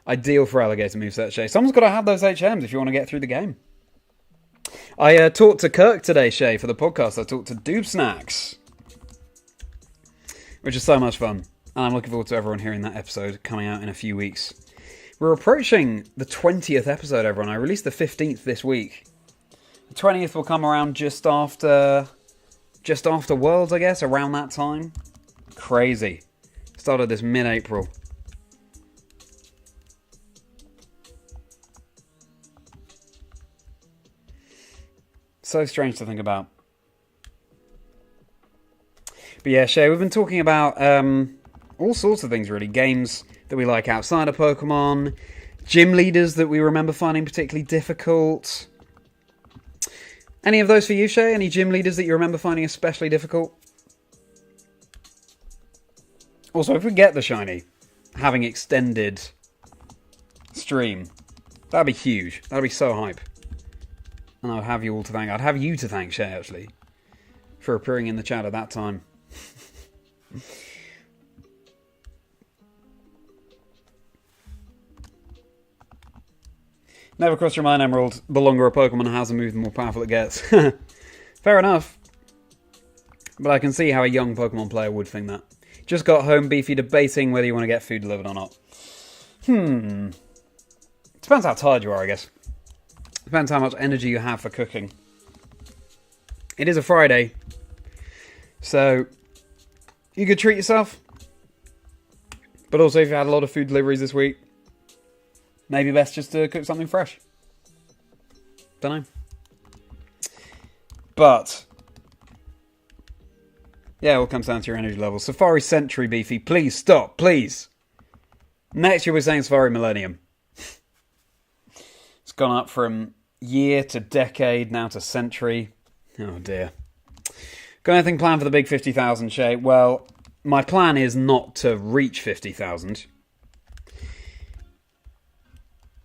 Ideal for Alligator moveset, Shay. Someone's got to have those HMs if you want to get through the game. I talked to Kirk today, Shay, for the podcast. I talked to Doob Snacks, which is so much fun. And I'm looking forward to everyone hearing that episode coming out in a few weeks. We're approaching the 20th episode, everyone. I released the 15th this week. The 20th will come around just after Worlds, I guess, around that time. Crazy. Started this mid-April. So strange to think about. But yeah, Shay, we've been talking about all sorts of things, really. Games that we like outside of Pokemon. Gym leaders that we remember finding particularly difficult. Any of those for you, Shay? Any gym leaders that you remember finding especially difficult? Also, if we get the shiny, having extended stream, that'd be huge. That'd be so hype. And I'd have you all to thank. I'd have you to thank, Shay, actually, for appearing in the chat at that time. Never cross your mind, Emerald. The longer a Pokemon has a move, the more powerful it gets. Fair enough. But I can see how a young Pokemon player would think that. Just got home, Beefy, debating whether you want to get food delivered or not. Depends how tired you are, I guess. Depends how much energy you have for cooking. It is a Friday, so you could treat yourself. But also, if you had a lot of food deliveries this week, maybe best just to cook something fresh. Don't know. But yeah, it all comes down to your energy level. Safari Century, Beefy, please stop, please. Next year we're saying Safari Millennium. It's gone up from year to decade, now to century. Oh dear. Got anything planned for the big 50,000 shape? Well, my plan is not to reach 50,000.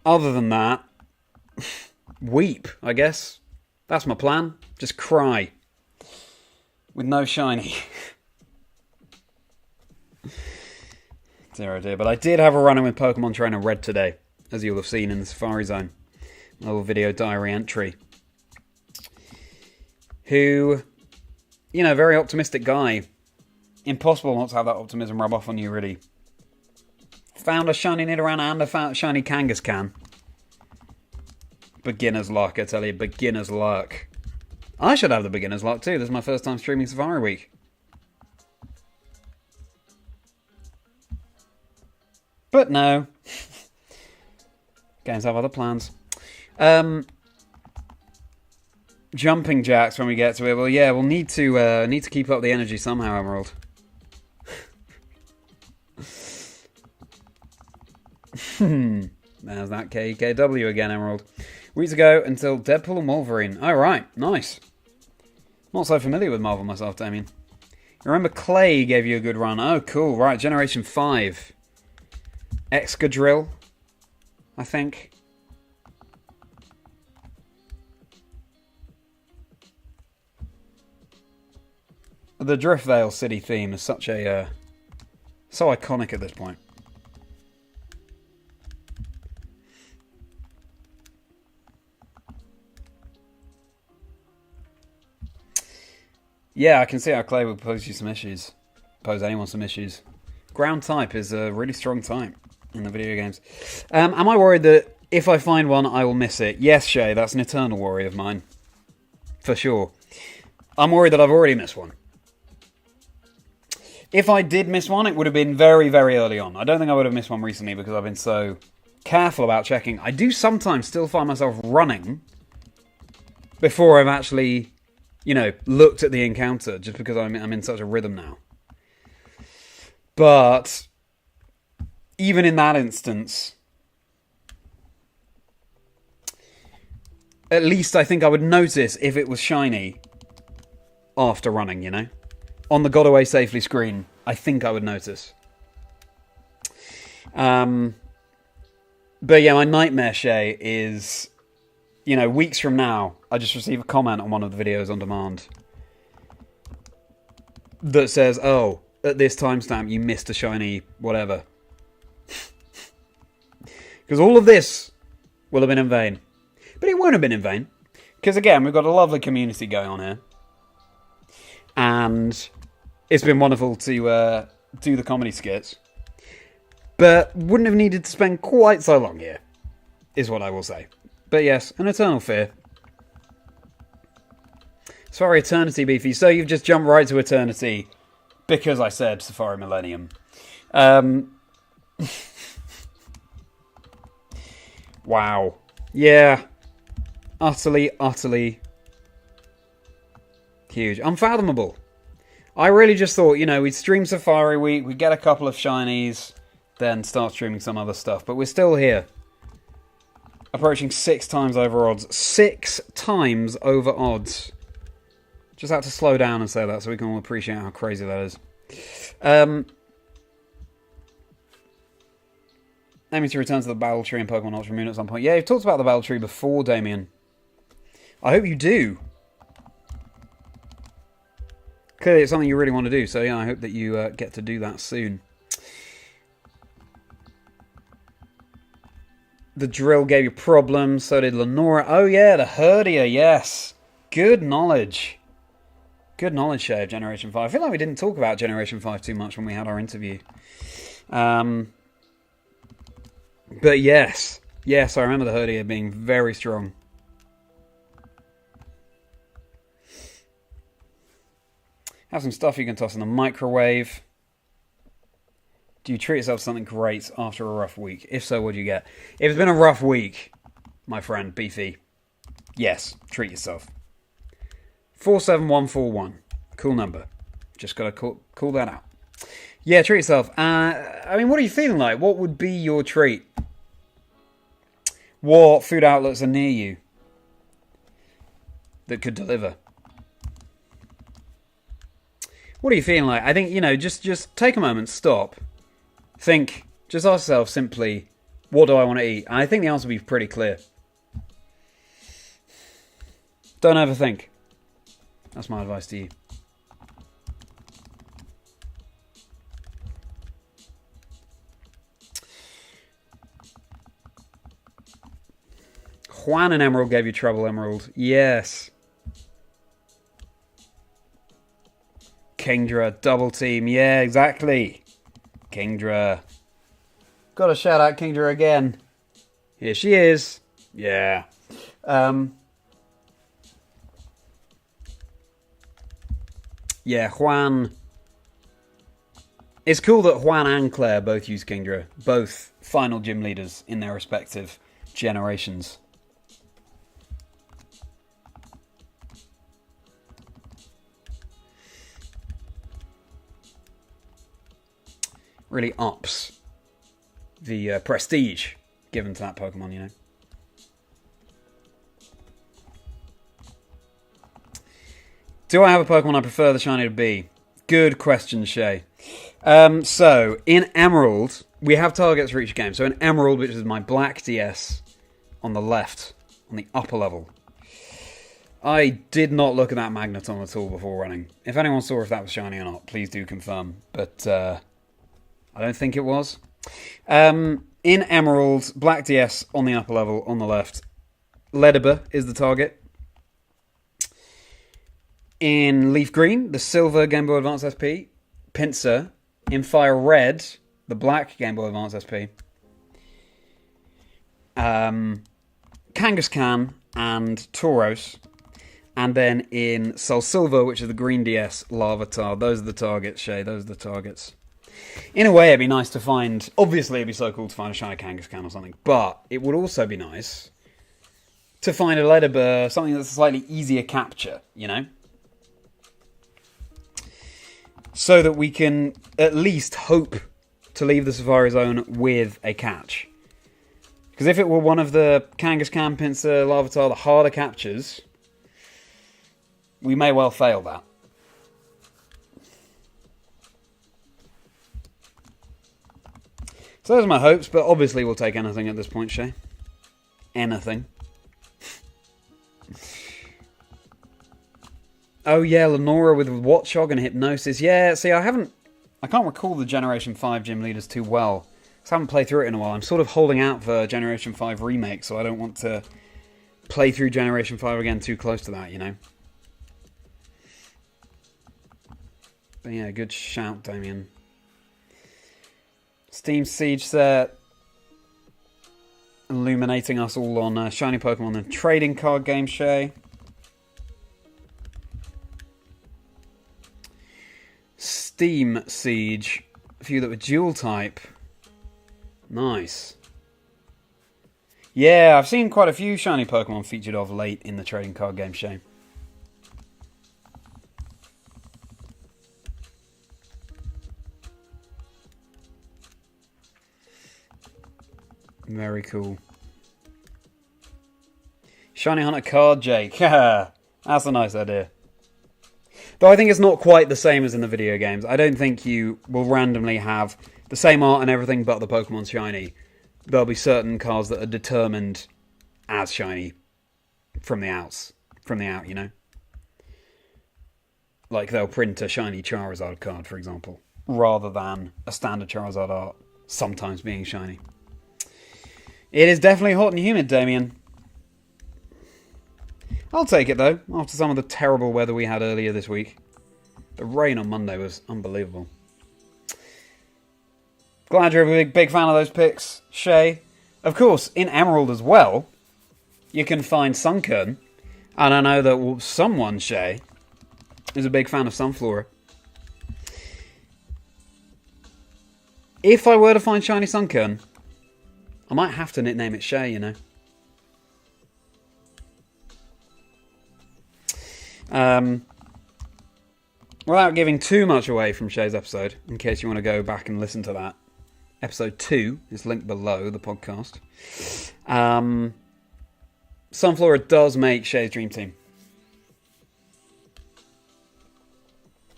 Other than that, weep, I guess. That's my plan. Just cry. With no shiny. Dear oh dear. But I did have a run-in with Pokémon Trainer Red today, as you'll have seen in the Safari Zone. A little video diary entry. Who, you know, very optimistic guy. Impossible not to have that optimism rub off on you, really. Found a shiny Nidoran and a shiny Kangaskhan. Beginner's luck, I tell you. Beginner's luck. I should have the beginner's luck too. This is my first time streaming Safari Week. But no. Games have other plans. Jumping jacks when we get to it. Well, yeah, we'll need to keep up the energy somehow, Emerald. There's that KKW again, Emerald. Weeks ago until Deadpool and Wolverine. Oh, right. Nice. Not so familiar with Marvel myself, Damien. Remember Clay gave you a good run. Oh, cool. Right, Generation 5. Excadrill, I think. The Driftvale City theme is such a... so iconic at this point. Yeah, I can see how Clay would pose you some issues. Pose anyone some issues. Ground type is a really strong type in the video games. Am I worried that if I find one, I will miss it? Yes, Shay, that's an eternal worry of mine. For sure. I'm worried that I've already missed one. If I did miss one, it would have been very, very early on. I don't think I would have missed one recently because I've been so careful about checking. I do sometimes still find myself running before I've actually, you know, looked at the encounter, just because I'm in such a rhythm now. But even in that instance, at least I think I would notice if it was shiny after running, you know? On the Got Away Safely screen, I think I would notice. But yeah, my nightmare, Shay, is, you know, weeks from now, I just receive a comment on one of the videos on demand that says, oh, at this timestamp you missed a shiny whatever. Because all of this will have been in vain. But it won't have been in vain. Because again, we've got a lovely community going on here. And it's been wonderful to do the comedy skits. But wouldn't have needed to spend quite so long here, is what I will say. But yes, an eternal fear. Safari Eternity, Beefy. So you've just jumped right to Eternity because I said Safari Millennium. Wow. Yeah. Utterly, utterly huge. Unfathomable. I really just thought, you know, we'd stream Safari Week, we'd get a couple of shinies, then start streaming some other stuff. But we're still here. Approaching 6 times over odds. 6 times over odds. Just had to slow down and say that so we can all appreciate how crazy that is. Aiming to return to the Battle Tree in Pokemon Ultra Moon at some point. Yeah, you've talked about the Battle Tree before, Damien. I hope you do. Clearly it's something you really want to do, so yeah, I hope that you get to do that soon. The drill gave you problems, so did Lenora. Oh yeah, the Herdia, yes. Good knowledge. Good knowledge, Shay, of Generation 5. I feel like we didn't talk about Generation 5 too much when we had our interview. But yes. Yes, I remember the Herdia being very strong. Have some stuff you can toss in the microwave. Do you treat yourself to something great after a rough week? If so, what do you get? If it's been a rough week, my friend, Beefy, yes, treat yourself. 47141. Cool number. Just got to call that out. Yeah, treat yourself. I mean, what are you feeling like? What would be your treat? What food outlets are near you that could deliver? What are you feeling like? I think, just take a moment, stop, think, just ask yourself simply, what do I want to eat? And I think the answer will be pretty clear. Don't overthink. That's my advice to you. Juan and Emerald gave you trouble, Emerald. Yes. Chazingdra, double team. Yeah, exactly. Chazingdra. Got to shout out Chazingdra again. Here she is. Yeah. Yeah, Juan. It's cool that Juan and Claire both use Chazingdra. Both final gym leaders in their respective generations. Really ups the prestige given to that Pokemon, Do I have a Pokemon I prefer the shiny to be? Good question, Shay. So, in Emerald, we have targets for each game. So in Emerald, which is my black DS on the left, on the upper level, I did not look at that Magneton at all before running. If anyone saw if that was shiny or not, please do confirm. But I don't think it was. In Emerald, black DS on the upper level, on the left, Ledibur is the target. In Leaf Green, the silver Game Boy Advance SP, Pinsir. In Fire Red, the black Game Boy Advance SP, Kangaskhan and Tauros. And then in Soul Silver, which is the green DS, Larvitar. Those are the targets, Shay. Those are the targets. In a way, it'd be nice to find... Obviously, it'd be so cool to find a shiny Kangaskhan or something. But it would also be nice to find a Ledibur, something that's a slightly easier capture, So that we can at least hope to leave the Safari Zone with a catch. Because if it were one of the Kangaskhan, Pinsir, Larvitar, the harder captures, we may well fail that. So those are my hopes, but obviously we'll take anything at this point, Shay. Anything. Oh yeah, Lenora with Watchog and Hypnosis. Yeah, see, I can't recall the Generation 5 gym leaders too well. So I haven't played through it in a while. I'm sort of holding out for Generation 5 remake, so I don't want to play through Generation 5 again too close to that, But yeah, good shout, Damien. Steam Siege set. Illuminating us all on Shiny Pokemon and trading card game, Shay. Steam Siege. A few that were dual type. Nice. Yeah, I've seen quite a few shiny Pokemon featured of late in the trading card game, Shay. Very cool. Shiny Hunter card, Jake. That's a nice idea. Though I think it's not quite the same as in the video games. I don't think you will randomly have the same art and everything but the Pokemon shiny. There'll be certain cards that are determined as shiny from the out, Like they'll print a shiny Charizard card, for example, rather than a standard Charizard art sometimes being shiny. It is definitely hot and humid, Damien. I'll take it, though, after some of the terrible weather we had earlier this week. The rain on Monday was unbelievable. Glad you're a big fan of those picks, Shay. Of course, in Emerald as well, you can find Sunkern. And I know that someone, Shay, is a big fan of Sunflora. If I were to find shiny Sunkern, I might have to nickname it Shay, Without giving too much away from Shay's episode, in case you want to go back and listen to that, episode 2 is linked below the podcast. Sunflora does make Shay's dream team.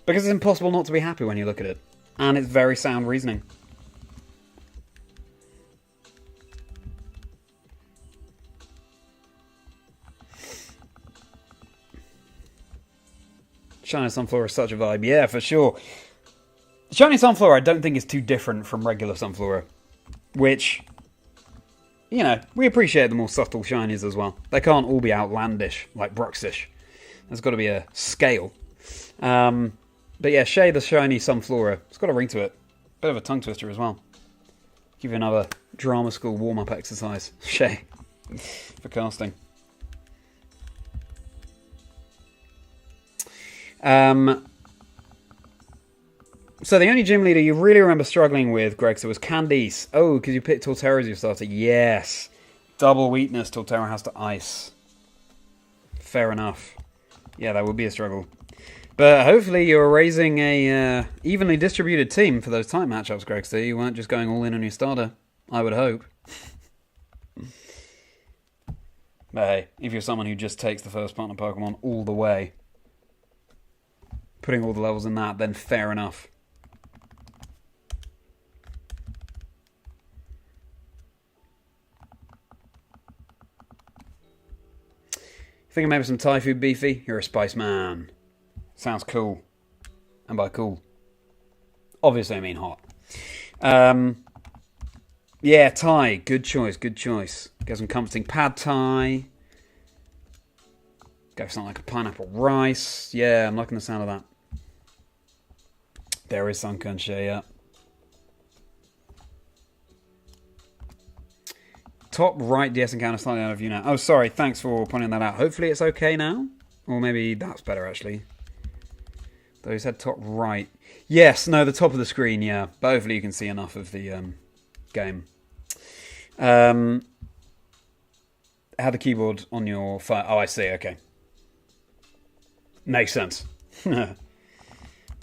Because it's impossible not to be happy when you look at it. And it's very sound reasoning. Shiny Sunflora is such a vibe. Yeah, for sure. Shiny Sunflora I don't think is too different from regular Sunflora. Which, you know, we appreciate the more subtle shinies as well. They can't all be outlandish, like Bruxish. There's got to be a scale. But yeah, Shay the Shiny Sunflora, it's got a ring to it. Bit of a tongue twister as well. Give you another drama school warm-up exercise, Shay, for casting. So the only gym leader you really remember struggling with, Greg, so was Candice. Oh, because you picked Torterra as your starter. Yes. Double weakness Torterra has to ice. Fair enough. Yeah, that would be a struggle. But hopefully you're raising a evenly distributed team for those type matchups, Greg, so you weren't just going all in on your starter. I would hope. But hey, if you're someone who just takes the first partner Pokemon all the way, putting all the levels in that, then fair enough. Thinking maybe some Thai food beefy? You're a spice man. Sounds cool. And by cool, obviously I mean hot. Yeah, Thai. Good choice, good choice. Get some comforting pad Thai. Go for something like a pineapple rice. Yeah, I'm liking the sound of that. There is Sunken Shea, yeah. Top right DS encounter slightly out of view now. Oh, sorry, thanks for pointing that out. Hopefully it's okay now. Or maybe that's better, actually. Though he said top right. Yes, no, the top of the screen, yeah. But hopefully you can see enough of the game. Have the keyboard on your phone. Oh, I see, okay. Makes sense.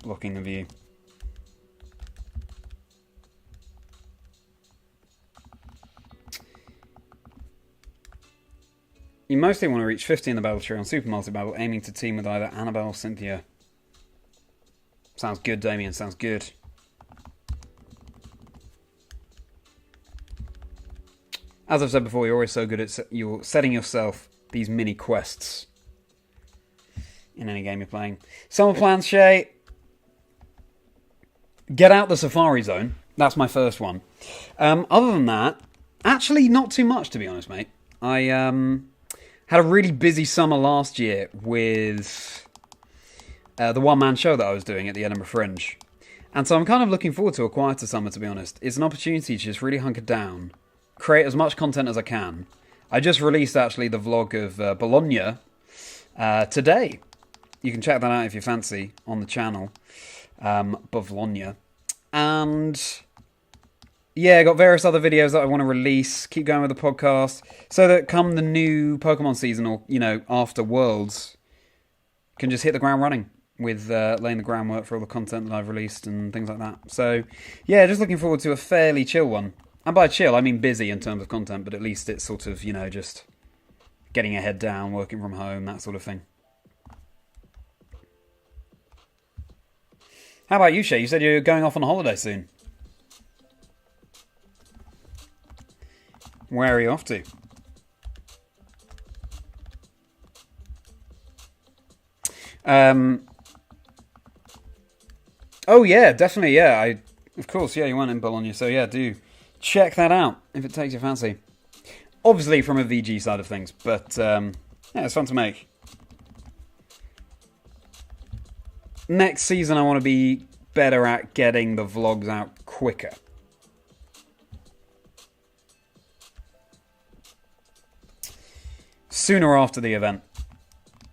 Blocking the view. You mostly want to reach 50 in the battle tree on Super Multi-Battle, aiming to team with either Annabelle or Cynthia. Sounds good, Damien, sounds good. As I've said before, you're always so good at you're setting yourself these mini quests in any game you're playing. Summer plans, Shay. Get out the Safari Zone. That's my first one. Other than that, actually not too much, to be honest, mate. I had a really busy summer last year with the one-man show that I was doing at the Edinburgh Fringe. And so I'm kind of looking forward to a quieter summer, to be honest. It's an opportunity to just really hunker down, create as much content as I can. I just released, actually, the vlog of Bologna today. You can check that out if you fancy on the channel, Bologna. And yeah, I got various other videos that I want to release. Keep going with the podcast so that come the new Pokemon season, or, you know, after Worlds, can just hit the ground running with laying the groundwork for all the content that I've released and things like that. So yeah, just looking forward to a fairly chill one. And by chill, I mean busy in terms of content, but at least it's sort of, you know, just getting your head down, working from home, that sort of thing. How about you, Shay? You said you're going off on a holiday soon. Where are you off to? Oh yeah, definitely, yeah. Of course, yeah, you went in Bologna, so yeah, do check that out if it takes your fancy. Obviously from a VG side of things, but yeah, it's fun to make. Next season I want to be better at getting the vlogs out quicker. Sooner after the event.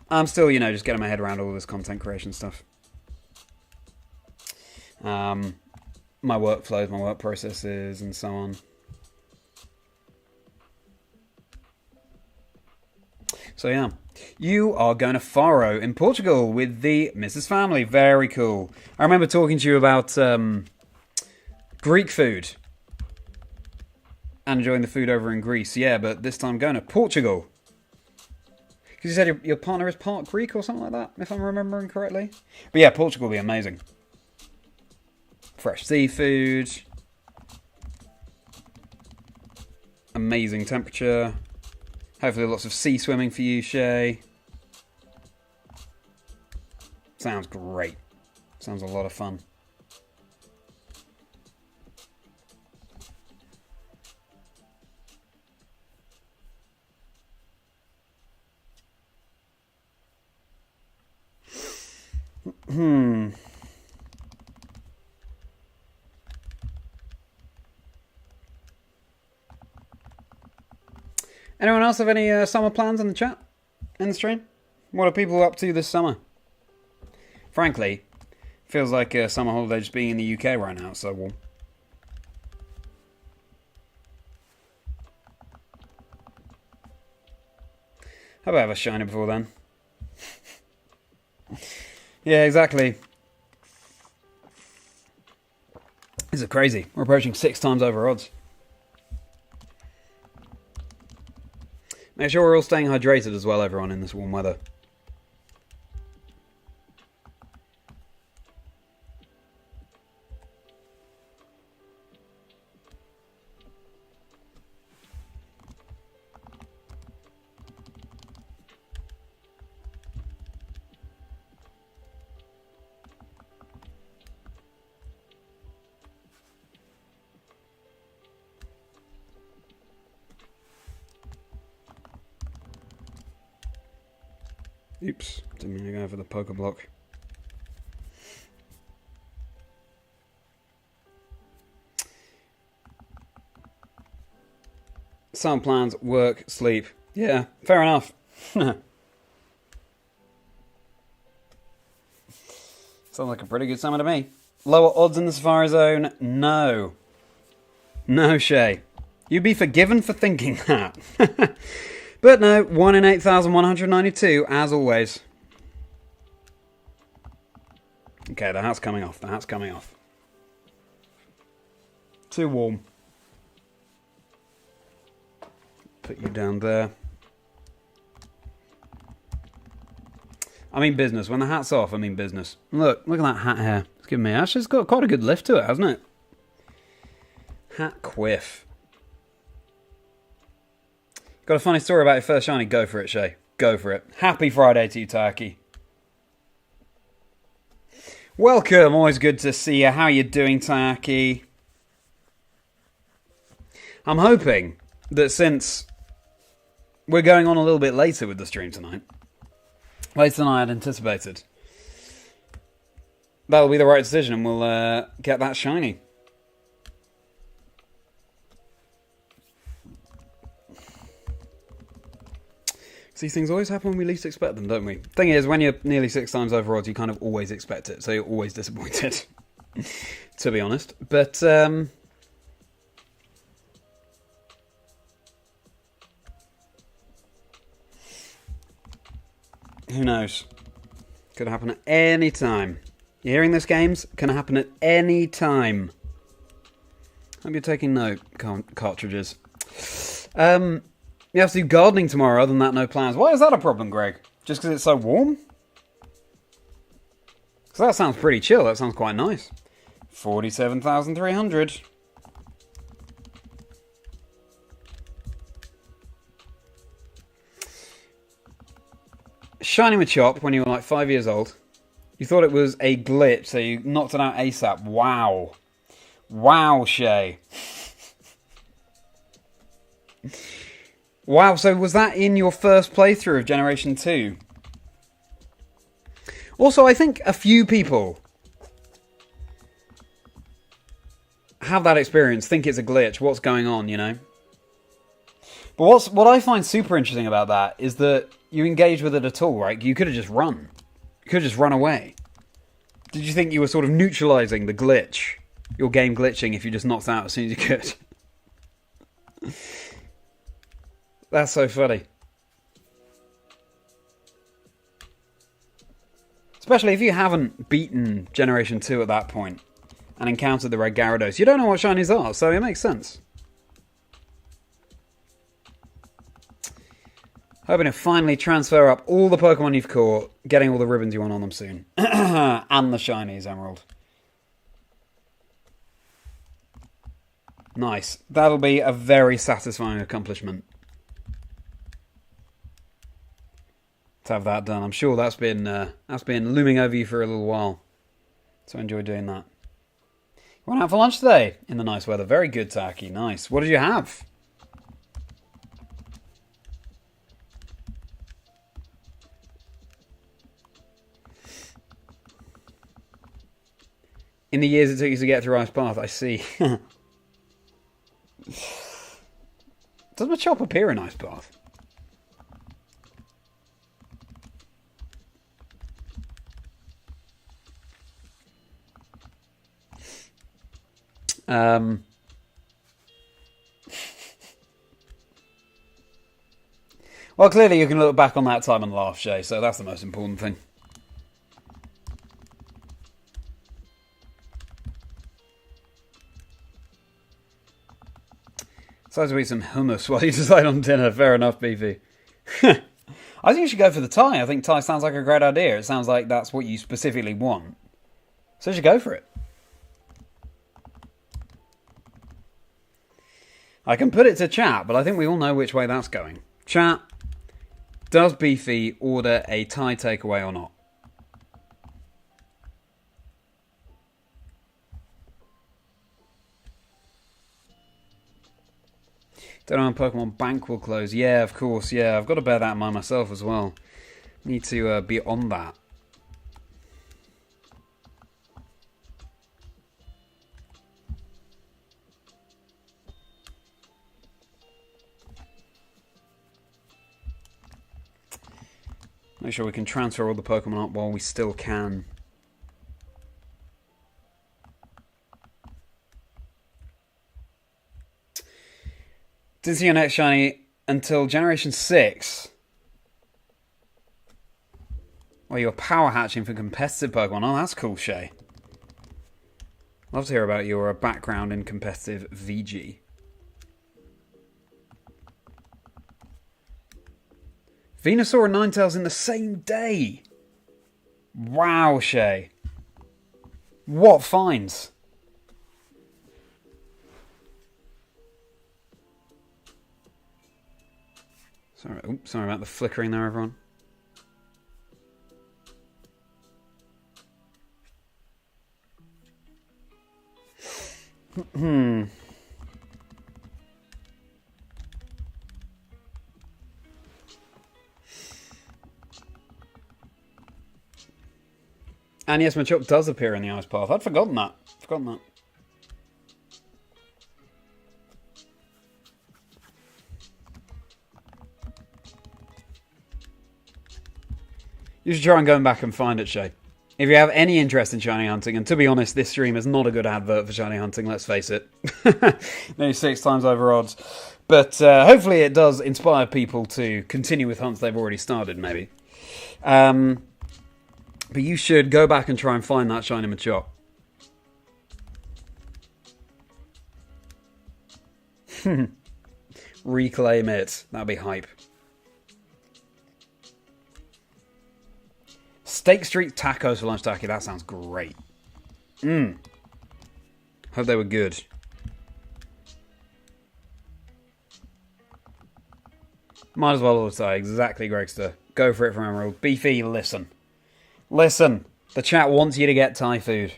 I'm still, you know, just getting my head around all this content creation stuff. My workflows, my work processes, and so on. So yeah. You are going to Faro in Portugal with the Mrs. Family. Very cool. I remember talking to you about Greek food. And enjoying the food over in Greece. Yeah, but this time going to Portugal. Because you said your partner is part Greek or something like that, if I'm remembering correctly. But yeah, Portugal will be amazing. Fresh seafood. Amazing temperature. Hopefully lots of sea swimming for you, Shay. Sounds great. Sounds a lot of fun. Anyone else have any summer plans in the chat? In the stream? What are people up to this summer? Frankly, feels like a summer holiday just being in the UK right now, so warm. How about have a shiner before then? Yeah, exactly. This is crazy. We're approaching 6 times over odds. Make sure we're all staying hydrated as well, everyone, in this warm weather. Oops, didn't mean to go for the poker block. Some plans, work, sleep. Yeah, fair enough. Sounds like a pretty good summer to me. Lower odds in the Safari Zone? No. No, Shay. You'd be forgiven for thinking that. But no, 1 in 8,192, as always. Okay, the hat's coming off. The hat's coming off. Too warm. Put you down there. I mean business. When the hat's off, I mean business. Look at that hat hair. It's giving me... Actually, it's got quite a good lift to it, hasn't it? Hat quiff. Got a funny story about your first shiny? Go for it, Shay. Go for it. Happy Friday to you, Turkey. Welcome. Always good to see you. How you doing, Turkey? I'm hoping that since we're going on a little bit later with the stream tonight, later than I had anticipated, that'll be the right decision and we'll get that shiny. These things always happen when we least expect them, don't we? Thing is, when you're nearly 6 times over odds, you kind of always expect it, so you're always disappointed, to be honest. But, who knows? Could happen at any time. You're hearing this, games? Can happen at any time. Hope you're taking note, cartridges. You have to do gardening tomorrow, other than that, no plans. Why is that a problem, Greg? Just because it's so warm? Because that sounds pretty chill. That sounds quite nice. 47,300. Shiny Machop when you were like 5 years old. You thought it was a glitch, so you knocked it out ASAP. Wow. Wow, Shay. Wow, so was that in your first playthrough of Generation 2? Also, I think a few people have that experience, think it's a glitch, what's going on, you know? But what I find super interesting about that is that you engage with it at all, right? You could have just run. You could have just run away. Did you think you were sort of neutralising the glitch? Your game glitching if you just knocked out as soon as you could? That's so funny. Especially if you haven't beaten Generation 2 at that point and encountered the red Gyarados. You don't know what shinies are, so it makes sense. Hoping to finally transfer up all the Pokemon you've caught, getting all the ribbons you want on them soon. And the shinies, Emerald. Nice. That'll be a very satisfying accomplishment to have that done. I'm sure that's been looming over you for a little while. So enjoy doing that. You went out for lunch today in the nice weather. Very good, Taki. Nice. What did you have? In the years it took you to get through Ice Path, I see. Does Machop appear in Ice Path? Well, clearly you can look back on that time and laugh, Shay, so that's the most important thing. So to eat some hummus while you decide on dinner. Fair enough, Beefy. I think you should go for the Thai. I think Thai sounds like a great idea. It sounds like that's what you specifically want. So you should go for it. I can put it to chat, but I think we all know which way that's going. Chat, does Beefy order a Thai takeaway or not? Don't know when Pokemon Bank will close. Yeah, of course. Yeah, I've got to bear that in mind myself as well. Need to be on that. Make sure we can transfer all the Pokemon up while we still can. Didn't see your next shiny until Generation 6. Well, you're power hatching for competitive Pokemon. Oh, that's cool, Shay. Love to hear about your background in competitive VG. Venusaur and Ninetales in the same day. Wow, Shay. What finds? Sorry about the flickering there, everyone. And yes, Machop does appear in the Ice Path. I'd forgotten that. You should try and go back and find it, Shay. If you have any interest in shiny hunting, and to be honest, this stream is not a good advert for shiny hunting, let's face it. Maybe 6 times over odds. But hopefully it does inspire people to continue with hunts they've already started, maybe. But you should go back and try and find that shiny Machop. Reclaim it. That'd be hype. Steak Street tacos for lunch, Taki. That sounds great. Hope they were good. Might as well all say exactly, Gregster. Go for it from Emerald. Beefy, listen. Listen. The chat wants you to get Thai food.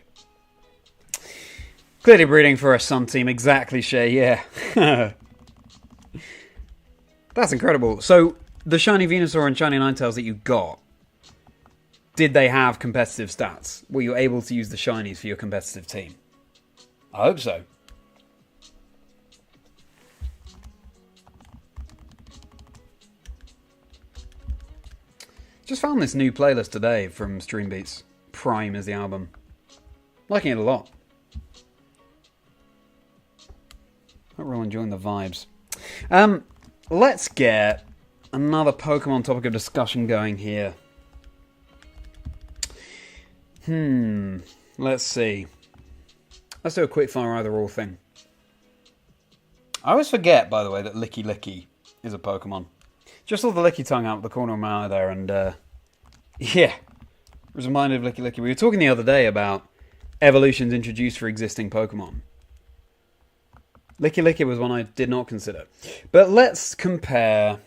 Clearly breeding for a Sun team. Exactly, Shay. Yeah. That's incredible. So, the shiny Venusaur and shiny Ninetales that you got, did they have competitive stats? Were you able to use the shinies for your competitive team? I hope so. Just found this new playlist today from Stream Beats. Prime is the album. Liking it a lot. Hope we're all enjoying the vibes. Let's get another Pokemon topic of discussion going here. Let's see. Let's do a quick fire either or thing. I always forget, by the way, that Licky Licky is a Pokemon. Just saw the Licky tongue out of the corner of my eye there, and yeah, was reminded of Licky Licky. We were talking the other day about evolutions introduced for existing Pokemon. Licky Licky was one I did not consider. But let's compare.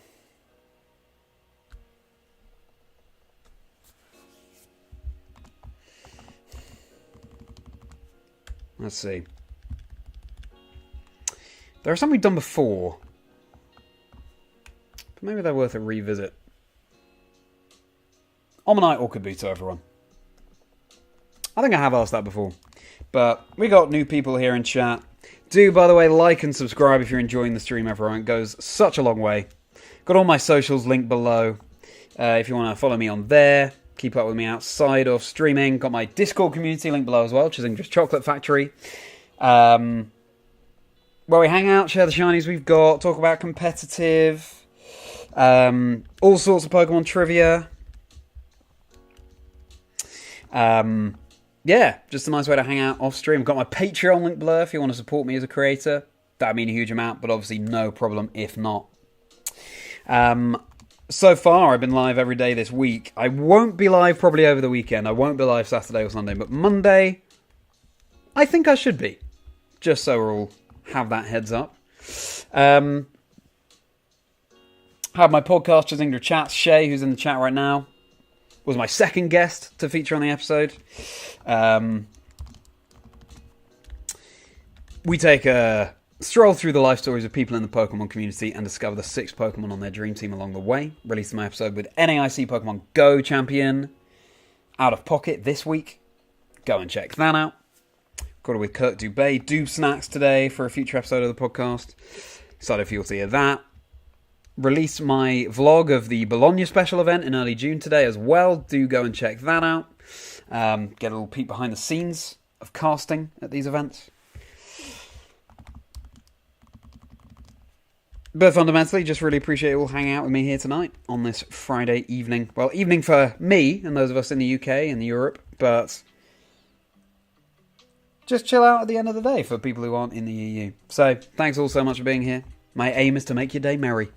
Let's see. There are some we've done before, but maybe they're worth a revisit. Omanyte or Kabuto, everyone? I think I have asked that before. But we got new people here in chat. Do, by the way, like and subscribe if you're enjoying the stream, everyone. It goes such a long way. Got all my socials linked below. If you want to follow me on there, keep up with me outside of streaming. Got my Discord community linked below as well, Chazingdra's Chocolate Factory. Where we hang out, share the shinies we've got, talk about competitive, all sorts of Pokemon trivia. Yeah, just a nice way to hang out off stream. I've got my Patreon link below if you want to support me as a creator. That'd mean a huge amount, but obviously no problem if not. So far, I've been live every day this week. I won't be live probably over the weekend. I won't be live Saturday or Sunday, but Monday, I think I should be. Just so we're all have that heads up. Have my podcast, Chazingdra Chats. Shay, who's in the chat right now, was my second guest to feature on the episode. We take a stroll through the life stories of people in the Pokemon community and discover the 6 Pokemon on their dream team along the way. Released my episode with NAIC Pokemon Go champion Out of Pocket this week. Go and check that out. Got it with Kirk Dubay, Doob Snacks today for a future episode of the podcast. Excited for you all to hear that. Released my vlog of the Bologna special event in early June today as well. Do go and check that out. Get a little peek behind the scenes of casting at these events. But fundamentally, just really appreciate you all hanging out with me here tonight on this Friday evening. Well, evening for me and those of us in the UK and Europe, but just chill out at the end of the day for people who aren't in the EU. So, thanks all so much for being here. My aim is to make your day merry.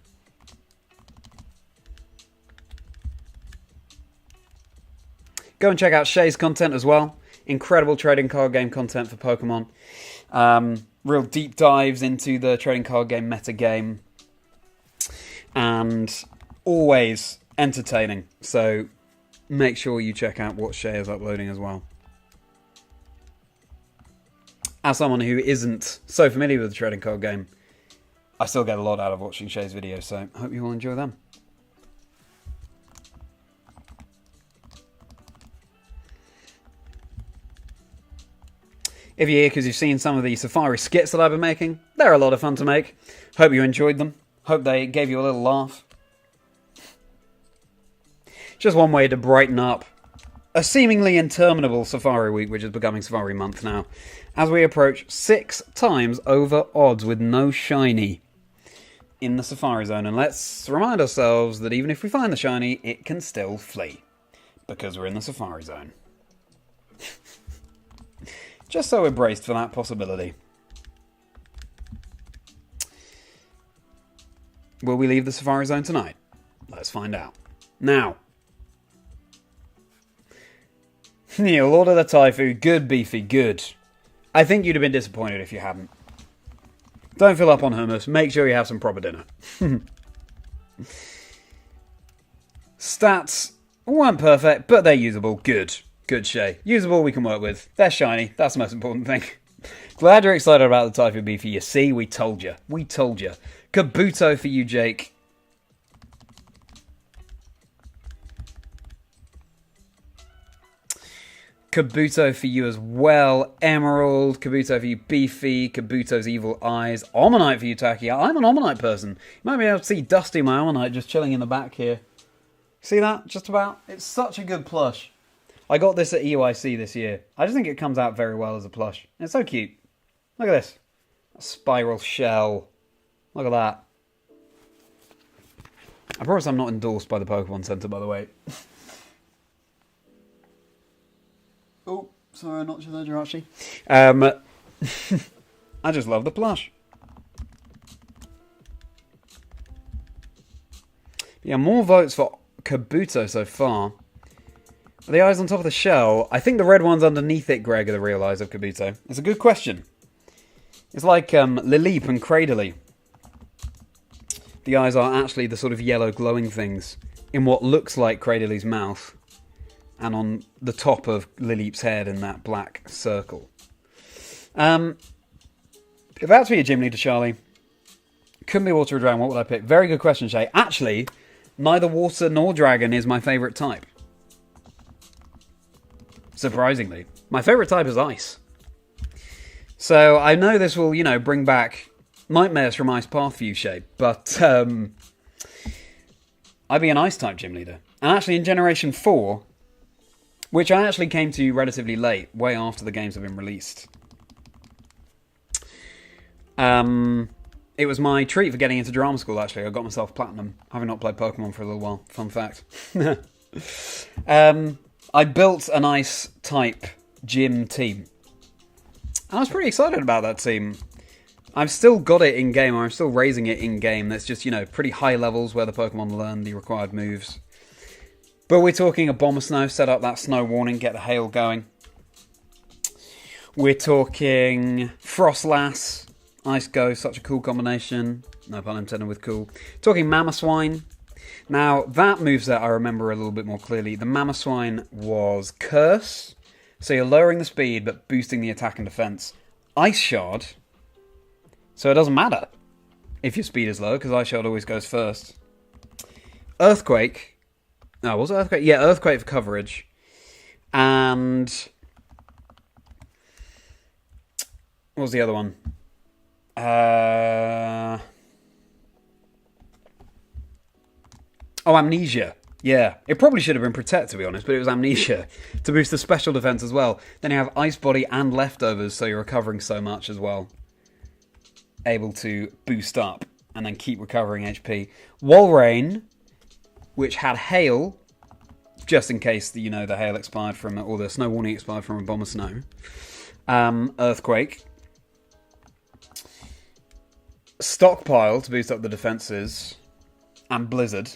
Go and check out Shay's content as well. Incredible trading card game content for Pokemon. Real deep dives into the trading card game meta game. And always entertaining. So make sure you check out what Shay is uploading as well. As someone who isn't so familiar with the trading card game, I still get a lot out of watching Shay's videos, so I hope you all enjoy them. If you're here because you've seen some of the Safari skits that I've been making, they're a lot of fun to make. Hope you enjoyed them. Hope they gave you a little laugh. Just one way to brighten up a seemingly interminable Safari week, which is becoming Safari month now, as we approach 6 times over odds with no shiny in the Safari Zone. And let's remind ourselves that even if we find the shiny, it can still flee, because we're in the Safari Zone. Just so we're braced for that possibility. Will we leave the Safari Zone tonight? Let's find out. Now. Neil, Lord of the Taifu, good beefy, good. I think you'd have been disappointed if you hadn't. Don't fill up on hummus, make sure you have some proper dinner. Stats weren't perfect, but they're usable, good. Good, Shay. Usable, we can work with. They're shiny. That's the most important thing. Glad you're excited about the Taifu Beefy. You see, we told you. We told you. Kabuto for you, Jake. Kabuto for you as well. Emerald. Kabuto for you, Beefy. Kabuto's Evil Eyes. Omanyte for you, Taki. I'm an Omanyte person. You might be able to see Dusty, my Omanyte, just chilling in the back here. See that? Just about. It's such a good plush. I got this at EUIC this year. I just think it comes out very well as a plush. It's so cute. Look at this. A spiral shell. Look at that. I promise I'm not endorsed by the Pokemon Center, by the way. Oh, sorry, not your ledger, Archie. I just love the plush. Yeah, more votes for Kabuto so far. Are the eyes on top of the shell? I think the red ones underneath it, Greg, are the real eyes of Kabuto. It's a good question. It's like Lileep and Cradily. The eyes are actually the sort of yellow glowing things in what looks like Cradely's mouth, and on the top of Lileep's head in that black circle. If that's for your gym leader, Charlie, couldn't be water or dragon, what would I pick? Very good question, Shay. Actually, neither water nor dragon is my favourite type. Surprisingly. My favourite type is ice. So I know this will, bring back nightmares from Ice Path for you, Shay, but I'd be an ice type gym leader. And actually in Generation 4, which I actually came to relatively late, way after the games have been released, it was my treat for getting into drama school, actually. I got myself platinum, having not played Pokemon for a little while. Fun fact. I built an ice type gym team. I was pretty excited about that team. I've still got it in-game, or I'm still raising it in-game. That's just, pretty high levels where the Pokemon learn the required moves. But we're talking a Bomber Snow, set up that snow warning, get the hail going. We're talking Frostlass, Ice Ghost, such a cool combination. No pun intended with cool. Talking Mamoswine. Now, that moveset I remember a little bit more clearly. The Mamoswine was Curse, so you're lowering the speed but boosting the attack and defense. Ice Shard, so it doesn't matter if your speed is low, because Ice Shard always goes first. Earthquake. Oh, was it Earthquake? Yeah, Earthquake for coverage. And what was the other one? Amnesia. Yeah, it probably should have been Protect, to be honest, but it was Amnesia to boost the special defense as well. Then you have Ice Body and Leftovers, so you're recovering so much as well. Able to boost up and then keep recovering HP. Walrein, which had Hail, just in case the hail expired from, or the snow warning expired from a Bomber Snow. Earthquake. Stockpile to boost up the defenses. And Blizzard,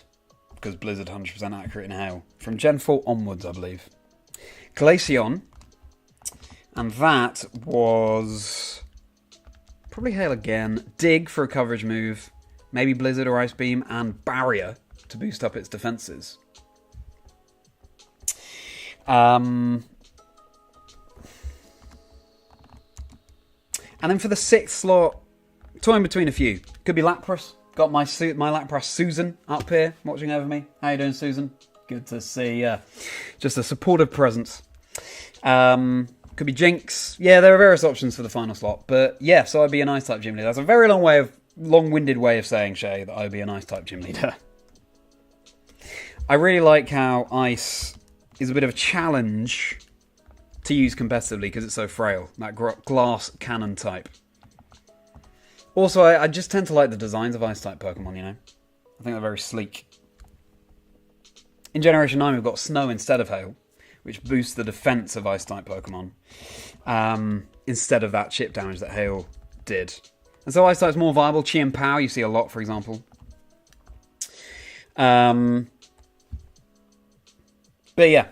because Blizzard 100% accurate in hail. From Gen 4 onwards, I believe. Glaceon. And that was probably hail again. Dig for a coverage move. Maybe Blizzard or Ice Beam. And Barrier to boost up its defenses. And then for the 6th slot, toying between a few. Could be Lapras. Got my Lapras Susan up here, watching over me. How you doing, Susan? Good to see just a supportive presence. Could be Jinx. Yeah, there are various options for the final slot. But yeah, so I'd be an Ice-type gym leader. That's a very long-winded way of saying, Shay, that I'd be an Ice-type gym leader. I really like how Ice is a bit of a challenge to use competitively because it's so frail. That glass cannon type. Also, I just tend to like the designs of Ice-type Pokemon, I think they're very sleek. In Generation 9, we've got Snow instead of Hail, which boosts the defense of Ice-type Pokemon, instead of that chip damage that Hail did. And so Ice-type's more viable. Chi and Pow, you see a lot, for example. But yeah,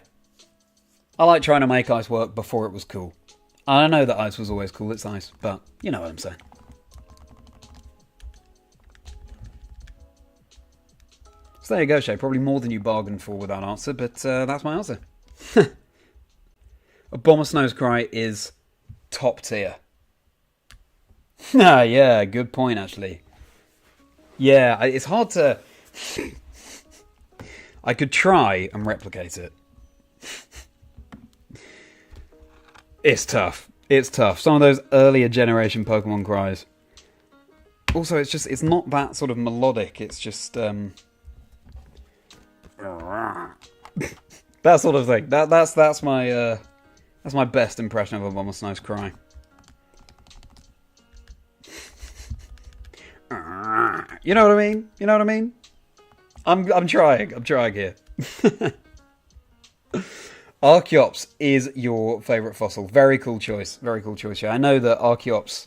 I like trying to make Ice work before it was cool. I know that Ice was always cool, it's Ice, but you know what I'm saying. So there you go, Shay. Probably more than you bargained for with that answer, but that's my answer. A Bomber Snow's Cry is top tier. Yeah, good point, actually. Yeah, it's hard to... I could try and replicate it. It's tough. It's tough. Some of those earlier generation Pokemon cries. Also, it's not that sort of melodic. It's just... that sort of thing. That's my best impression of a Bomber Snow's cry. You know what I mean? You know what I mean? I'm trying here. Archeops is your favourite fossil. Very cool choice. Very cool choice. Yeah, I know that Archeops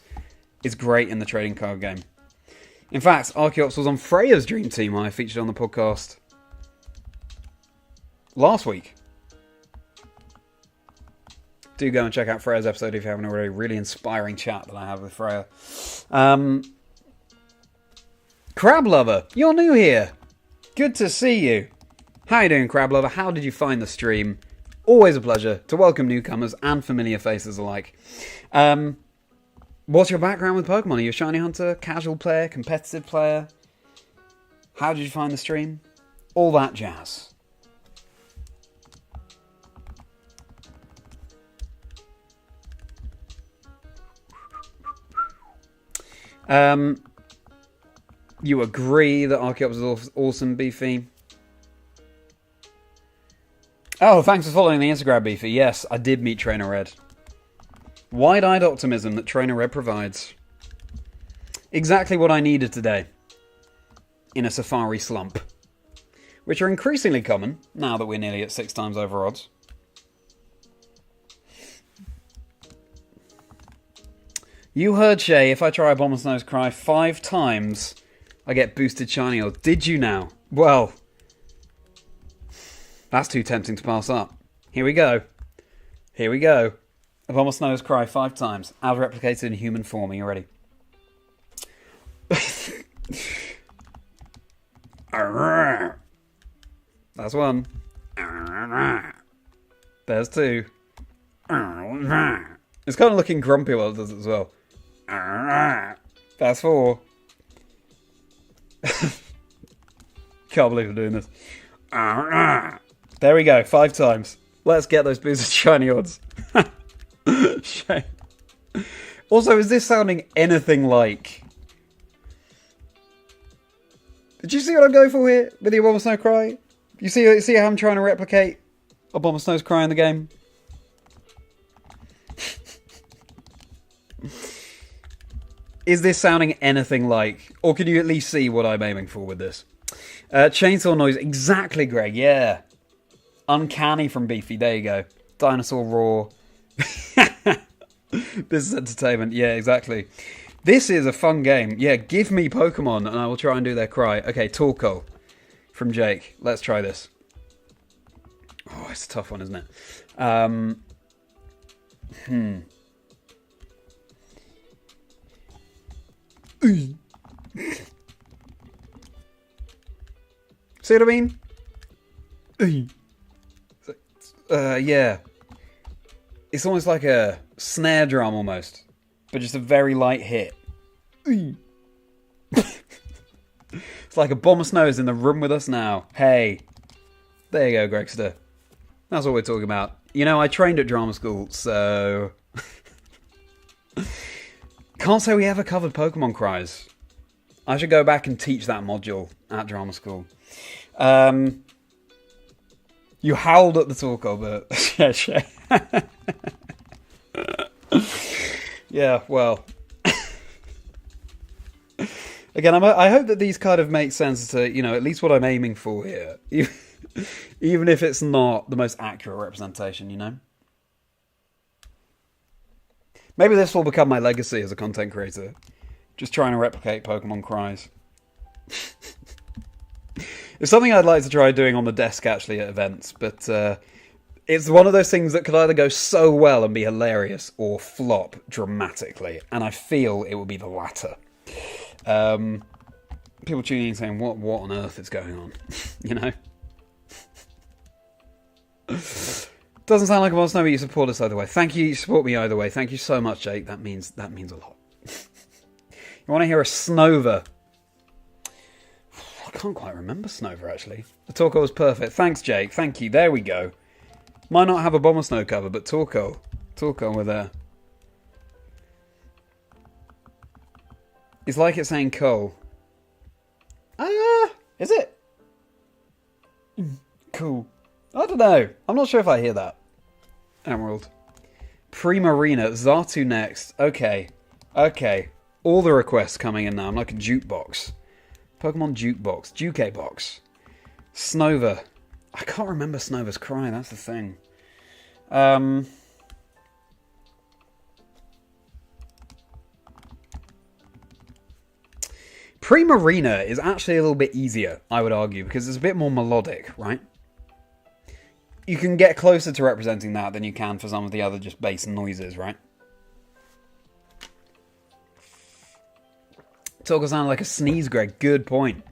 is great in the trading card game. In fact, Archeops was on Freya's Dream Team I featured on the podcast last week. Do go and check out Freya's episode if you haven't already. Really inspiring chat that I have with Freya. Crab Lover, you're new here. Good to see you. How you doing, Crab Lover? How did you find the stream? Always a pleasure to welcome newcomers and familiar faces alike. What's your background with Pokemon? Are you a shiny hunter, casual player, competitive player? How did you find the stream? All that jazz. You agree that Archeops is awesome, Beefy? Oh, thanks for following the Instagram, Beefy. Yes, I did meet Trainer Red. Wide-eyed optimism that Trainer Red provides. Exactly what I needed today. In a Safari slump. Which are increasingly common, now that we're nearly at 6 times over odds. You heard, Shay, if I try a Bomber's Nose Cry 5 times, I get boosted shiny. Or did you now? Well, that's too tempting to pass up. Here we go. Here we go. A Bomber's Nose Cry 5 times, as replicated in human form. Are you ready? That's 1. There's 2. It's kind of looking grumpy while it does it as well. That's 4. Can't believe I'm doing this. There we go, 5 times. Let's get those boosted shiny odds. Shame. Also, is this sounding anything like... Did you see what I'm going for here with the Bomber's Nose Cry? You see how I'm trying to replicate a Bomber's Nose Cry in the game? Is this sounding anything like... Or can you at least see what I'm aiming for with this? Chainsaw noise. Exactly, Greg. Yeah. Uncanny from Beefy. There you go. Dinosaur roar. This is entertainment. Yeah, exactly. This is a fun game. Yeah, give me Pokemon and I will try and do their cry. Okay, Torkoal from Jake. Let's try this. Oh, it's a tough one, isn't it? See what I mean? Yeah. It's almost like a snare drum almost, but just a very light hit. It's like a Bomber's Nose in the room with us now. Hey. There you go, Gregster. That's what we're talking about. You know, I trained at drama school, so... Can't say we ever covered Pokemon cries. I should go back and teach that module at drama school. You howled at the Torkoal, but... Yeah, well... Again, I hope that these kind of make sense to, you know, at least what I'm aiming for here. Even if it's not the most accurate representation, you know? Maybe this will become my legacy as a content creator. Just trying to replicate Pokemon cries. It's something I'd like to try doing on the desk, actually, at events. But it's one of those things that could either go so well and be hilarious or flop dramatically. And I feel it will be the latter. People tuning in saying, what on earth is going on? You know? Doesn't sound like a monster, but you support us either way. Thank you, you support me either way. Thank you so much, Jake. That means a lot. You want to hear a Snover? I can't quite remember Snover, actually. The Torkoal was perfect. Thanks, Jake. Thank you. There we go. Might not have a Bomber Snow cover, but Torkoal. Torkoal, we're there. It's like it's saying coal. Is it? Cool. I don't know. I'm not sure if I hear that. Emerald. Primarina. Xatu next. Okay. All the requests coming in now. I'm like a jukebox. Pokemon jukebox. Juke box. Snover. I can't remember Snover's cry. That's the thing. Primarina is actually a little bit easier, I would argue, because it's a bit more melodic, right? You can get closer to representing that than you can for some of the other just bass noises, right? Talk sound like a sneeze, Greg. Good point.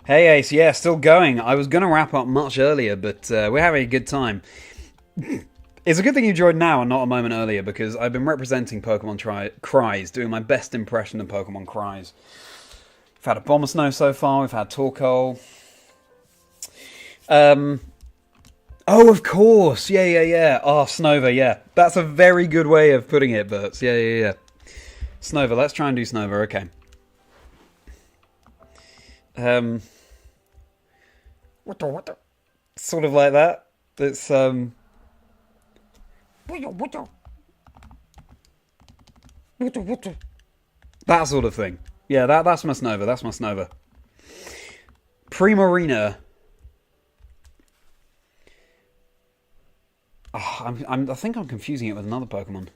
Hey, Ace. Yeah, still going. I was going to wrap up much earlier, but we're having a good time. It's a good thing you joined now and not a moment earlier, because I've been representing Pokemon Cries, doing my best impression of Pokemon Cries. We've had a Bombersnow so far, we've had Torkoal. Oh, of course! Yeah. Oh, Snova, yeah. That's a very good way of putting it, Berts. Yeah. Snova, let's try and do Snova, okay. Sort of like that. It's, that sort of thing. Yeah, that's my Snova. Primarina. Oh, I think I'm confusing it with another Pokemon.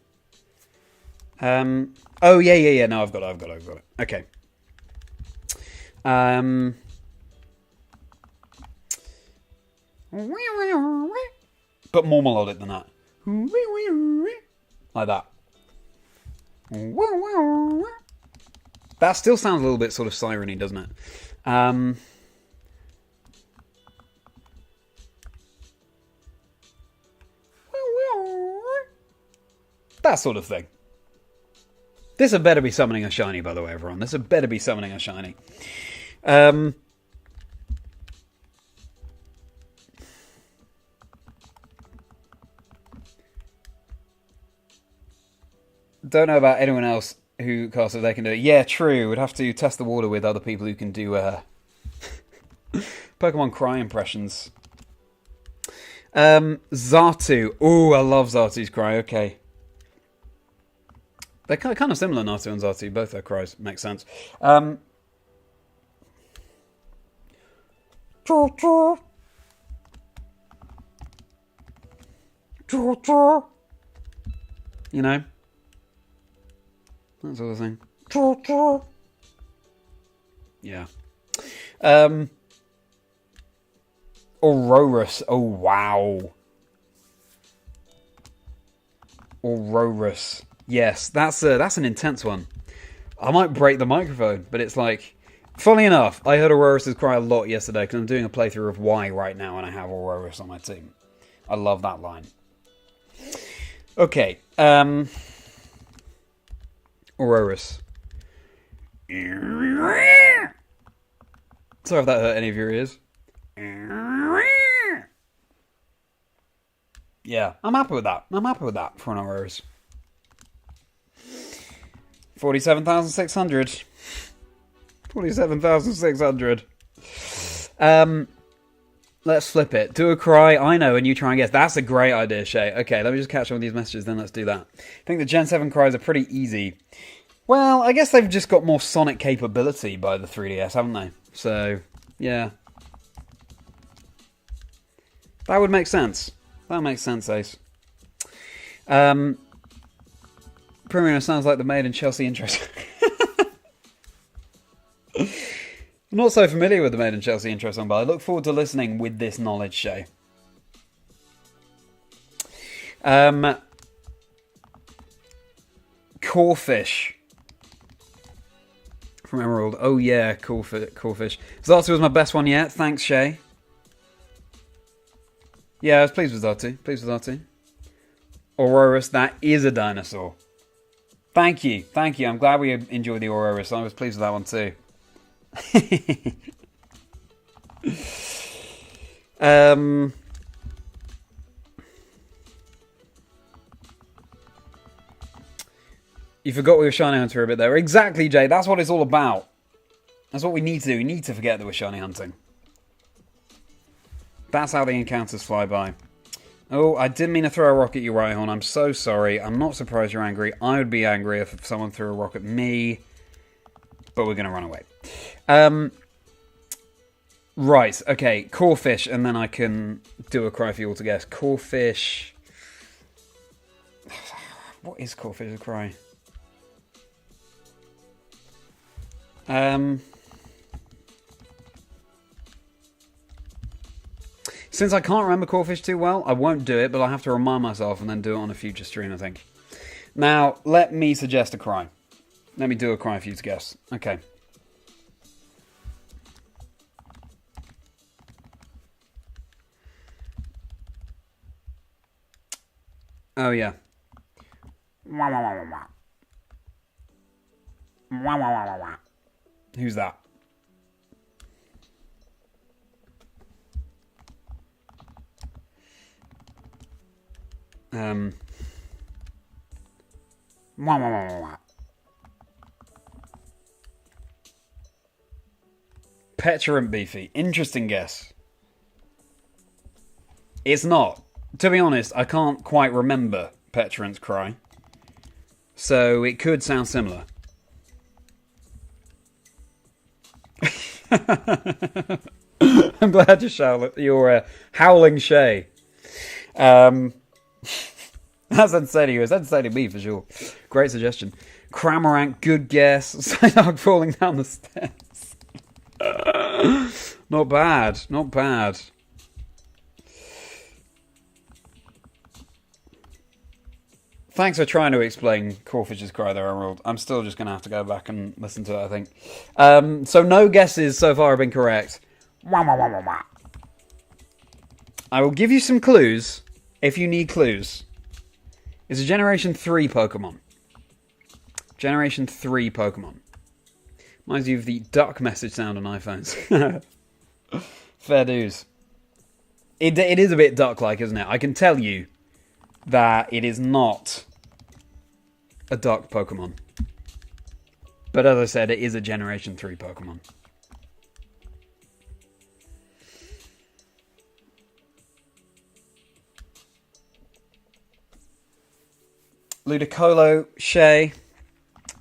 Oh, yeah. No, I've got it. Okay. But more melodic than that. Like that. That still sounds a little bit sort of siren-y, doesn't it? That sort of thing. This had better be summoning a shiny, by the way, everyone. This had better be summoning a shiny. Don't know about anyone else who casts if they can do it. Yeah, true. We'd have to test the water with other people who can do Pokemon Cry impressions. Xatu. Ooh, I love Xatu's Cry. Okay. They're kind of similar, Natu and Xatu. Both their cries. Makes sense. You know? That sort of thing. Yeah. Aurorus. Oh, wow. Aurorus. Yes, that's an intense one. I might break the microphone, but it's like... Funny enough, I heard Aurorus' cry a lot yesterday, because I'm doing a playthrough of Y right now, and I have Aurorus on my team. I love that line. Okay, Aurorus. Sorry if that hurt any of your ears. Yeah, I'm happy with that. For an Aurorus. 47,600. 47,600. Let's flip it. Do a cry, I know, and you try and guess. That's a great idea, Shay. Okay, let me just catch up with these messages, then let's do that. I think the Gen 7 cries are pretty easy. Well, I guess they've just got more sonic capability by the 3DS, haven't they? So, yeah. That would make sense. That makes sense, Ace. Premier sounds like the Made in Chelsea intro. I'm not so familiar with the Made in Chelsea intro song, but I look forward to listening with this knowledge, Shay. Corefish from Emerald. Oh yeah, Corefish. Xatu was my best one yet. Thanks, Shay. Yeah, I was pleased with Xatu. Aurorus, that is a dinosaur. Thank you. I'm glad we enjoyed the Aurorus. I was pleased with that one too. You forgot we were shiny hunter a bit there. Exactly, Jay. That's what it's all about. That's what we need to do. We need to forget that we're shiny hunting. That's how the encounters fly by. Oh, I didn't mean to throw a rock at you, Rhyhorn. I'm so sorry. I'm not surprised you're angry. I would be angry if someone threw a rock at me. But we're going to run away. Right, okay. Corefish, and then I can do a cry for you all to guess. Corefish. What is Corefish's cry? Since I can't remember Corefish too well, I won't do it, but I'll have to remind myself and then do it on a future stream, I think. Now, let me suggest a cry. Let me do a cry for you to guess. Okay. Oh, yeah. Who's that? Petulant Beefy. Interesting guess. It's not. To be honest, I can't quite remember Petulant's cry. So it could sound similar. I'm glad you're howling Shay. That's unsteady. That's unsteady me for sure. Great suggestion. Cramorant, good guess. Psyduck falling down the stairs. Not bad. Not bad. Thanks for trying to explain Corefish's cry there, Emerald. I'm still just going to have to go back and listen to it, I think. So no guesses so far have been correct. I will give you some clues if you need clues. It's a Generation 3 Pokemon. Generation 3 Pokemon. Reminds you of the duck message sound on iPhones. Fair dues. It is a bit duck-like, isn't it? I can tell you that it is not a duck Pokemon. But as I said, it is a Generation 3 Pokemon. Ludicolo, Shay.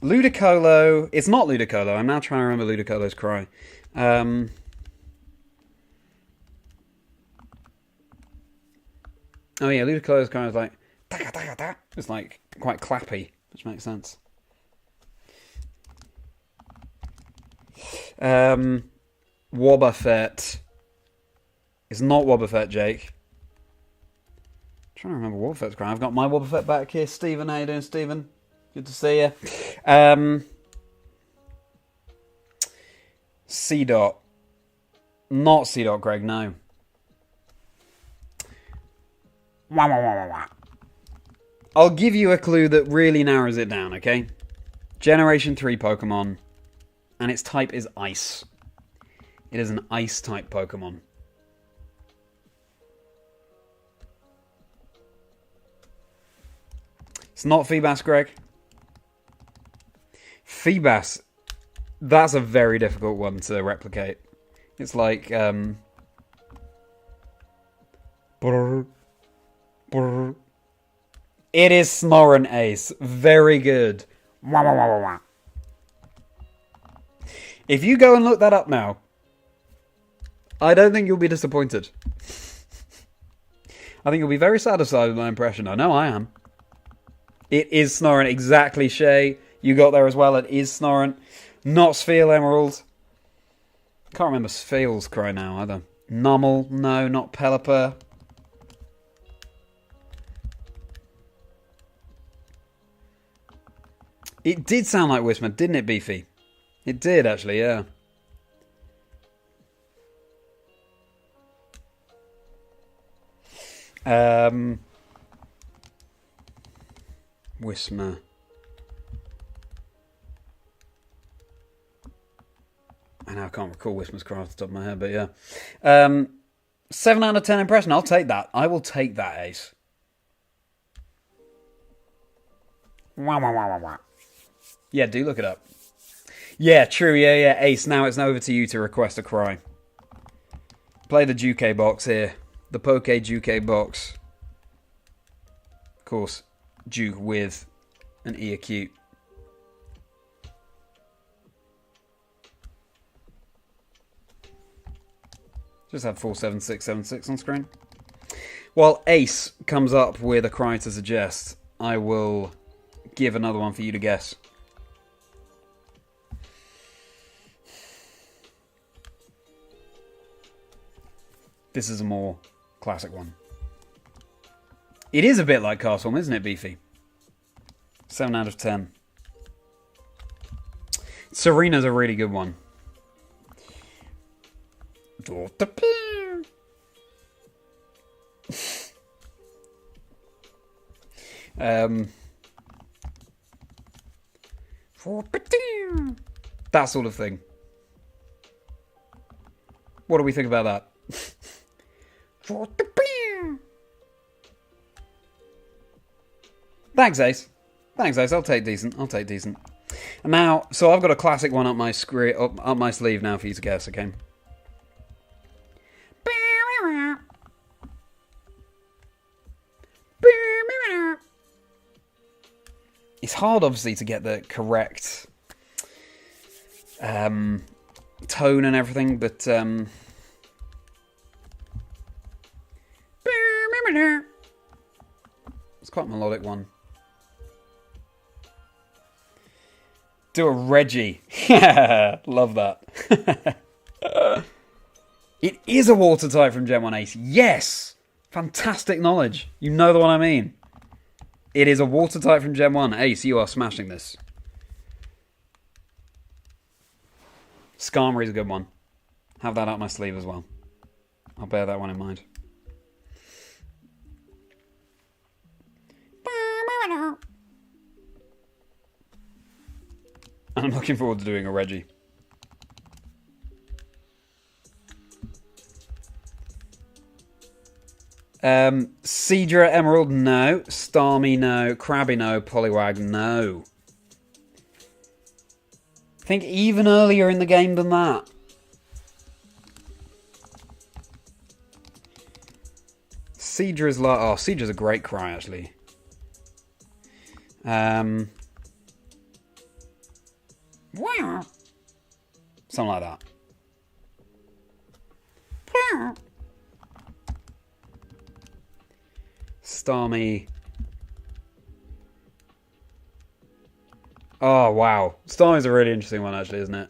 Ludicolo. It's not Ludicolo. I'm now trying to remember Ludicolo's cry. Oh yeah, Ludicolo's cry is like... It's like quite clappy, which makes sense. Wobbuffet. It's not Wobbuffet, Jake. I'm trying to remember Wobbuffet's cry. I've got my Wobbuffet back here. Stephen, how you doing, Stephen? Good to see you. C-Dot. Not C-Dot, Greg, no. I'll give you a clue that really narrows it down, okay? Generation 3 Pokemon, and its type is Ice. It is an Ice-type Pokemon. It's not Feebas, Greg. Feebas, that's a very difficult one to replicate. It's like, It is Snorunt, Ace. Very good. If you go and look that up now, I don't think you'll be disappointed. I think you'll be very satisfied with my impression. I know I am. It is Snorunt, exactly, Shay. You got there as well. It is Snorunt. Not Spheal Emerald. Can't remember Spheal's cry now either. Nummel, no, not Pelipper. It did sound like Whisper, didn't it, Beefy? It did, actually, yeah. Whisper. I know I can't recall Whisper's cry off the top of my head, but yeah. 7 out of 10 impression. I'll take that. I will take that, Ace. Yeah, do look it up. Yeah, true. Yeah. Ace, now it's over to you to request a cry. Play the Juke box here. The Poke Juke box. Of course, Juke with an E acute. Just have 47676 on screen. While Ace comes up with a cry to suggest, I will give another one for you to guess. This is a more classic one. It is a bit like Castleman, isn't it, Beefy? 7 out of 10. Serena's a really good one. That sort of thing. What do we think about that? Thanks, Ace. Thanks, Ace. I'll take decent. And now, so I've got a classic one up my sleeve now for you to guess, okay? It's hard, obviously, to get the correct tone and everything, but it's quite a melodic one. Do a Reggie. Love that. It is a water type from Gen 1 Ace. Yes! Fantastic knowledge. You know the one I mean. It is a water type from Gen 1. Ace, you are smashing this. Skarmory's a good one. Have that up my sleeve as well. I'll bear that one in mind. I'm looking forward to doing a Reggie. Seadra, Emerald, no. Starmie, no. Krabby, no. Poliwag, no. Think even earlier in the game than that. Seadra's like... Oh, Seadra's a great cry, actually. Wow. Something like that. Starmie. Oh, wow. Starmie's a really interesting one, actually, isn't it?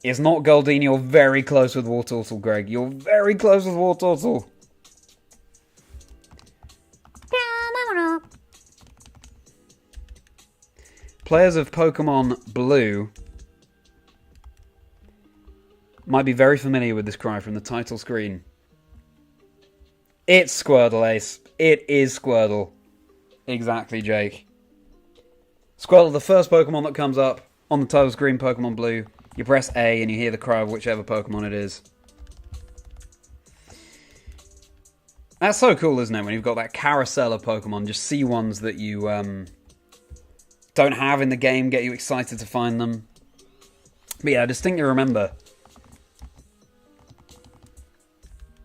It's not Goldeen. You're very close with Wartortle, Greg. You're very close with Wartortle. Players of Pokemon Blue might be very familiar with this cry from the title screen. It's Squirtle, Ace. It is Squirtle. Exactly, Jake. Squirtle, the first Pokemon that comes up on the title screen, Pokemon Blue. You press A and you hear the cry of whichever Pokemon it is. That's so cool, isn't it? When you've got that carousel of Pokemon, just see ones that you don't have in the game, get you excited to find them. But yeah, I distinctly remember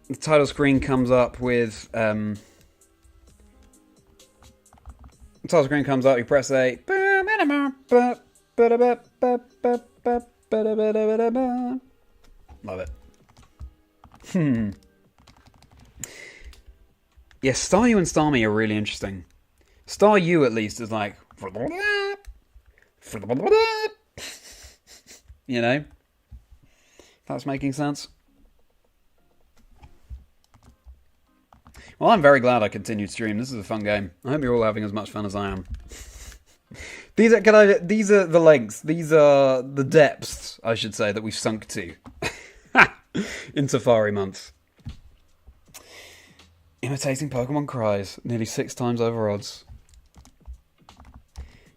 the title screen comes up with the title screen comes up, you press A. Love it. Yeah, Staryu and Starmie are really interesting. Staryu, at least, is like... You know? If that's making sense. Well, I'm very glad I continued to stream. This is a fun game. I hope you're all having as much fun as I am. These are the lengths. These are the depths, I should say, that we've sunk to. In Safari months. Imitating Pokemon cries. Nearly 6 times over odds.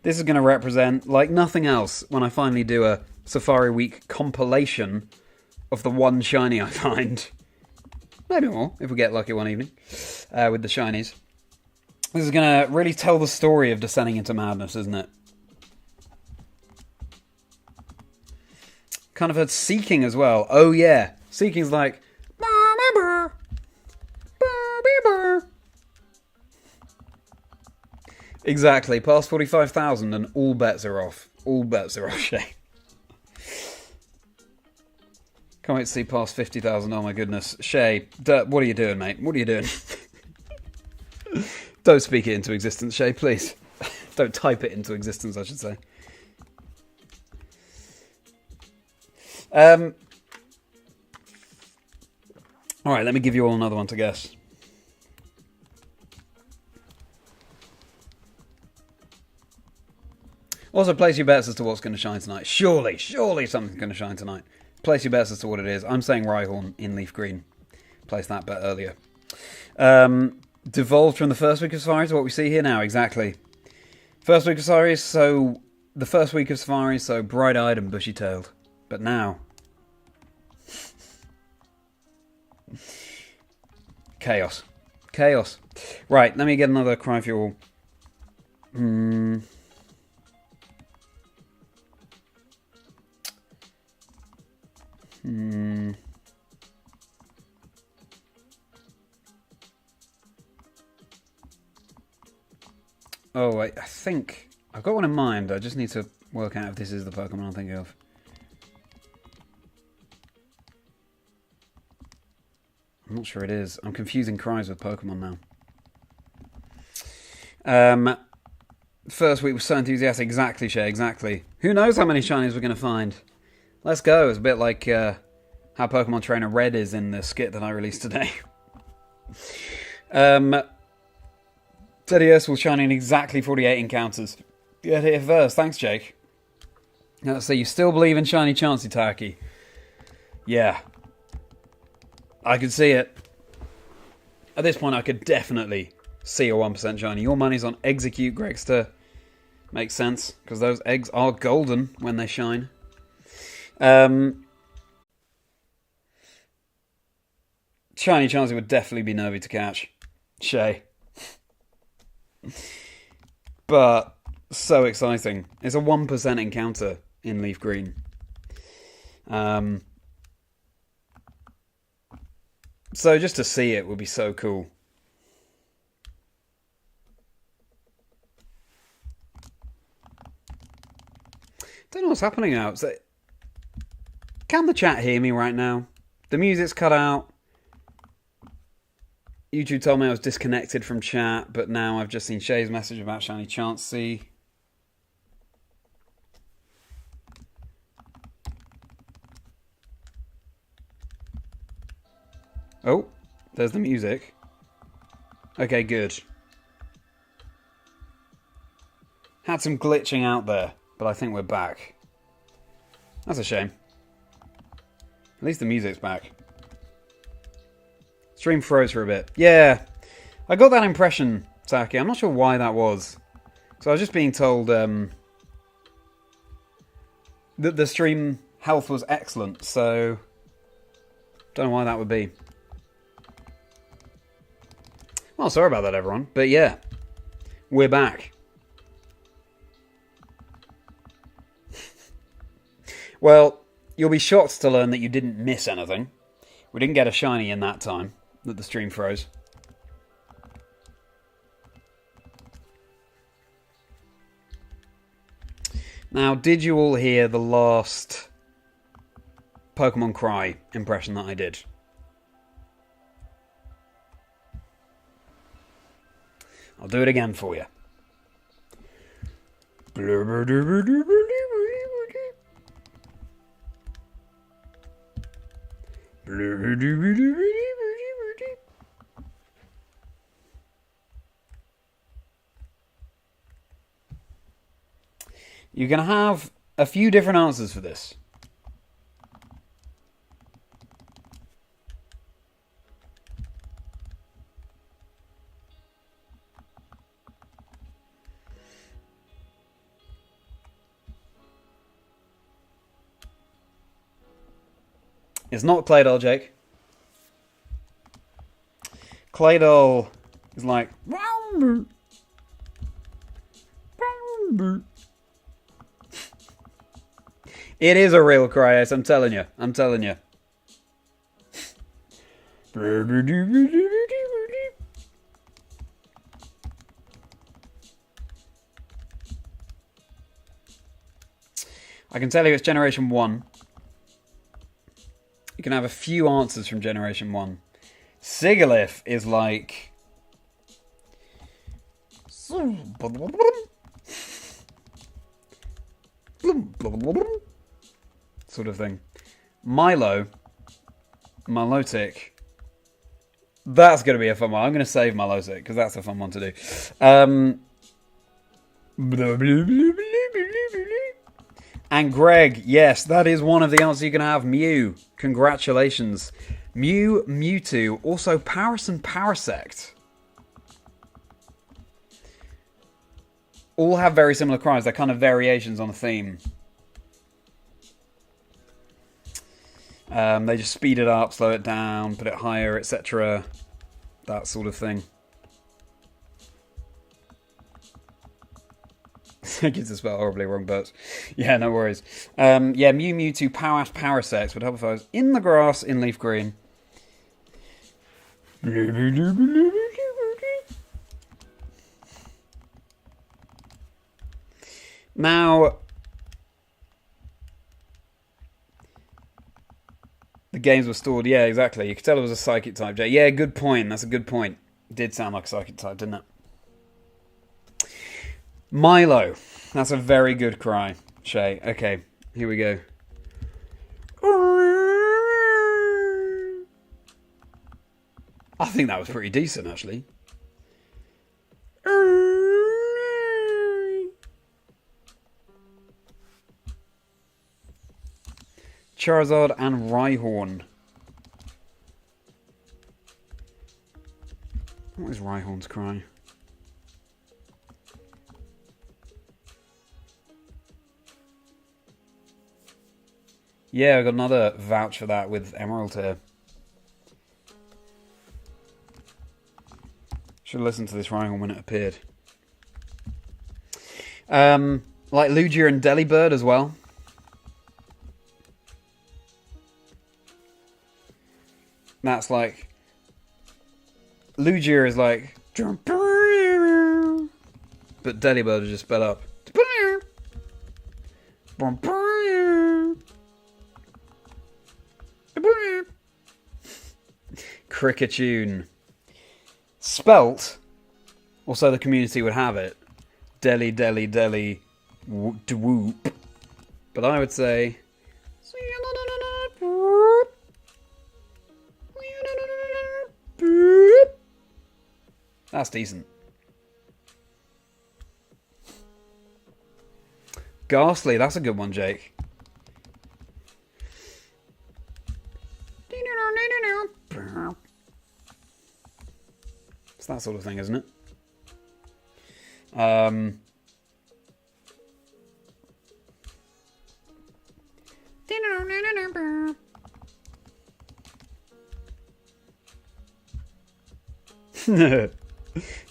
This is going to represent, like nothing else, when I finally do a Safari Week compilation of the one shiny I find. Maybe more, if we get lucky one evening, with the shinies. This is going to really tell the story of descending into madness, isn't it? Kind of heard Seeking as well. Oh yeah, Seeking's like... Exactly, past 45,000 and all bets are off. All bets are off, Shay. Can't wait to see past 50,000. Oh my goodness. Shay, what are you doing, mate? What are you doing? Don't speak it into existence, Shay, please. Don't type it into existence, I should say. Alright, let me give you all another one to guess. Also, place your bets as to what's going to shine tonight. Surely something's going to shine tonight. Place your bets as to what it is. I'm saying Rhyhorn in leaf green. Placed that bet earlier. Devolved from the first week of Safari to what we see here now, exactly. First week of Safari, so bright-eyed and bushy-tailed. But now... Chaos. Right, let me get another Cry Fuel. Oh, I think... I've got one in mind. I just need to work out if this is the Pokemon I'm thinking of. I'm not sure it is. I'm confusing cries with Pokemon now. First week was so enthusiastic. Exactly, Shay, exactly. Who knows how many shinies we're going to find? Let's go. It's a bit like how Pokemon Trainer Red is in the skit that I released today. Teddy will shine in exactly 48 encounters. Get here first. Thanks, Jake. Let's see. You still believe in Shiny Chansey, Taki? Yeah. I could see it. At this point, I could definitely see a 1% shiny. Your money's on Execute, Gregster. Makes sense, because those eggs are golden when they shine. Shiny Chansey would definitely be nervy to catch. Shay. But so exciting. It's a 1% encounter in Leaf Green. So just to see it would be so cool. Don't know what's happening now. So, can the chat hear me right now? The music's cut out. YouTube told me I was disconnected from chat, but now I've just seen Shay's message about Shiny Chansey. Oh, there's the music. Okay, good. Had some glitching out there, but I think we're back. That's a shame. At least the music's back. Stream froze for a bit. Yeah, I got that impression, Taki. I'm not sure why that was. So I was just being told that the stream health was excellent, so don't know why that would be. Well, sorry about that, everyone. But yeah, we're back. Well, you'll be shocked to learn that you didn't miss anything. We didn't get a shiny in that time that the stream froze. Now, did you all hear the last Pokemon Cry impression that I did? I'll do it again for you. You're going to have a few different answers for this. It's not Claydol, Jake. Claydol is like... It is a real Cryos, I'm telling you. I'm telling you. I can tell you it's Generation 1. You can have a few answers from Generation 1. Sigalith is like... sort of thing. Milo. Milotic. That's going to be a fun one. I'm going to save Milotic, because that's a fun one to do. And Greg, yes, that is one of the answers you can have. Mew. Congratulations. Mew, Mewtwo, also Paras and Parasect. All have very similar cries. They're kind of variations on a theme. They just speed it up, slow it down, put it higher, etc. That sort of thing. I get to spell horribly wrong, but yeah, no worries. Yeah, Mew, Mewtwo, Paras, Parasect would help if I was in the grass in leaf green. Now, the games were stored. Yeah, exactly. You could tell it was a psychic type, Jay. Yeah, good point. That's a good point. It did sound like a psychic type, didn't it? Milo. That's a very good cry, Shay. Okay, here we go. I think that was pretty decent, actually. Charizard and Rhyhorn. What is Rhyhorn's cry? Yeah, I got another vouch for that with Emerald here. Should have listened to this Rhyhorn when it appeared. Like Lugia and Delibird as well. That's like... Lugia is like... But Delibird is just sped up. Cricketune. Spelt, or so the community would have it, deli, deli, deli, whoop. But I would say... That's decent. Ghastly, that's a good one, Jake. It's that sort of thing, isn't it?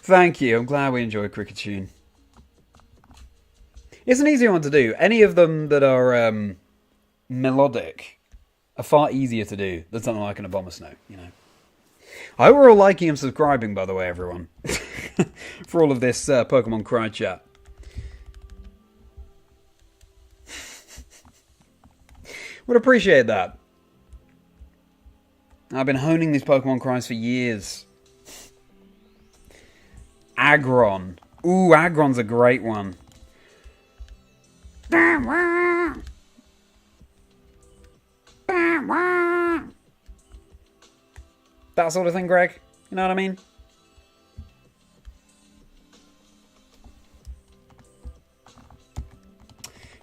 Thank you. I'm glad we enjoyed Cricketune. It's an easy one to do. Any of them that are melodic are far easier to do than something like an Abomasnow, you know. I hope we're all liking and subscribing, by the way, everyone. For all of this Pokemon Cry chat. Would appreciate that. I've been honing these Pokemon Cries for years. Aggron. Ooh, Aggron's a great one. That sort of thing, Greg. You know what I mean?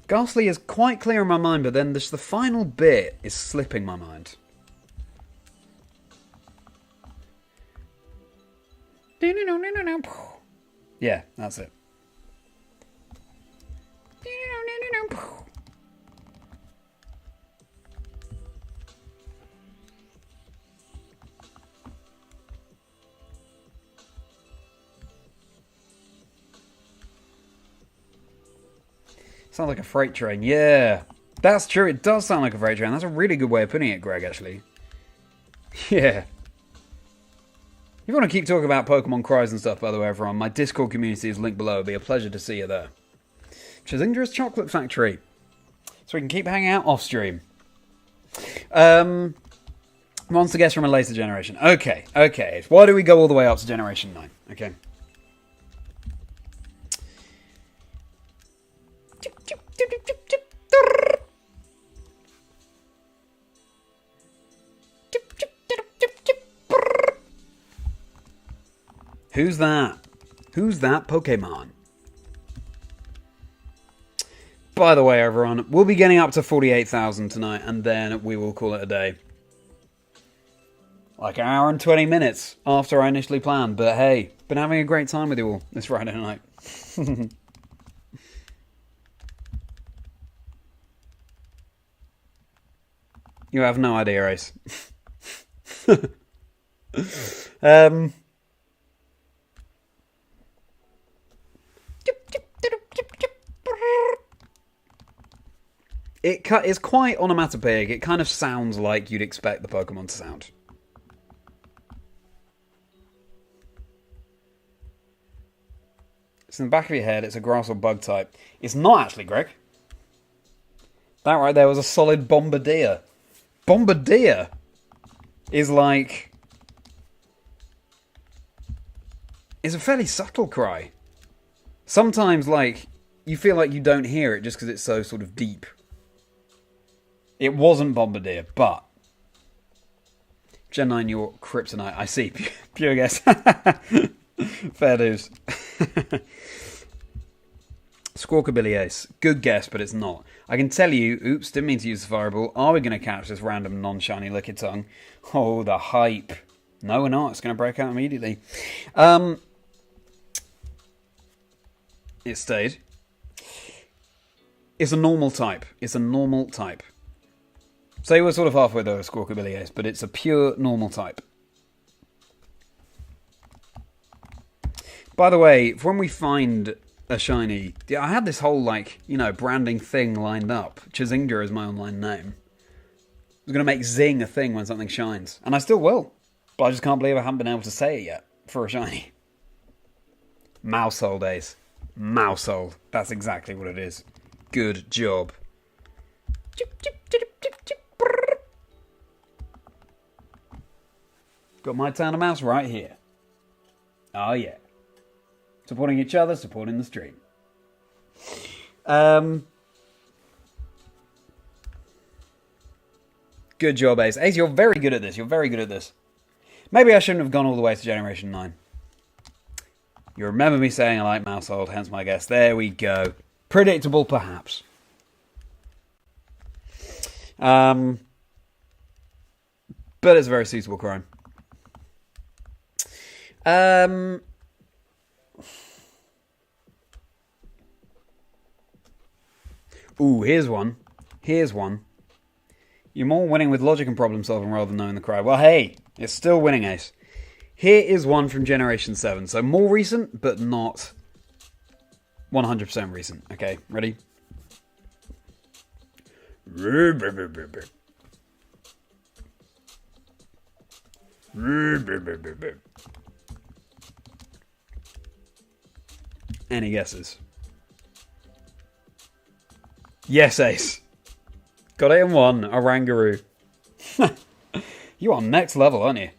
Ghastly is quite clear in my mind, but then just the final bit is slipping my mind. Yeah, that's it. Sounds like a freight train. Yeah, that's true. It does sound like a freight train. That's a really good way of putting it, Greg, actually. Yeah. If you want to keep talking about Pokemon Cries and stuff, by the way, everyone, my Discord community is linked below. It'll be a pleasure to see you there. Chazindra's Chocolate Factory. So we can keep hanging out off stream. Monster guess from a later generation. Okay, okay. Why do we go all the way up to Generation 9? Okay. Who's that? Who's that Pokemon? By the way, everyone, we'll be getting up to 48,000 tonight, and then we will call it a day. Like an hour and 20 minutes after I initially planned, but hey, been having a great time with you all this Friday night. You have no idea, Ace. It's quite onomatopoeic. It kind of sounds like you'd expect the Pokemon to sound. It's in the back of your head. It's a grass or bug type. It's not actually, Greg. That right there was a solid Bombardier. Bombardier is like... It's a fairly subtle cry. Sometimes, like, you feel like you don't hear it just because it's so sort of deep. It wasn't Bombardier, but... Gen 9, your kryptonite. I see. Pure guess. Fair dues. Squawkabilly Ace. Good guess, but it's not. I can tell you... Oops, didn't mean to use the fireball. Are we going to catch this random non-shiny Lickitung? Oh, the hype. No, we're not. It's going to break out immediately. It stayed. It's a normal type. It's a normal type. Say we're sort of halfway there with Squawkabilly Ace, but it's a pure normal type. By the way, when we find a shiny... I had this whole, like, you know, branding thing lined up. Chazingdra is my online name. I was going to make Zing a thing when something shines. And I still will. But I just can't believe I haven't been able to say it yet for a shiny. Mousehold Ace. Mousehold. That's exactly what it is. Good job. Got my town of mouse right here. Oh yeah. Supporting each other, supporting the stream. Good job, Ace. Ace, you're very good at this. You're very good at this. Maybe I shouldn't have gone all the way to Generation 9. You remember me saying I like Mousehold, hence my guess. There we go. Predictable, perhaps. But it's a very suitable crime. Ooh, here's one. Here's one. You're more winning with logic and problem solving rather than knowing the cry. Well, hey, it's still winning, Ace. Here is one from Generation 7. So more recent, but not 100% recent. Okay, ready? Any guesses? Yes, Ace. Got it in one. Orangaroo. You are next level, aren't you?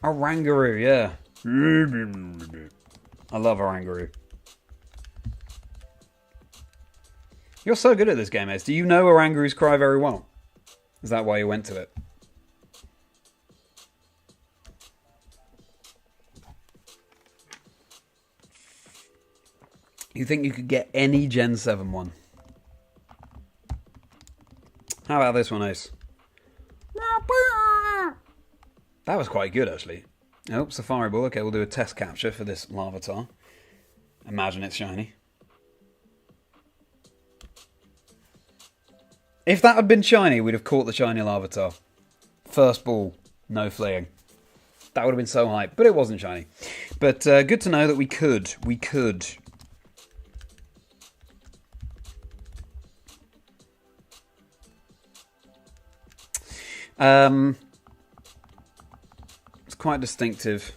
Orangaroo, yeah. I love Orangaroo. You're so good at this game, Ace. Do you know Orangaroo's cry very well? Is that why you went to it? You think you could get any Gen 7 one? How about this one, Ace? That was quite good, actually. Oh, Safari Ball. Okay, we'll do a test capture for this Larvitar. Imagine it's shiny. If that had been shiny, we'd have caught the shiny Larvitar. First ball, no fleeing. That would have been so hype, but it wasn't shiny. But good to know that we could. We could. It's quite distinctive.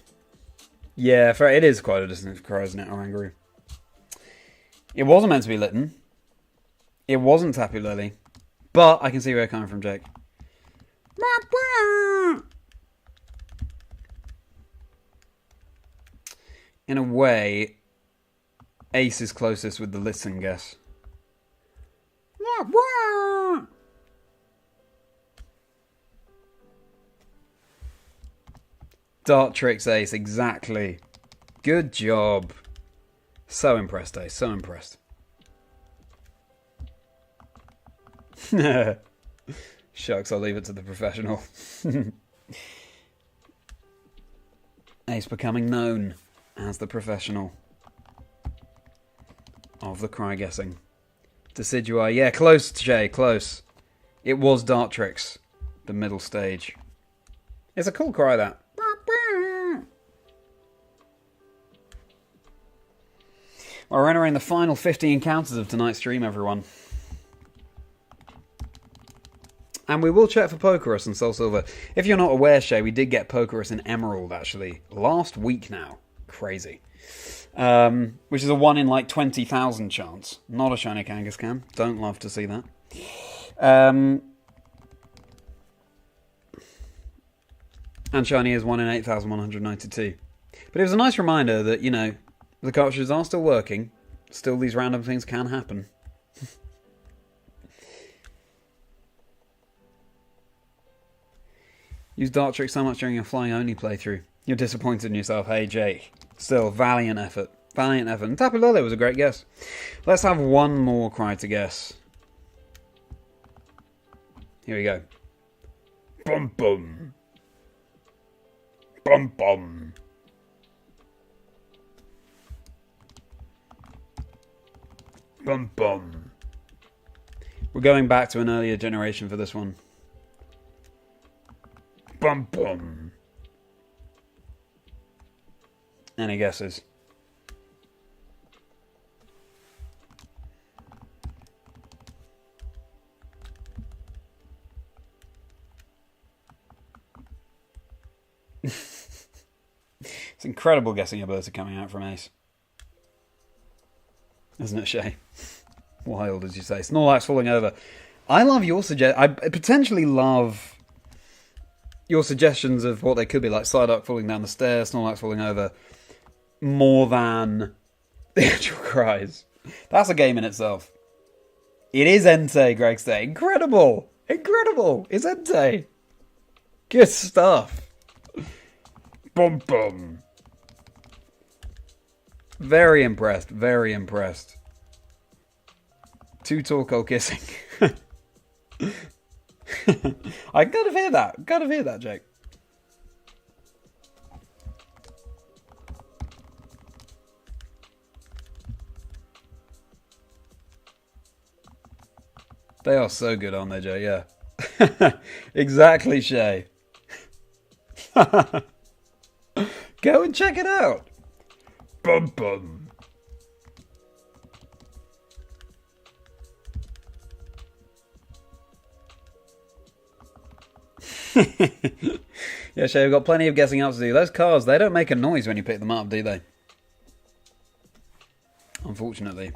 Yeah, it is quite a distinctive cry, isn't it, Orangaroo? It wasn't meant to be Litten. It wasn't Tapu Lily. But I can see where you're coming from, Jake. In a way, Ace is closest with the listen guess. Dart tricks Ace, exactly. Good job. So impressed, Ace, so impressed. Shucks, I'll leave it to the professional. Ace becoming known as the professional of the cry guessing. Decidui, yeah, close, Jay, close. It was Dart Tricks, the middle stage. It's a cool cry, that. We're entering the final 50 encounters of tonight's stream, everyone. And we will check for Pokerus and Soul Silver. If you're not aware, Shay, we did get Pokerus and Emerald, actually, last week now. Crazy. Which is a 1 in like 20,000 chance. Not a shiny Kangaskhan. Don't love to see that. And shiny is 1 in 8,192. But it was a nice reminder that, you know, the cartridges are still working. Still, these random things can happen. Use Dart Trick so much during your flying only playthrough. You're disappointed in yourself. Hey, Jake. Still, valiant effort. Valiant effort. And Tapu Lele was a great guess. Let's have one more cry to guess. Here we go. Bum bum. Bum bum. Bum bum. We're going back to an earlier generation for this one. Bum bum. Any guesses? It's incredible guessing ability coming out from Ace. Isn't it, Shay? Wild, as you say. Snorlax falling over. I love your I potentially love your suggestions of what they could be, like Psyduck falling down the stairs, Snorlax falling over, more than the actual cries. That's a game in itself. It is Entei, Greg say. Incredible! Incredible! It's Entei. Good stuff. Bum bum. Very impressed, very impressed. Two Torkoal kissing. I gotta hear that. Gotta hear that, Jake. They are so good, aren't they, Jay? Yeah. Exactly, Shay. Go and check it out. Bum bum. Yeah, Shay, we've got plenty of guessing up to do. Those cards, they don't make a noise when you pick them up, do they? Unfortunately.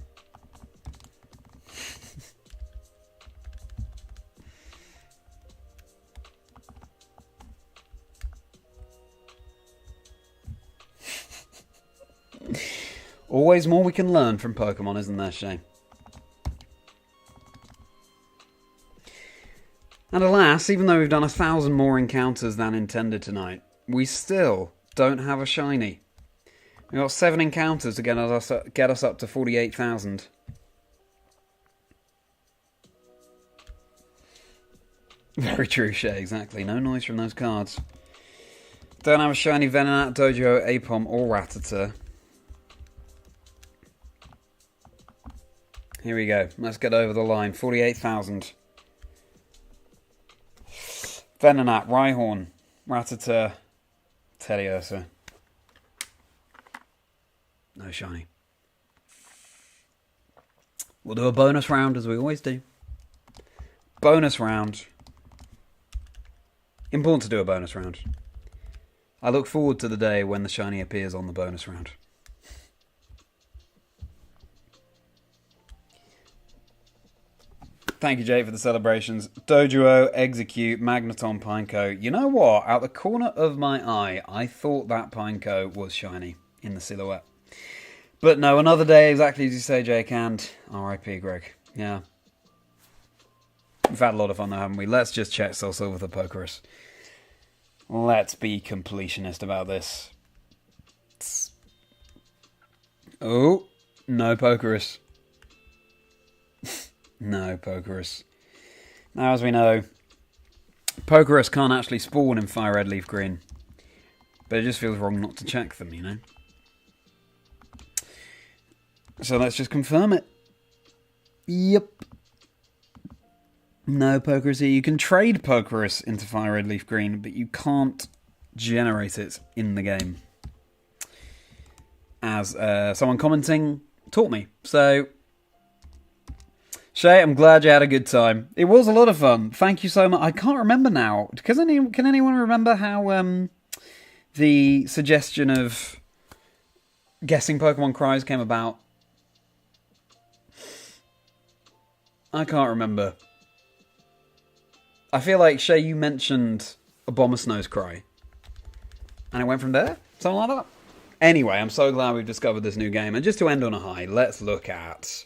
Always more we can learn from Pokemon, isn't there, Shay? And alas, even though we've done 1,000 more encounters than intended tonight, we still don't have a shiny. We've got 7 encounters to get us up to 48,000. Very true, Shay, exactly. No noise from those cards. Don't have a shiny Venonat, Dojo, Apom, or Rattata. Here we go. Let's get over the line. 48,000. Venonat, Rhyhorn, Rattata, Teddiursa. No shiny. We'll do a bonus round as we always do. Bonus round. Important to do a bonus round. I look forward to the day when the shiny appears on the bonus round. Thank you, Jay, for the celebrations. Dojuo, Execute, Magneton, Pineco. You know what? Out the corner of my eye, I thought that Pineco was shiny in the silhouette. But no, another day, exactly as you say, Jake, and R.I.P. Greg. Yeah. We've had a lot of fun though, haven't we? Let's just check Soul Silver for Pokerus. Let's be completionist about this. Oh, no Pokerus. No Pokerus. Now, as we know, Pokerus can't actually spawn in Fire Red, Leaf Green. But it just feels wrong not to check them, you know? So let's just confirm it. Yep. No Pokerus here. You can trade Pokerus into Fire Red, Leaf Green, but you can't generate it in the game. As someone commenting taught me. So, Shay, I'm glad you had a good time. It was a lot of fun. Thank you so much. I can't remember now. Can anyone remember how the suggestion of guessing Pokemon cries came about? I can't remember. I feel like, Shay, you mentioned Abomasnow's cry. And it went from there? Something like that? Anyway, I'm so glad we've discovered this new game. And just to end on a high, let's look at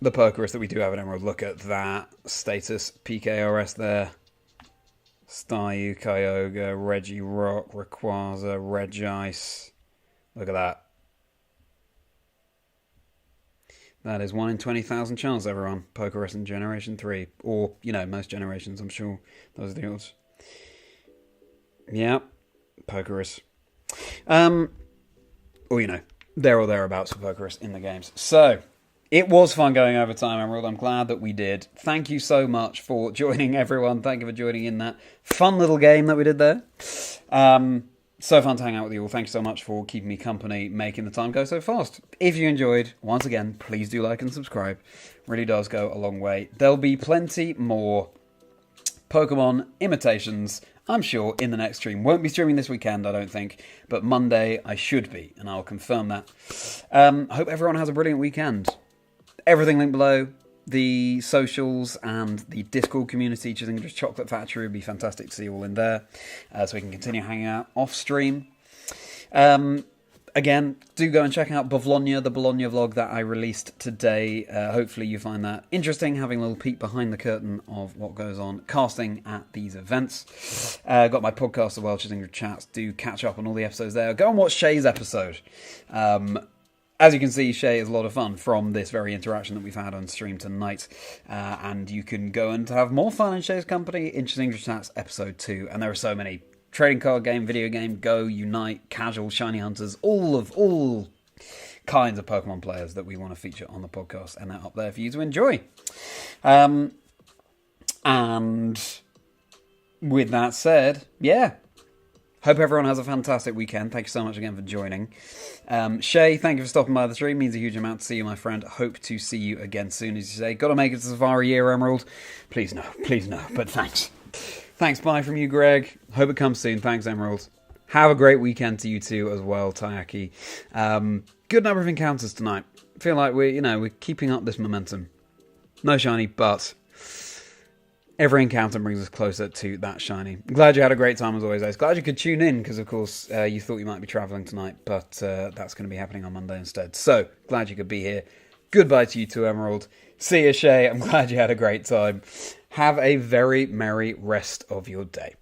the Pokerus that we do have in Emerald. Look at that status. PKRS there. Staryu, Kyogre, Regirock, Rayquaza, Regice. Look at that. That is 1 in 20,000 chance, everyone. Pokerus in Generation 3. Or, you know, most generations, I'm sure. Those are the odds. Yeah. Pokerus. Or, you know, there or thereabouts for Pokerus in the games. So, it was fun going over time, Emerald. I'm glad that we did. Thank you so much for joining, everyone. Thank you for joining in that fun little game that we did there. So fun to hang out with you all. Thank you so much for keeping me company, making the time go so fast. If you enjoyed, once again, please do like and subscribe. Really does go a long way. There'll be plenty more Pokemon imitations, I'm sure, in the next stream. Won't be streaming this weekend, I don't think, but Monday I should be, and I'll confirm that. Hope everyone has a brilliant weekend. Everything linked below. The socials and the Discord community, Chazindra's Chocolate Factory, would be fantastic to see you all in there, so we can continue hanging out off stream. Again, do go and check out Bologna, the Bologna vlog that I released today. Hopefully you find that interesting, having a little peek behind the curtain of what goes on casting at these events. Got my podcast as well, Chazingdra Chats. Do catch up on all the episodes there. Go and watch Shay's episode. As you can see, Shay is a lot of fun from this very interaction that we've had on stream tonight. And you can go and have more fun in Shay's company in Chazingdra Chats episode 2. And there are so many. Trading card game, video game, Go, Unite, Casual, Shiny Hunters, all kinds of Pokemon players that we want to feature on the podcast. And they're up there for you to enjoy. And with that said, yeah. Hope everyone has a fantastic weekend. Thank you so much again for joining. Shay, thank you for stopping by the stream. Means a huge amount to see you, my friend. Hope to see you again soon, as you say. Got to make it to Safari Year, Emerald. Please no, but thanks. Thanks, bye from you, Greg. Hope it comes soon. Thanks, Emerald. Have a great weekend to you too as well, Tayaki. Good number of encounters tonight. Feel like we're keeping up this momentum. No shiny, but every encounter brings us closer to that shiny. Glad you had a great time as always, guys. Glad you could tune in, because of course you thought you might be travelling tonight, but that's going to be happening on Monday instead. So, glad you could be here. Goodbye to you too, Emerald. See you, Shay. I'm glad you had a great time. Have a very merry rest of your day.